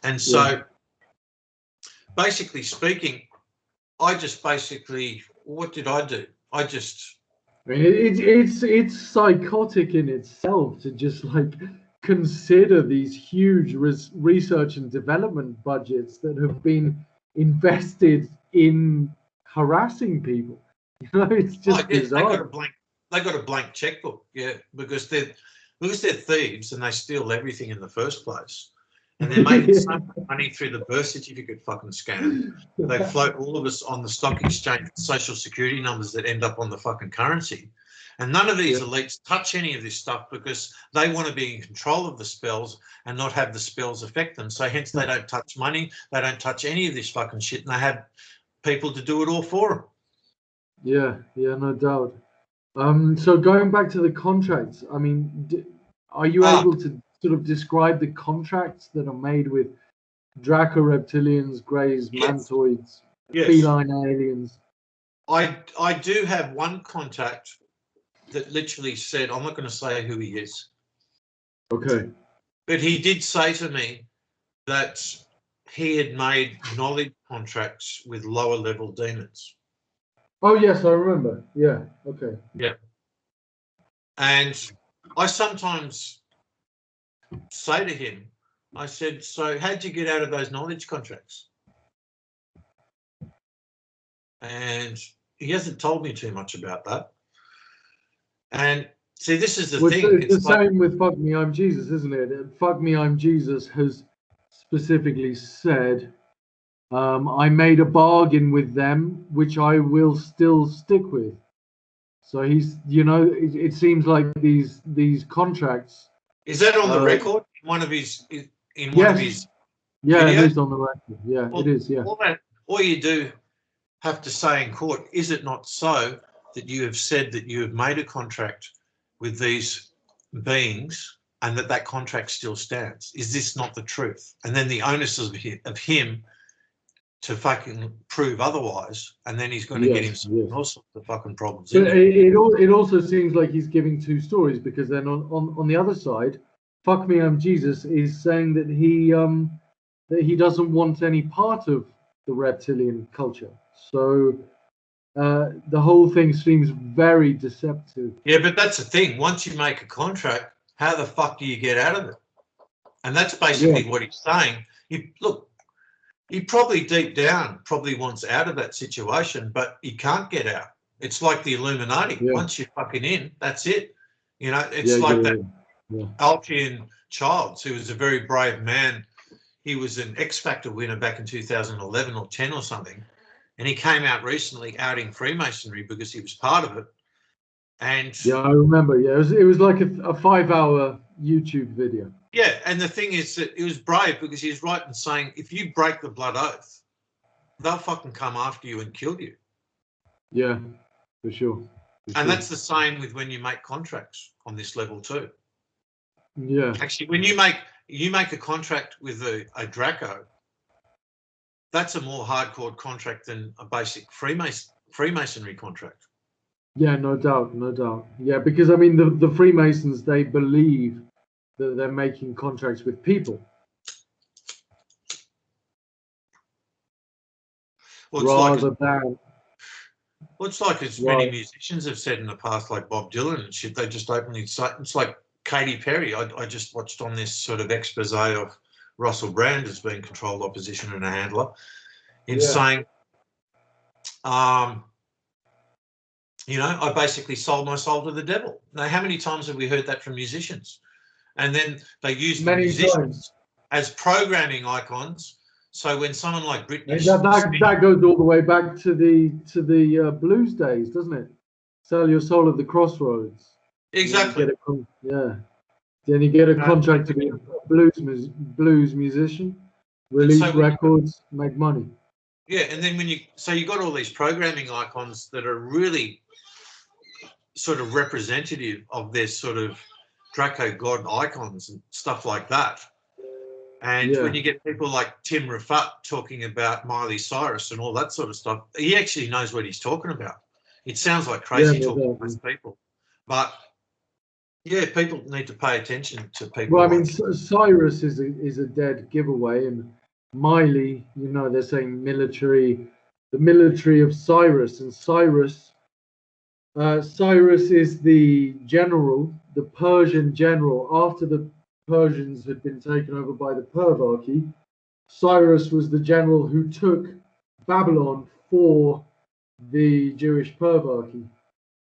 And so basically speaking, I just basically, what did I do? I mean, it's psychotic in itself to just like consider these huge research and development budgets that have been invested in harassing people. You know, it's just bizarre. They got a blank checkbook, because they're thieves and they steal everything in the first place. And they're making so much money through the birth certificate fucking scam. They float all of us on the stock exchange with social security numbers that end up on the fucking currency. And none of these elites touch any of this stuff because they want to be in control of the spells and not have the spells affect them. So hence they don't touch money, they don't touch any of this fucking shit, and they have people to do it all for them. Yeah, no doubt. So going back to the contracts, I mean, are you able to sort of describe the contracts that are made with Draco reptilians, greys, mantoids, feline aliens? I do have one contact that literally said, I'm not going to say who he is. Okay. But he did say to me that he had made knowledge contracts with lower level demons. Oh, yes, I remember. Yeah, okay. Yeah. And I sometimes say to him, I said, so how'd you get out of those knowledge contracts? And he hasn't told me too much about that. And see, this is the thing. It's the same with Fuck Me, I'm Jesus, isn't it? Fuck Me, I'm Jesus has specifically said, I made a bargain with them, which I will still stick with. So he's, you know, it seems like these contracts. Is that on the record? In one of his, of his. Yeah, videos? it is on the record. Yeah, it is. Yeah. All you do have to say in court, is it not so that you have said that you have made a contract with these beings and that contract still stands? Is this not the truth? And then the onus of him to fucking prove otherwise, and then he's going to get himself all sorts of fucking problems. So it also seems like he's giving two stories, because then on the other side, Fuck Me, I'm Jesus is saying that he doesn't want any part of the reptilian culture. So the whole thing seems very deceptive. Yeah, but that's the thing. Once you make a contract, how the fuck do you get out of it? And that's basically what he's saying. He probably deep down wants out of that situation, but he can't get out. It's like the Illuminati. Yeah. Once you're fucking in, that's it. You know, it's that Alpian Childs, who was a very brave man. He was an X Factor winner back in 2011 or 10 or something. And he came out recently outing Freemasonry because he was part of it. And yeah, I remember. Yeah, it was like a 5-hour YouTube video. Yeah, and the thing is that he was brave because he's right in saying if you break the blood oath, they'll fucking come after you and kill you. Yeah, for sure. And that's the same with when you make contracts on this level too. Yeah. Actually, when you make a contract with a Draco, that's a more hardcore contract than a basic Freemasonry contract. Yeah, no doubt. Yeah, because I mean the Freemasons, they believe that they're making contracts with people. Well, it's like as many musicians have said in the past, like Bob Dylan and shit, they just openly say, it's like Katy Perry. I just watched on this sort of expose of Russell Brand as being controlled opposition and a handler in saying, you know, I basically sold my soul to the devil. Now, how many times have we heard that from musicians? And then they use the many musicians times. as programming icons. So when someone like Britney And Spears, that goes all the way back to the blues days, doesn't it? Sell your soul at the crossroads. exactly. Then you get a contract to be a blues musician, release records, make money. Yeah, and then you got all these programming icons that are really sort of representative of their sort of Draco god icons and stuff like that. And when you get people like Tim Rafat talking about Miley Cyrus and all that sort of stuff, he actually knows what he's talking about. It sounds like crazy talk to most people, but yeah, people need to pay attention to people. Well, I mean, Cyrus is a dead giveaway, and Miley, you know, they're saying the military of Cyrus, and Cyrus is the general, the Persian general. After the Persians had been taken over by the pervachy, Cyrus was the general who took Babylon for the Jewish pervachy.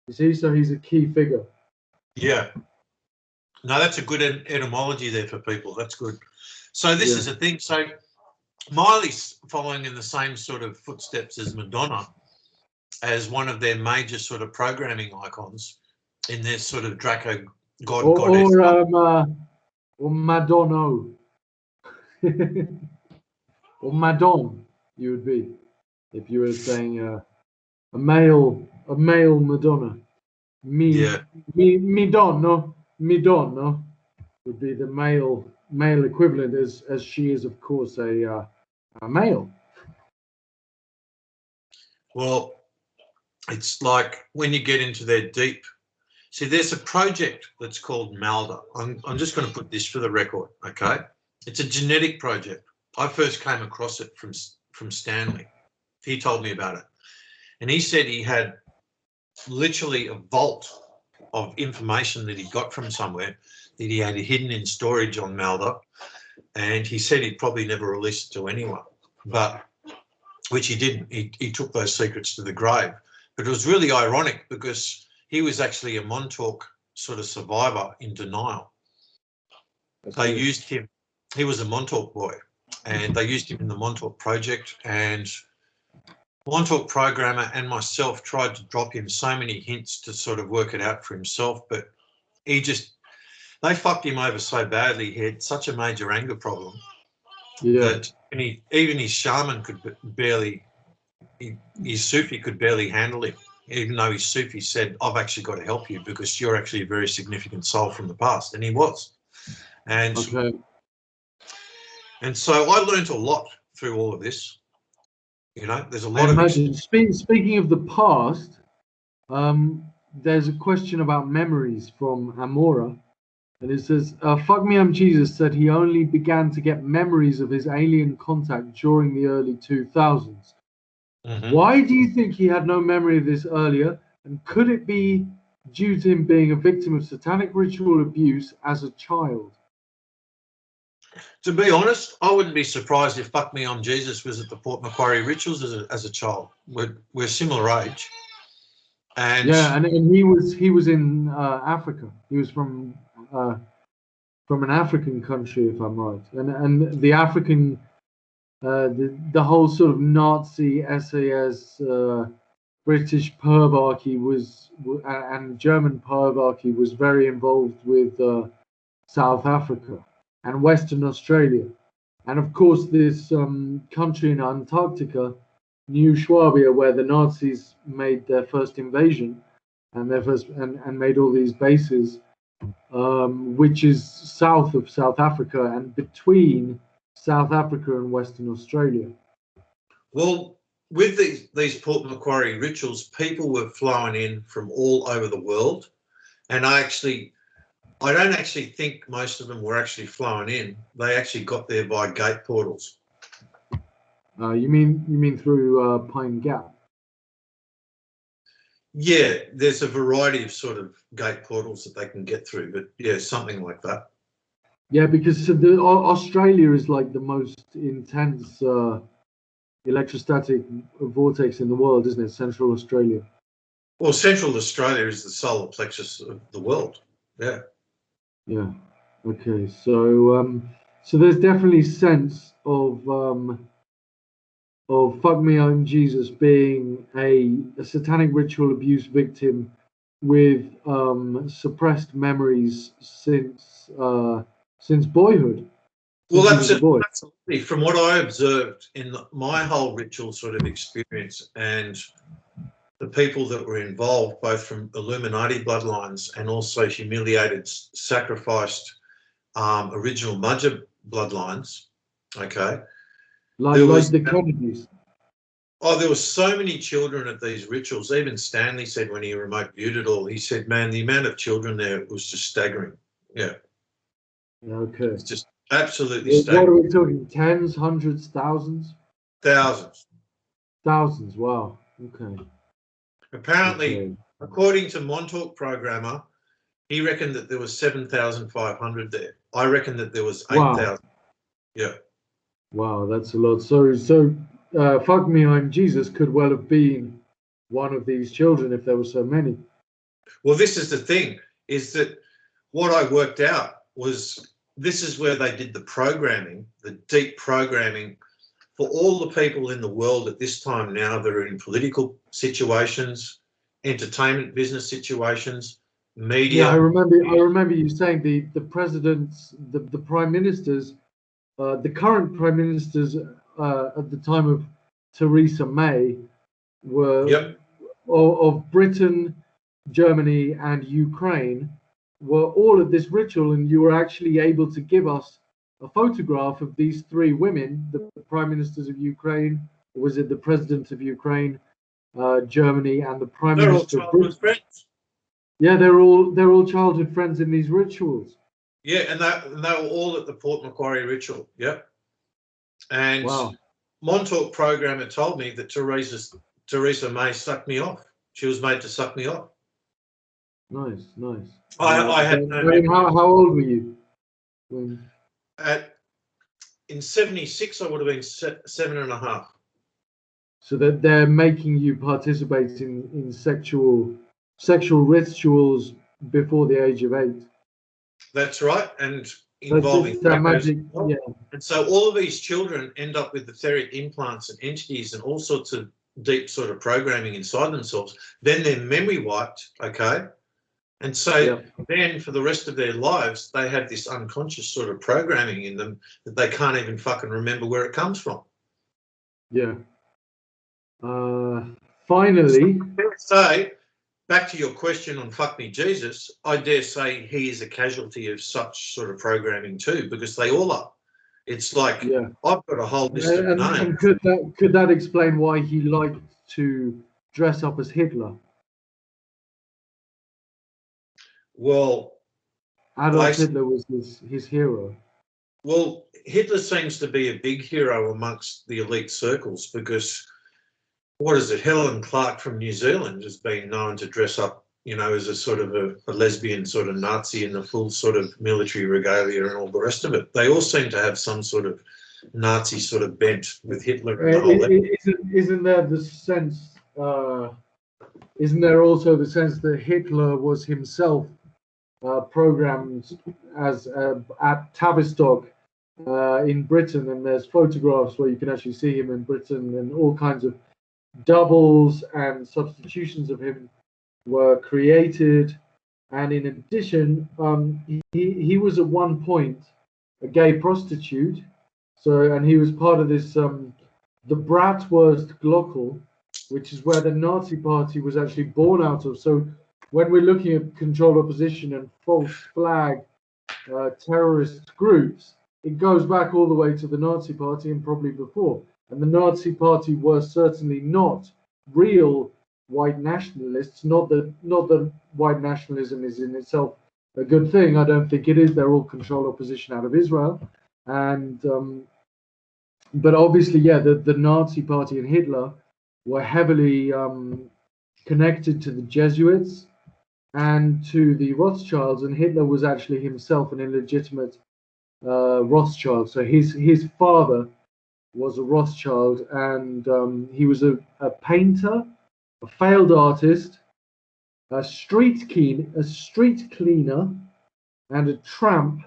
You see, so he's a key figure. Yeah. No, that's a good etymology there for people. That's good. So this is a thing. So Miley's following in the same sort of footsteps as Madonna, as one of their major sort of programming icons in their sort of Draco goddess. Or Madonna. Or Madon, you would be, if you were saying a male Madonna. Midonno would be the male equivalent, as she is, of course, a male. Well, it's like when you get into their deep. See, there's a project that's called Malda. I'm just going to put this for the record, okay? It's a genetic project. I first came across it from Stanley. He told me about it. And he said he had literally a vault of information that he got from somewhere that he had hidden in storage on Malda. And he said he'd probably never release it to anyone, but which he didn't. He took those secrets to the grave. But it was really ironic because he was actually a Montauk sort of survivor in denial. They used him. He was a Montauk boy, and they used him in the Montauk project. And Montauk programmer and myself tried to drop him so many hints to sort of work it out for himself, but they fucked him over so badly. He had such a major anger problem that even his shaman could barely, his Sufi could barely handle him, even though his Sufi said, I've actually got to help you because you're actually a very significant soul from the past. And he was. And so I learned a lot through all of this. You know, there's a lot of... Speaking of the past, there's a question about memories from Amora. And it says, Fuck Me, I'm Jesus said he only began to get memories of his alien contact during the early 2000s. Why do you think he had no memory of this earlier? And could it be due to him being a victim of satanic ritual abuse as a child? To be honest, I wouldn't be surprised if Fuck Me, I'm Jesus was at the Port Macquarie rituals as a child. We're similar age. And he was in Africa. He was from an African country, if I'm right. And the African, the whole sort of Nazi SAS British pervachy and German pervachy was very involved with South Africa and Western Australia. And of course, this country in Antarctica, New Schwabia, where the Nazis made their first invasion and made all these bases, which is south of South Africa and between South Africa and Western Australia. Well, with these Port Macquarie rituals, people were flowing in from all over the world, and I don't actually think most of them were actually flowing in. They actually got there by gate portals. You mean through Pine Gap? Yeah, there's a variety of sort of gate portals that they can get through, but yeah, something like that. Yeah, because Australia is like the most intense electrostatic vortex in the world, isn't it? Central Australia. Well, Central Australia is the solar plexus of the world. Yeah. Yeah. Okay, so there's definitely sense of fuck me, I'm Jesus being a satanic ritual abuse victim with suppressed memories since boyhood, Well, since he was a boy. absolutely. From what I observed in my whole ritual sort of experience and the people that were involved, both from Illuminati bloodlines and also humiliated, sacrificed original Mudger bloodlines, okay, there Like was the Kennedys. there was so many children at these rituals. Even Stanley said when he remote viewed it all, he said, "Man, the amount of children there was just staggering." Yeah, Okay. it's just absolutely What staggering. are we talking? Tens, hundreds, thousands? Thousands. Thousands. Wow. Okay. Apparently, Okay. according to Montauk programmer, he reckoned that there was 7,500 there. I reckon that there was 8,000. Wow. Yeah. Wow, that's a lot. Fuck me, I'm Jesus could well have been one of these children if there were so many. Well, this is the thing, is that what I worked out was this is where they did the programming, the deep programming for all the people in the world at this time now that are in political situations, entertainment business situations, Yeah, I media. remember you saying the presidents, the prime ministers, the current prime ministers at the time of Theresa May were Yep. of Britain, Germany, and Ukraine were all at this ritual, and you were actually able to give us a photograph of these three women, the prime ministers of Ukraine, or was it the president of Ukraine, Germany, and the prime They're all minister of Britain? childhood friends. Yeah, they're all childhood friends in these rituals. Yeah, and they were all at the Port Macquarie ritual. Yep. And Wow, Montauk programmer told me that Theresa May sucked me off. She was made to suck me off. nice, nice. I had no memory. How old were you when? In 76, I would have been 7.5. So that they're making you participate in sexual rituals before the age of 8. That's right, and That's involving it's that Dracos. magic. Yeah, And so all of these children end up with etheric implants and entities and all sorts of deep sort of programming inside themselves. Then they're memory wiped, okay? And so yeah. then for the rest of their lives, they have this unconscious sort of programming in them that they can't even fucking remember where it comes from. Yeah. Finally, So back to your question on fuck me Jesus, I dare say he is a casualty of such sort of programming too, because they all are. It's like yeah. I've got a whole list of names. And could that explain why he liked to dress up as Hitler? Well, Adolf Hitler was his hero. well, Hitler seems to be a big hero amongst the elite circles because what is it? Helen Clark from New Zealand has been known to dress up, as a sort of a lesbian sort of Nazi in the full sort of military regalia and all the rest of it. They all seem to have some sort of Nazi sort of bent with Hitler and the whole. Isn't there the sense? Isn't there also the sense that Hitler was himself programmed as at Tavistock in Britain, and there's photographs where you can actually see him in Britain, and all kinds of doubles and substitutions of him were created. And in addition, he was at one point a gay prostitute. And he was part of this the Bratwurst Glockel, which is where the Nazi Party was actually born out of. So when we're looking at controlled opposition and false flag terrorist groups, it goes back all the way to the Nazi Party and probably before. And the Nazi Party were certainly not real white nationalists. Not that white nationalism is in itself a good thing. I don't think it is. They're all controlled opposition out of Israel, and but obviously, yeah, the Nazi Party and Hitler were heavily connected to the Jesuits and to the Rothschilds, and Hitler was actually himself an illegitimate Rothschild. So his father was a Rothschild, and he was a painter, a failed artist, a street cleaner, and a tramp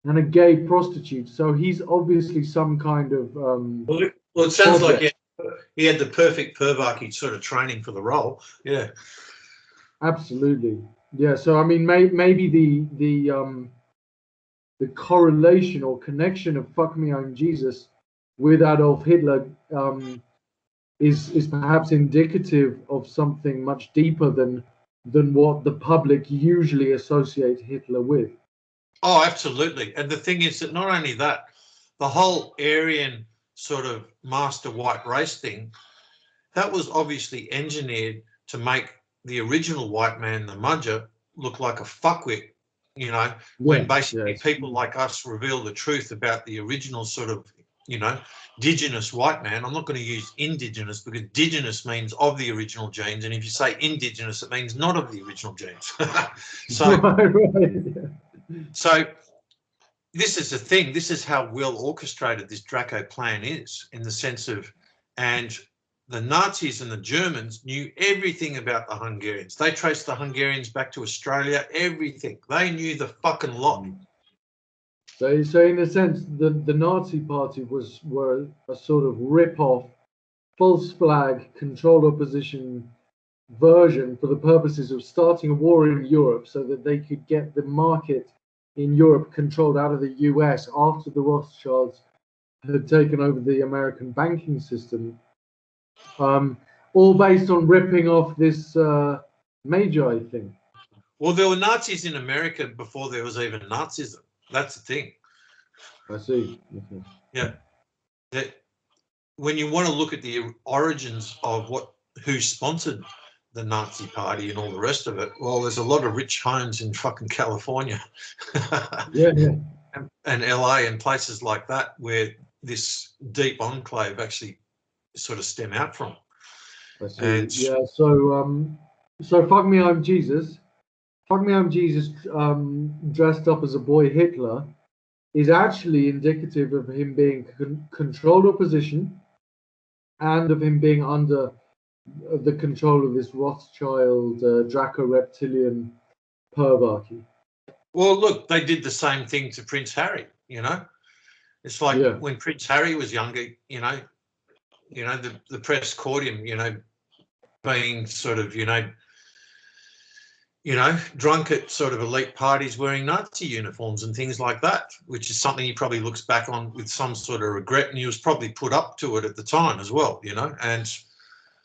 and a gay prostitute. So he's obviously some kind of well, it sounds like he had the perfect pervachy sort of training for the role. Yeah, absolutely. Yeah. So I mean, maybe the correlation or connection of "fuck me, I'm Jesus" with Adolf Hitler is perhaps indicative of something much deeper than what the public usually associate Hitler with. oh, absolutely. And the thing is that not only that, the whole Aryan sort of master white race thing, that was obviously engineered to make the original white man, the Mudger, look like a fuckwit, you know, when basically people like us reveal the truth about the original sort of, you know, indigenous white man. I'm not going to use indigenous because indigenous means of the original genes. And if you say indigenous, it means not of the original genes. So this is the thing. This is how well orchestrated this Draco plan is, in the sense of, and the Nazis and the Germans knew everything about the Hungarians. They traced the Hungarians back to Australia, everything. They knew the fucking lot. So in a sense, the Nazi Party were a sort of rip-off, false flag, controlled opposition version for the purposes of starting a war in Europe so that they could get the market in Europe controlled out of the US after the Rothschilds had taken over the American banking system. All based on ripping off this Magi thing. Well, there were Nazis in America before there was even Nazism. That's the thing. I see. Okay. Yeah. That when you want to look at the origins of who sponsored the Nazi Party and all the rest of it, well, there's a lot of rich homes in fucking California. Yeah. And LA and places like that where this deep enclave actually sort of stem out from. I see. And yeah, so fuck me, I'm Jesus. Fuck me, I'm Jesus dressed up as a boy Hitler is actually indicative of him being controlled opposition and of him being under the control of this Rothschild Draco reptilian pervachy. Well, look, they did the same thing to Prince Harry, you know. It's like when Prince Harry was younger, you know, the press caught him, you know, being sort of, you know, drunk at sort of elite parties wearing Nazi uniforms and things like that, which is something he probably looks back on with some sort of regret, and he was probably put up to it at the time as well, you know, and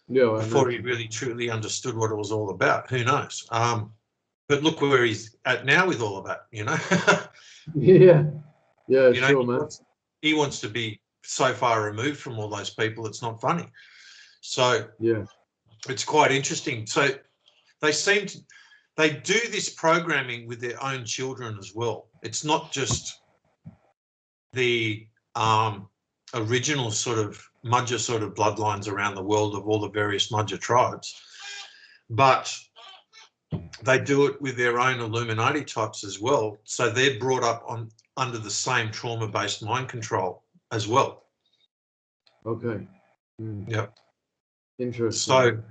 before he really truly understood what it was all about. Who knows? But look where he's at now with all of that, you know. Yeah, you know, sure, man. He wants to be so far removed from all those people, it's not funny. So yeah, it's quite interesting. So they do this programming with their own children as well. It's not just the original sort of Mudger sort of bloodlines around the world of all the various Mudger tribes, but they do it with their own Illuminati types as well. So they're brought up under the same trauma-based mind control as well. Okay. Yeah. Interesting.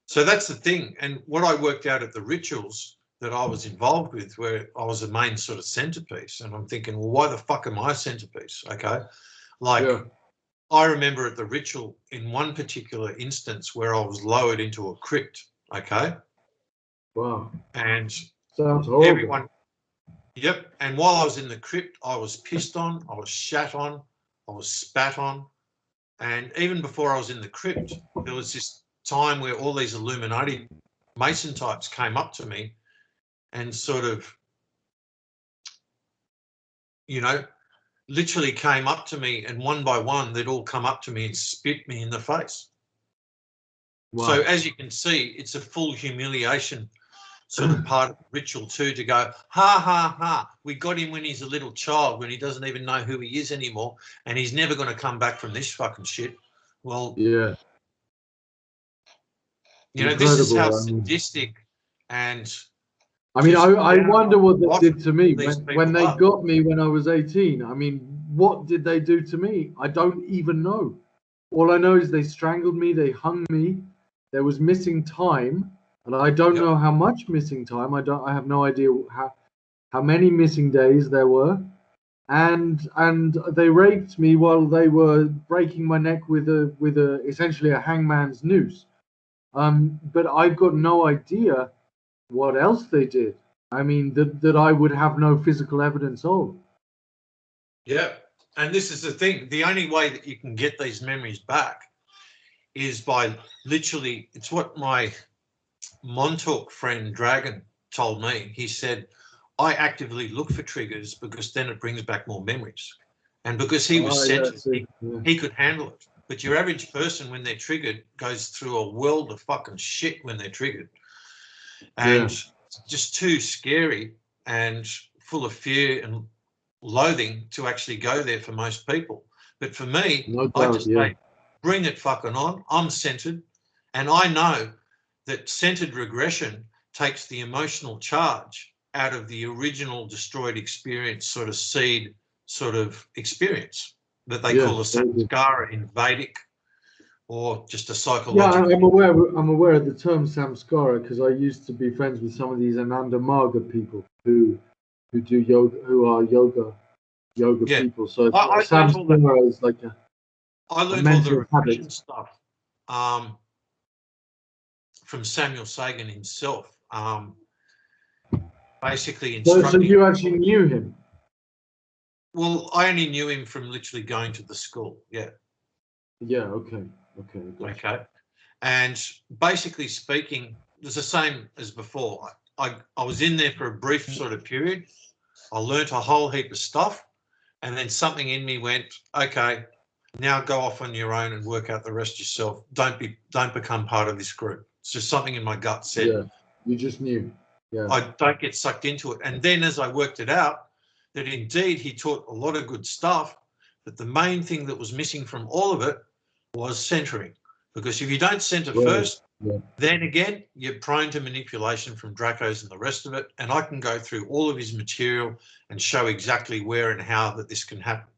So that's the thing. And what I worked out at the rituals that I was involved with, where I was the main sort of centerpiece, and I'm thinking, well, why the fuck am I a centerpiece? Okay. Like, I remember at the ritual in one particular instance where I was lowered into a crypt. Okay. Wow. And sounds horrible. Yep. And while I was in the crypt, I was pissed on, I was shat on, I was spat on. And even before I was in the crypt, there was this time where all these Illuminati Mason types came up to me and sort of, you know, literally came up to me, and one by one, they'd all come up to me and spit me in the face. Wow. So as you can see, it's a full humiliation sort of part of the ritual too, to go, ha, ha, ha, we got him when he's a little child, when he doesn't even know who he is anymore, and he's never going to come back from this fucking shit. Well, yeah. You know, this is how sadistic and... I mean, I wonder what they did to me when they got me when I was 18. I mean, what did they do to me? I don't even know. All I know is they strangled me, they hung me, there was missing time, and I don't know how much missing time. I have no idea how many missing days there were. and they raped me while they were breaking my neck with a essentially a hangman's noose. But I've got no idea what else they did. I mean, that I would have no physical evidence of. Yeah. And this is the thing. The only way that you can get these memories back is by literally, it's what my Montauk friend Dragon told me. He said, I actively look for triggers because then it brings back more memories. And because he was sensitive, he could handle it. But your average person, when they're triggered, goes through a world of fucking shit when they're triggered. And it's just too scary and full of fear and loathing to actually go there for most people. But for me, I just say, bring it fucking on. I'm centered. And I know that centered regression takes the emotional charge out of the original destroyed experience sort of seed sort of experience that they call a samskara in Vedic, or just a psychological. Yeah, I'm aware of the term samskara because I used to be friends with some of these Ananda Marga people who do yoga, who are yoga people. So samskara is like I learned all the regression stuff from Samuel Sagan himself. Basically instructing. So you actually knew him? Well, I only knew him from literally going to the school. Yeah. Yeah. Okay. Gotcha. Okay. And basically speaking, it was the same as before. I was in there for a brief sort of period. I learnt a whole heap of stuff, and then something in me went, okay, now go off on your own and work out the rest yourself. Don't become part of this group. It's just something in my gut said. Yeah, you just knew. Yeah. I don't get sucked into it. And then as I worked it out, that indeed he taught a lot of good stuff, but the main thing that was missing from all of it was centering. Because if you don't center first, then again, you're prone to manipulation from Dracos and the rest of it. And I can go through all of his material and show exactly where and how that this can happen.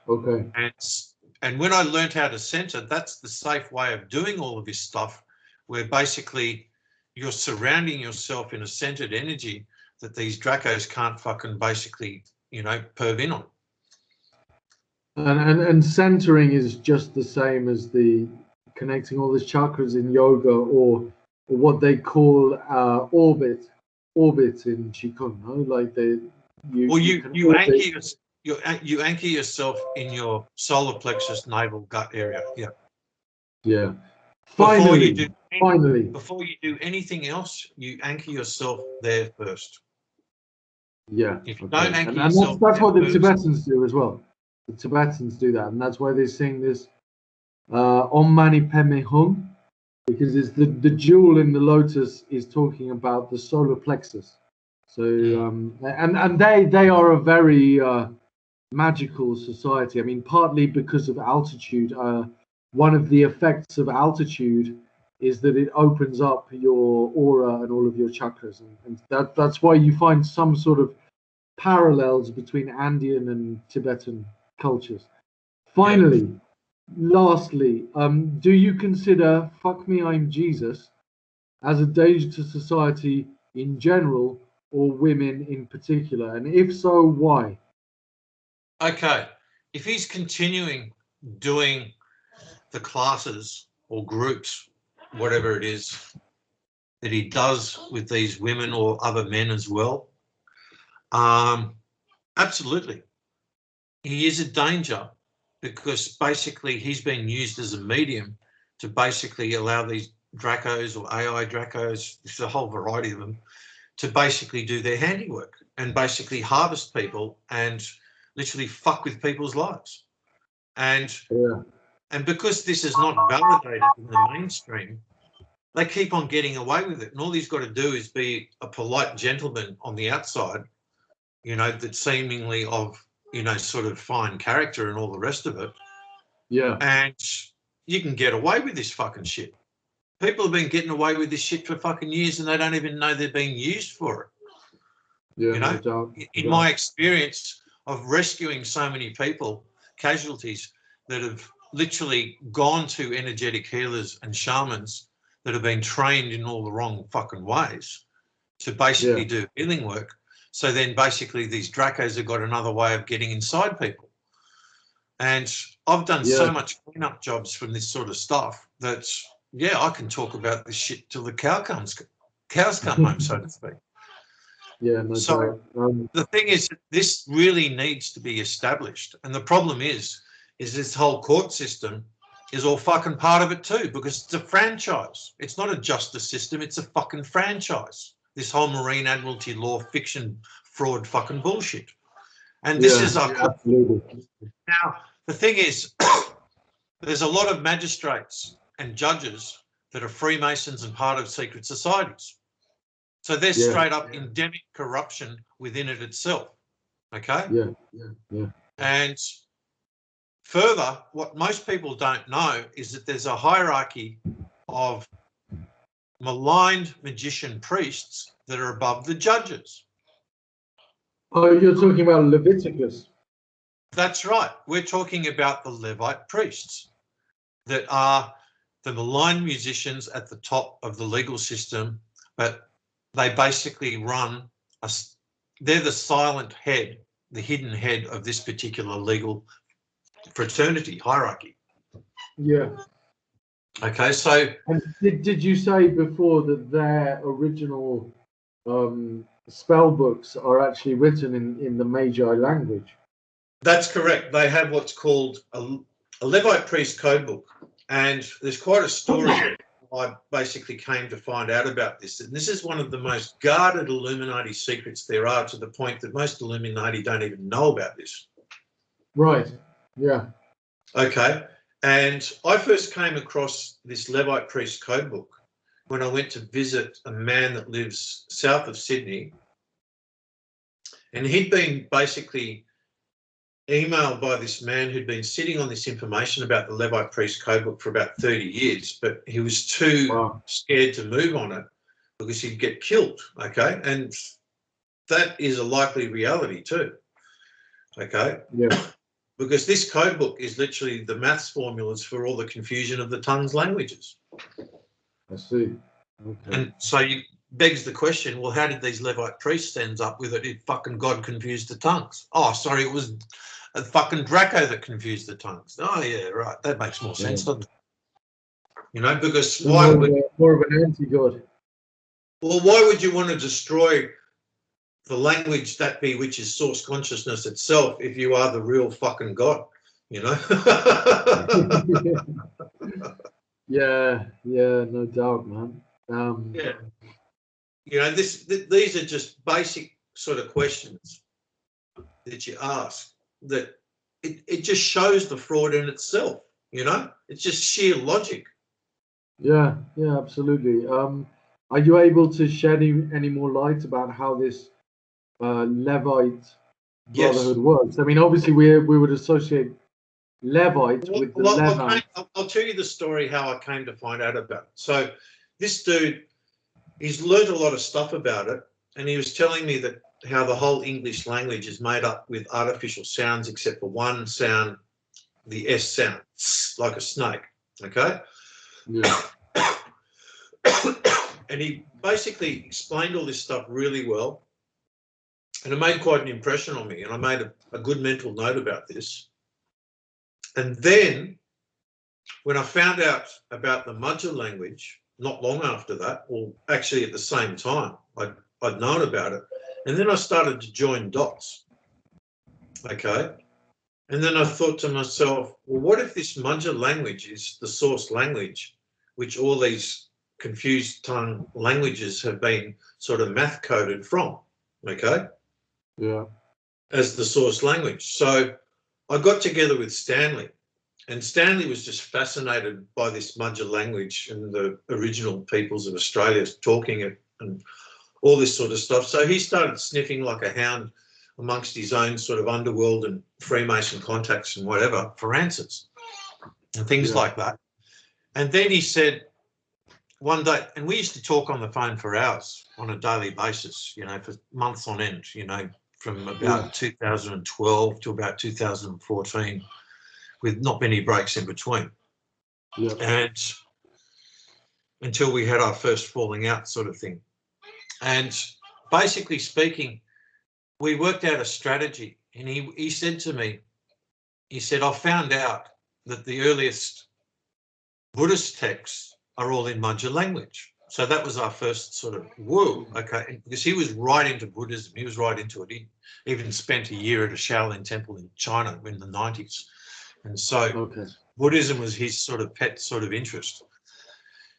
Okay. And when I learned how to center, that's the safe way of doing all of this stuff, where basically you're surrounding yourself in a centered energy that these Dracos can't fucking basically, perv in on. And centering is just the same as the connecting all the chakras in yoga, or what they call orbit in Qigong, no? Like you anchor yourself in your solar plexus, navel, gut area. Yeah. Yeah. Finally, Finally. Before you do anything else, you anchor yourself there first. Yeah. If you don't anchor yourself, and that's what the Tibetans do as well. The Tibetans do that, and that's why they sing this Om Mani Padme Hum, because it's the jewel in the lotus is talking about the solar plexus. So and they are a very magical society. I mean, partly because of altitude. One of the effects of altitude is that it opens up your aura and all of your chakras, and that's why you find some sort of parallels between Andean and Tibetan cultures. Finally, lastly, do you consider "Fuck Me, I'm Jesus" as a danger to society in general, or women in particular? And if so, why? Okay, if he's continuing doing the classes or groups, whatever it is that he does with these women or other men as well, absolutely. He is a danger, because basically he's been used as a medium to basically allow these Dracos or AI Dracos, there's a whole variety of them, to basically do their handiwork and basically harvest people and literally fuck with people's lives. And because this is not validated in the mainstream, they keep on getting away with it. And all he's got to do is be a polite gentleman on the outside, that's seemingly of, sort of fine character and all the rest of it. Yeah. And you can get away with this fucking shit. People have been getting away with this shit for fucking years and they don't even know they're being used for it. Yeah, no doubt. In my experience of rescuing so many people, casualties that have literally gone to energetic healers and shamans that have been trained in all the wrong fucking ways to basically do healing work, So then basically these Dracos have got another way of getting inside people. And I've done so much cleanup jobs from this sort of stuff that, yeah, I can talk about this shit till the cows come home, so to speak. Yeah, no So doubt. the thing is, this really needs to be established. And the problem is this whole court system is all fucking part of it too, because it's a franchise. It's not a justice system, it's a fucking franchise. This whole marine admiralty law fiction fraud fucking bullshit. And this is our absolutely. Now, the thing is, there's a lot of magistrates and judges that are Freemasons and part of secret societies. So there's straight up endemic corruption within it itself. Okay? Yeah. And further, what most people don't know is that there's a hierarchy of maligned magician priests that are above the judges. Oh, you're talking about Leviticus. That's right. We're talking about the Levite priests that are the maligned musicians at the top of the legal system, but they basically run they're the silent head, the hidden head of this particular legal fraternity hierarchy. Yeah. Okay, so and did you say before that their original spell books are actually written in the Magi language? That's correct. They have what's called a Levite priest code book, and there's quite a story. I basically came to find out about this, and this is one of the most guarded Illuminati secrets there are, to the point that most Illuminati don't even know about this. Right. Yeah. Okay. And I first came across this Levite priest code book when I went to visit a man that lives south of Sydney, and he'd been basically emailed by this man who'd been sitting on this information about the Levite priest code book for about 30 years, but he was too scared to move on it because he'd get killed, okay? And that is a likely reality too, okay? Yeah. Because this code book is literally the maths formulas for all the confusion of the tongues languages. I see. Okay. And so you begs the question, well, how did these Levite priests end up with it if fucking God confused the tongues? Oh, sorry, it was a fucking Draco that confused the tongues. Oh, yeah, right. That makes more sense, doesn't it? You know, because So why more of an anti-God. Well, why would you want to destroy the language that be which is source consciousness itself if you are the real fucking God, you know? Yeah, no doubt, man. Yeah. You know, these are just basic sort of questions that you ask that it just shows the fraud in itself, you know? It's just sheer logic. Yeah, absolutely. Are you able to shed any more light about how this Levite brotherhood works? I mean, obviously we would associate Levite with the Levite. I'll tell you the story how I came to find out about it. So this dude, he's learned a lot of stuff about it, and he was telling me that how the whole English language is made up with artificial sounds except for one sound, the S sound, like a snake, okay? Yeah. And he basically explained all this stuff really well, and it made quite an impression on me, and I made a good mental note about this. And then when I found out about the Mudger language, not long after that, or actually at the same time, I'd known about it, and then I started to join dots, okay? And then I thought to myself, well, what if this Mudger language is the source language, which all these confused tongue languages have been sort of math coded from, okay? Yeah. As the source language. So I got together with Stanley, and Stanley was just fascinated by this Mudger language and the original peoples of Australia talking it and all this sort of stuff. So he started sniffing like a hound amongst his own sort of underworld and Freemason contacts and whatever for answers and things like that. And then he said one day, and we used to talk on the phone for hours on a daily basis, you know, for months on end, you know, from about 2012 to about 2014, with not many breaks in between. Yeah. And until we had our first falling out sort of thing. And basically speaking, we worked out a strategy, and he said to me, he said, I found out that the earliest Buddhist texts are all in Madhya language. So that was our first sort of whoa, okay, and because he was right into Buddhism, he was right into it. He even spent a year at a Shaolin temple in China in the 90s. And so Buddhism was his sort of pet sort of interest.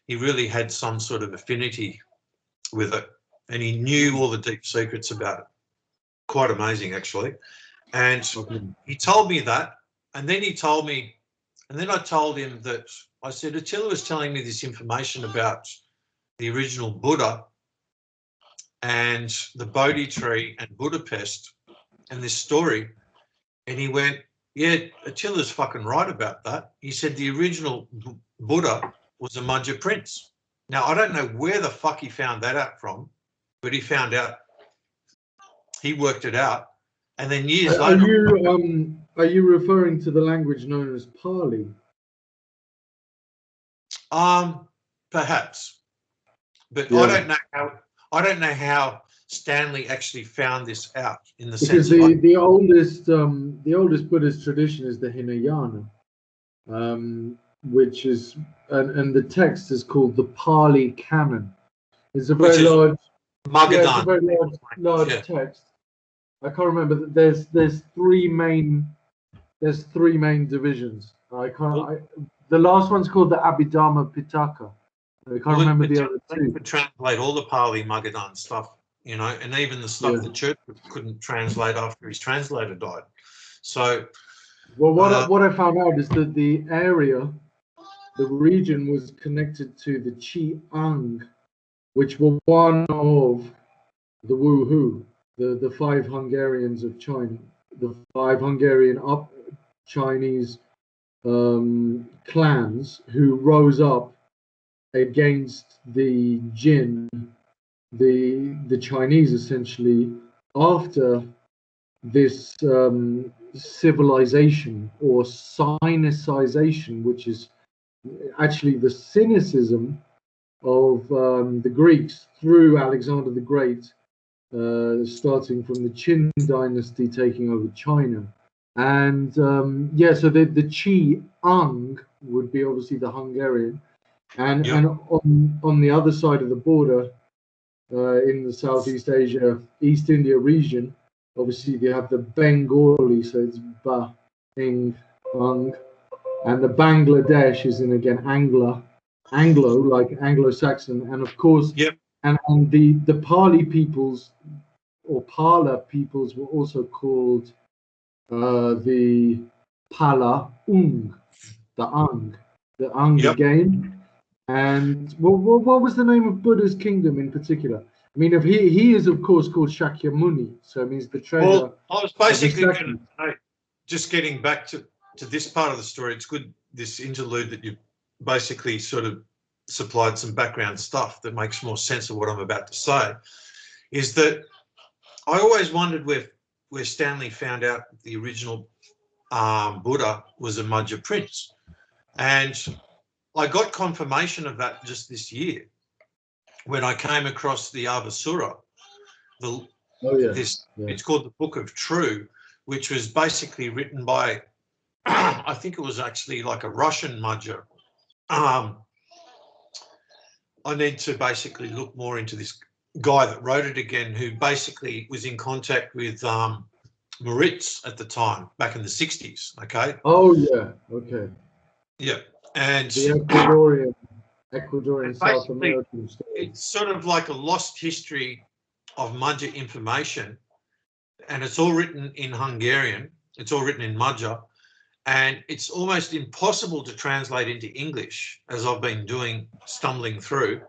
He really had some sort of affinity with it, and he knew all the deep secrets about it. Quite amazing, actually. And he told me that, and then he told me, and then I told him that, I said, Attila was telling me this information about the original Buddha and the Bodhi tree and Budapest and this story. And he went, yeah, Attila's fucking right about that. He said the original Buddha was a Madhya prince. Now, I don't know where the fuck he found that out from, but he found out, he worked it out. And then years later... Are you referring to the language known as Pali? Perhaps. But Yeah. I don't know how Stanley actually found this out in the because sense the oldest Buddhist tradition is the Hinayana, which is and the text is called the Pali Canon. It's a very large, Magadhan. it's a very large text. I can't remember. There's three main divisions. The last one's called the Abhidharma Pitaka. I can't remember the other two. Could translate all the Pali Magadhan stuff, you know, and even the stuff the church couldn't translate after his translator died. So, well, what I found out is that the region was connected to the Chi-Ang, which were one of the Wu-Hu, the five Hungarians of China, the five Hungarian Chinese clans who rose up against the Jin, the Chinese, essentially, after this civilization or Sinicization, which is actually the cynicism of the Greeks through Alexander the Great, starting from the Qin dynasty taking over China. And so the Qi-Ang would be obviously the Hungarian, and on the other side of the border, in the Southeast Asia, East India region, obviously you have the Bengali, so it's Ba, Ing, Ang, and the Bangladesh is in again Anglo, like Anglo-Saxon, and of course, and the Pali peoples or Pala peoples were also called the Pala Ung, the Ang again. And what was the name of Buddha's kingdom in particular? I mean, if he is of course called Shakyamuni, so it means the treasure. Well, I was basically going to say, just getting back to this part of the story. It's good, this interlude, that you basically sort of supplied some background stuff that makes more sense of what I'm about to say. Is that I always wondered where Stanley found out the original Buddha was a Madhya prince, and I got confirmation of that just this year when I came across the Avasura. It's called the Book of True, which was basically written by, I think it was actually like a Russian Madhya. I need to basically look more into this guy that wrote it again, who basically was in contact with Moritz at the time, back in the 60s, okay? Oh, yeah, okay. Yeah. And the Ecuadorian South American story. It's sort of like a lost history of Madhya information, and it's all written in Hungarian. It's all written in Madhya, and it's almost impossible to translate into English, as I've been stumbling through,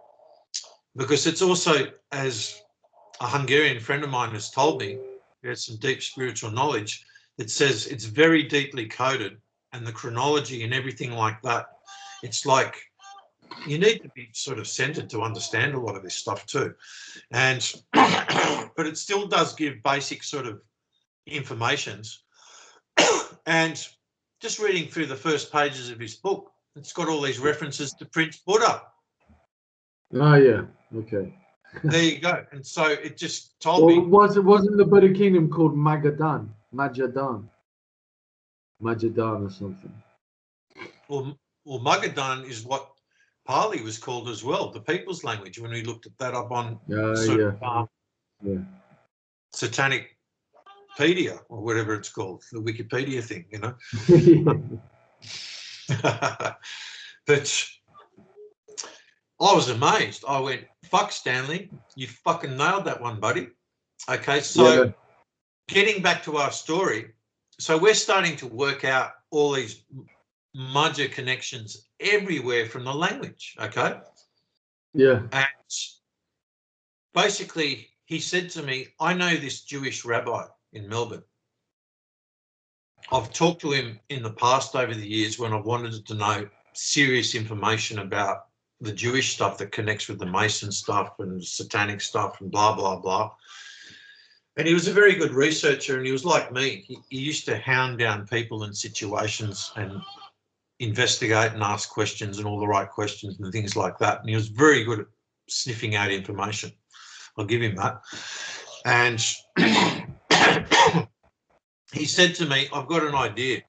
because it's also, as a Hungarian friend of mine has told me, who has some deep spiritual knowledge, that says it's very deeply coded, and the chronology and everything like that, it's like you need to be sort of centered to understand a lot of this stuff too. And but it still does give basic sort of informations. And just reading through the first pages of his book, it's got all these references to Prince Buddha. Ah, yeah, okay. There you go. And so it just told me. Wasn't the Buddha kingdom called Magadan? Majadan or something? Well, Magadan is what Pali was called as well, the people's language, when we looked at that up on Satanicpedia or whatever it's called, the Wikipedia thing, you know. But I was amazed. I went, fuck, Stanley, you fucking nailed that one, buddy. Okay, so getting back to our story, so we're starting to work out all these Mudger connections everywhere from the language, okay? Yeah. And basically, he said to me, I know this Jewish rabbi in Melbourne. I've talked to him in the past over the years when I've wanted to know serious information about the Jewish stuff that connects with the Mason stuff and satanic stuff and blah, blah, blah. And he was a very good researcher, and he was like me. He used to hound down people in situations and investigate and ask questions and all the right questions and things like that. And he was very good at sniffing out information. I'll give him that. And he said to me, I've got an idea.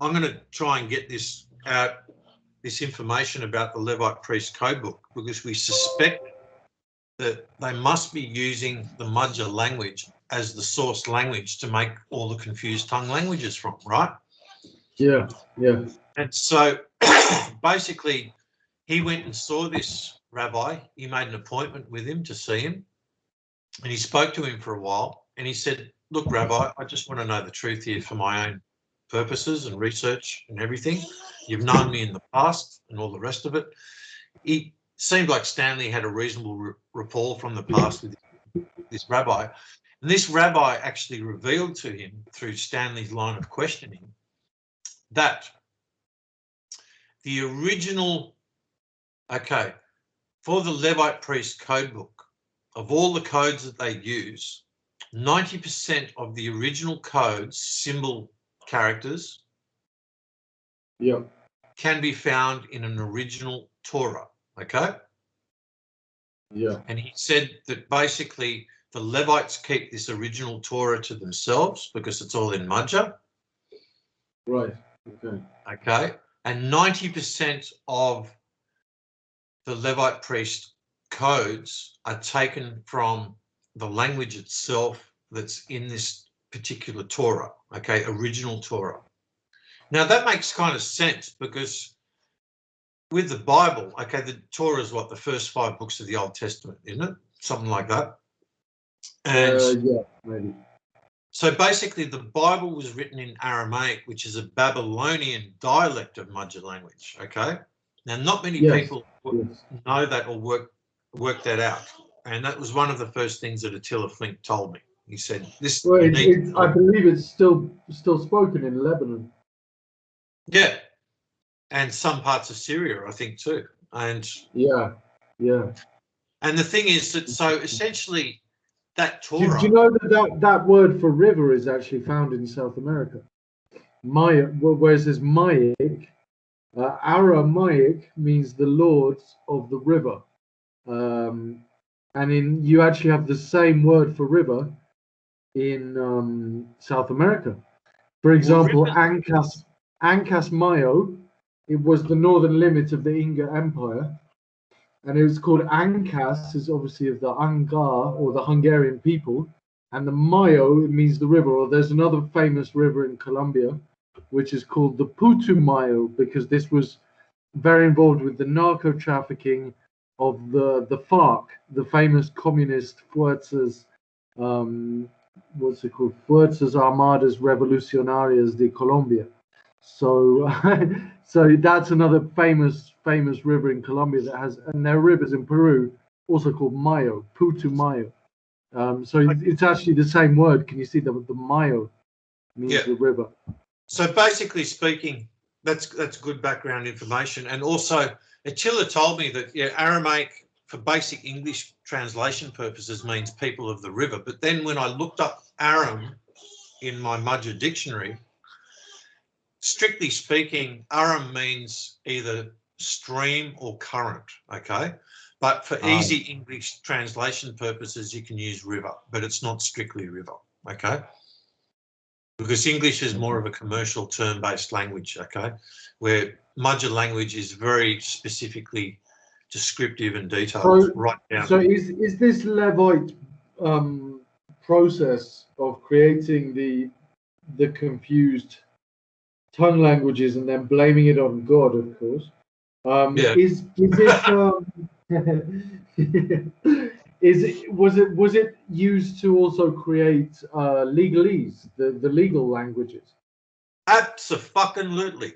I'm going to try and get this out, this information about the Levite priest code book, because we suspect that they must be using the Mudger language as the source language to make all the confused tongue languages from, right? Yeah, yeah. And so basically he went and saw this rabbi. He made an appointment with him to see him, and he spoke to him for a while, and he said, look, Rabbi, I just want to know the truth here for my own purposes and research and everything. You've known me in the past and all the rest of it. He seemed like Stanley had a reasonable rapport from the past with this rabbi. And this rabbi actually revealed to him through Stanley's line of questioning that the original, for the Levite priest code book, of all the codes that they use, 90% of the original codes, symbol characters, can be found in an original Torah, okay? Yeah. And he said that basically the Levites keep this original Torah to themselves because it's all in Mudger. Right, okay. And 90% of the Levite priest codes are taken from the language itself that's in this particular Torah, okay, original Torah. Now that makes kind of sense because with the Bible, okay, the Torah is what, the first 5 books of the Old Testament, isn't it? Something like that. And yeah, maybe. So basically the Bible was written in Aramaic, which is a Babylonian dialect of Mudger language, okay? Now, not many people know that or work that out. And that was one of the first things that Attila Flink told me. He said, "This." Well, I believe it's still spoken in Lebanon. Yeah, and some parts of Syria, I think too. And yeah. And the thing is that so essentially that Torah. Do you know that word for river is actually found in South America? Maya, whereas there's Mayic, Aramaic means the lords of the river. And you actually have the same word for river in South America. For example, Ancas Mayo, it was the northern limit of the Inca Empire, and it was called Ancas, is obviously of the Angar or the Hungarian people, and the Mayo, it means the river. Or there's another famous river in Colombia, which is called the Putumayo, because this was very involved with the narco trafficking of the FARC, the famous communist Fuerzas, what's it called? Fuerzas Armadas Revolucionarias de Colombia. So, so that's another famous river in Colombia that has, and there are rivers in Peru also called Mayo, Putumayo. So it's actually the same word. Can you see the Mayo means the river? So basically speaking, that's good background information. And also, Attila told me that Aramaic for basic English translation purposes means people of the river. But then when I looked up Aram in my Mudger dictionary, strictly speaking, Aram means either stream or current, okay? But for easy English translation purposes, you can use river, but it's not strictly river, okay? Because English is more of a commercial term-based language, okay? Where Mudger language is very specifically descriptive and detailed, So, right down. so is this Levite process of creating the confused tongue languages and then blaming it on God, of course, Yeah. is it was it used to also create legalese, the legal languages? Abso-fucking-lutely.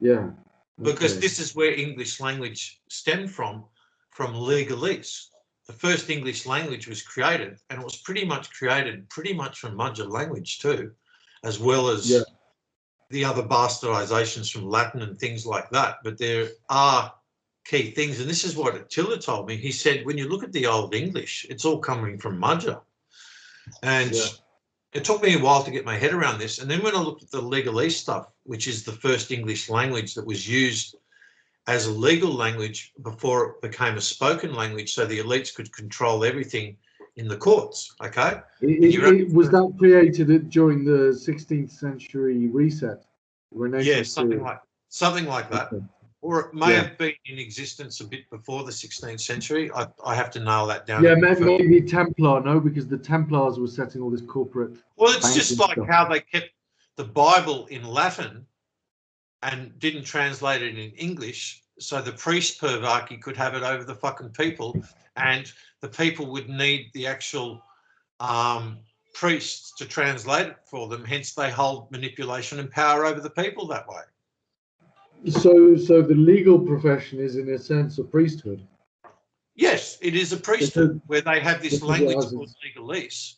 Yeah. Because Okay. this is where English language stemmed from legalese. The first English language was created, and it was pretty much created from Mudger language too, as well as the other bastardizations from Latin and things like that. But there are key things, and this is what Attila told me. He said, when you look at the Old English, it's all coming from Mudger. And it took me a while to get my head around this. And then when I looked at the legalese stuff, which is the first English language that was used as a legal language before it became a spoken language, so the elites could control everything in the courts, okay? Was that created during the 16th century reset? Yeah, something like that. Okay. Or it may have been in existence a bit before the 16th century. I have to nail that down. Yeah, maybe Templar, no, because the Templars were setting all this corporate. Well, it's just like how they kept the Bible in Latin and didn't translate it in English, so the priest pervachy could have it over the fucking people, and the people would need the actual priests to translate it for them. Hence, they hold manipulation and power over the people that way. So the legal profession is, in a sense, a priesthood. Yes, it is a priesthood where they have this language called legalese,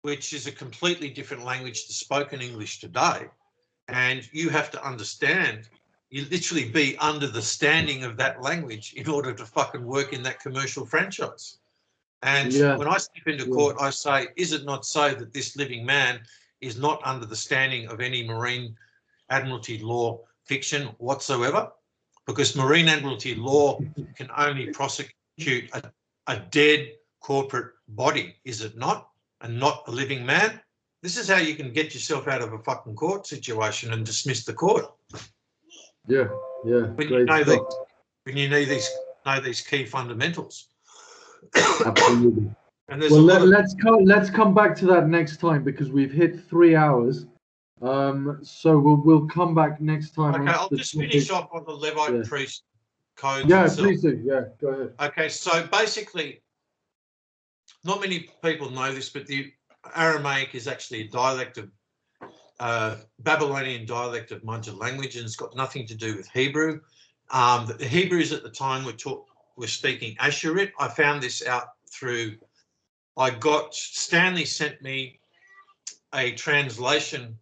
which is a completely different language to spoken English today. And you have to understand, you literally be under the standing of that language in order to fucking work in that commercial franchise. And when I step into court, I say, is it not so that this living man is not under the standing of any Marine Admiralty law fiction whatsoever? Because Marine Admiralty law can only prosecute a dead corporate body, is it not? And not a living man? This is how you can get yourself out of a fucking court situation and dismiss the court. Yeah. When you know these key fundamentals. Absolutely. And there's let's come back to that next time, because we've hit 3 hours. So we'll come back next time. Okay, I'll just finish off on the Levite priest codes. Yeah, please do. Yeah, go ahead. Okay, so basically, not many people know this, but the Aramaic is actually a dialect of Babylonian dialect of Mudger language, and it's got nothing to do with Hebrew. The Hebrews at the time were speaking Asherit. I found this out through, Stanley sent me a translation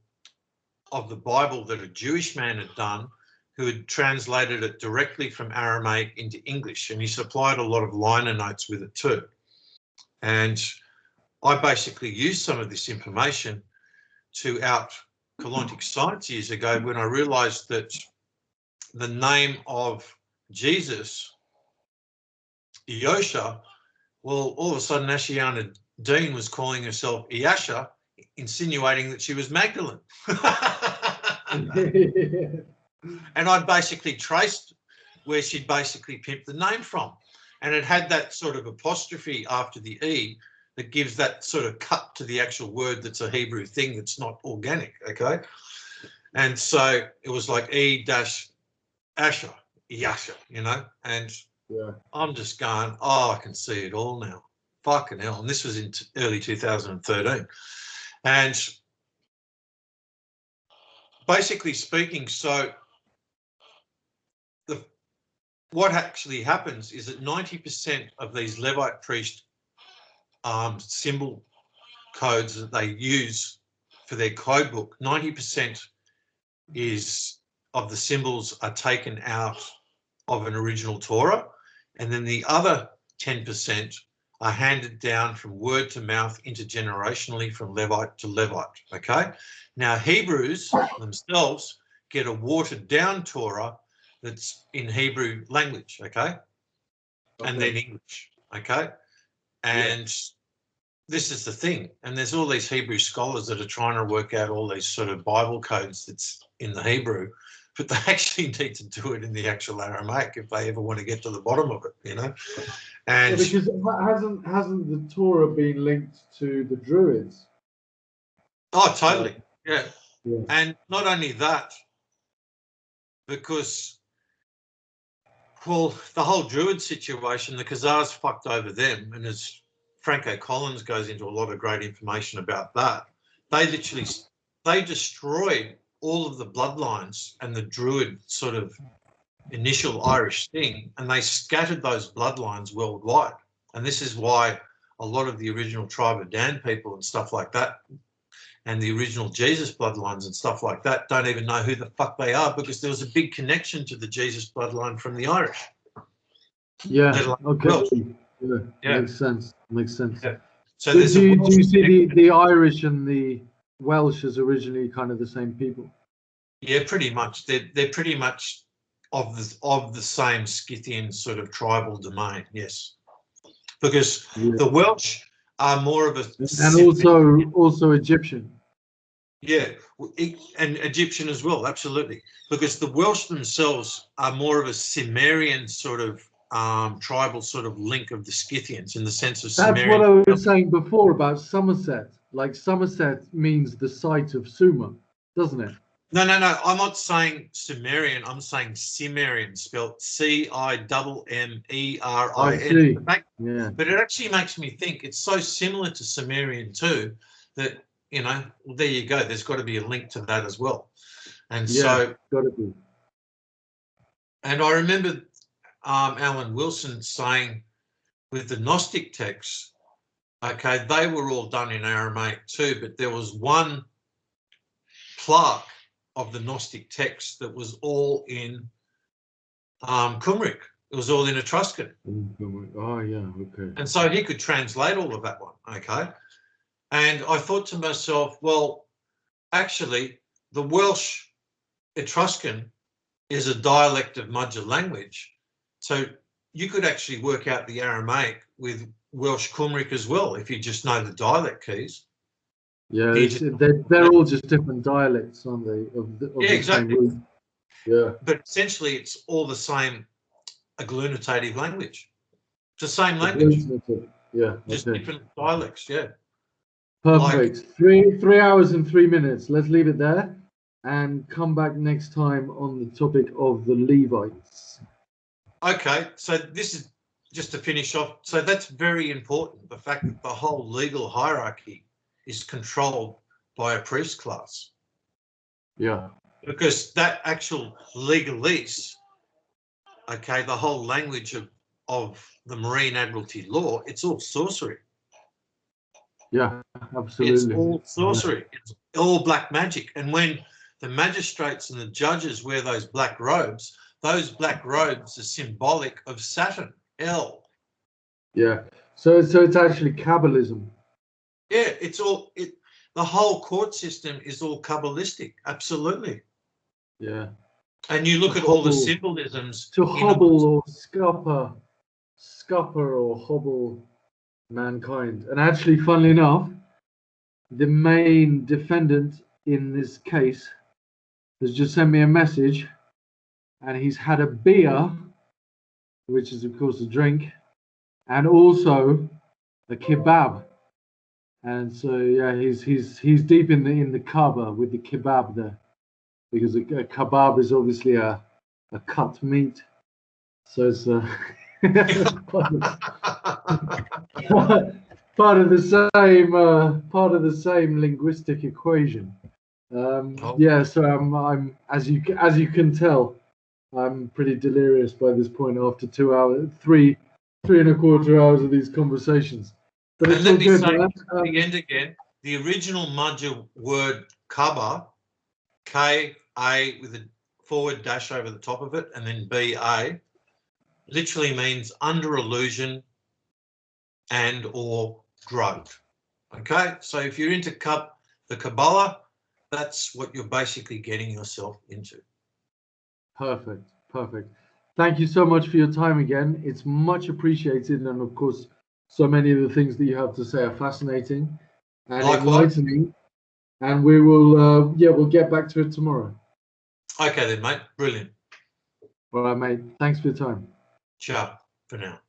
of the Bible that a Jewish man had done, who had translated it directly from Aramaic into English, and he supplied a lot of liner notes with it too. And I basically used some of this information to out Colontic science years ago, when I realised that the name of Jesus, Eosha, well, all of a sudden Ashiana Dean was calling herself Easha, insinuating that she was Magdalene. And I'd basically traced where she'd basically pimped the name from. And it had that sort of apostrophe after the E that gives that sort of cut to the actual word that's a Hebrew thing that's not organic, okay? And so it was like E-Asher, Yasha, you know? And I'm just going, I can see it all now. Fucking hell. And this was in early 2013. And basically speaking, so what actually happens is that 90% of these Levite priest symbol codes that they use for their code book, 90% of the symbols are taken out of an original Torah, and then the other 10% are handed down from word to mouth intergenerationally from Levite to Levite, okay? Now, Hebrews themselves get a watered down Torah that's in Hebrew language, okay? and then English. Okay, and this is the thing. And there's all these Hebrew scholars that are trying to work out all these sort of Bible codes that's in the Hebrew, but they actually need to do it in the actual Aramaic if they ever want to get to the bottom of it, you know. And because hasn't the Torah been linked to the Druids? oh, totally, yeah. Yeah. And not only that, because well, the whole Druid situation, the Khazars fucked over them, and as Franco Collins goes into a lot of great information about that, they destroyed all of the bloodlines and the Druid sort of initial Irish thing, and they scattered those bloodlines worldwide. And this is why a lot of the original tribe of Dan people and stuff like that, and the original Jesus bloodlines and stuff like that, don't even know who the fuck they are, because there was a big connection to the Jesus bloodline from the Irish. Yeah. Okay. Welsh. Yeah. Makes sense. Yeah. So do you see the Irish and the Welsh as originally kind of the same people? Yeah, pretty much. They're pretty much of the same Scythian sort of tribal domain. Yes, because the Welsh are more of a and also Egyptian. Yeah, and Egyptian as well, absolutely. Because the Welsh themselves are more of a Sumerian sort of tribal sort of link of the Scythians in the sense of Sumerian. That's what I was saying before about Somerset. Like Somerset means the site of Sumer, doesn't it? No. I'm not saying Sumerian. I'm saying Cimmerian, spelled Cimmerian. I see. Yeah. But it actually makes me think it's so similar to Sumerian too that, you know, well, there you go. There's got to be a link to that as well. And so, got to be. And I remember Alan Wilson saying with the Gnostic texts, okay, they were all done in Aramaic too, but there was one plaque of the Gnostic text that was all in Cymric. It was all in Etruscan. Oh, yeah, okay. And so he could translate all of that one, okay? And I thought to myself, well, actually, the Welsh Etruscan is a dialect of Mudger language. So you could actually work out the Aramaic with Welsh Cymric as well if you just know the dialect keys. Yeah, they're all just different dialects, aren't they? Of the exactly. Same root. Yeah. But essentially, it's all the same agglutinative language. It's the same language. Yeah. Just different dialects, yeah. Perfect. Like, 3 hours and 3 minutes. Let's leave it there and come back next time on the topic of the Levites. Okay, so this is just to finish off. So that's very important, the fact that the whole legal hierarchy is controlled by a priest class. Yeah. Because that actual legalese, okay, the whole language of the Marine Admiralty law, it's all sorcery. Yeah, absolutely. It's all sorcery. Yeah. It's all black magic. And when the magistrates and the judges wear those black robes are symbolic of Saturn, El. Yeah. So it's actually Kabbalism. Yeah, the whole court system is all Kabbalistic. Absolutely. Yeah. And you look at all the symbolisms. To hobble or scupper or hobble mankind. And actually, funnily enough, the main defendant in this case has just sent me a message, and he's had a beer, which is of course a drink, and also a kebab. And so yeah, he's deep in the kebab with the kebab there, because a kebab is obviously a cut meat. So it's part of the same linguistic equation. Yeah, so I'm as you can tell, I'm pretty delirious by this point after 2 hours, three and a quarter hours of these conversations. But and let me say at the end again, the original Mudger word kaba, K-A with a forward dash over the top of it, and then B-A, literally means under illusion and or drugged. Okay, so if you're into the Kabbalah, that's what you're basically getting yourself into. Perfect. thank you so much for your time again. It's much appreciated, and of course, so many of the things that you have to say are fascinating and Likewise. enlightening. And we will, yeah, we'll get back to it tomorrow. Okay then, mate. Brilliant. All right, mate. Thanks for your time. Ciao for now.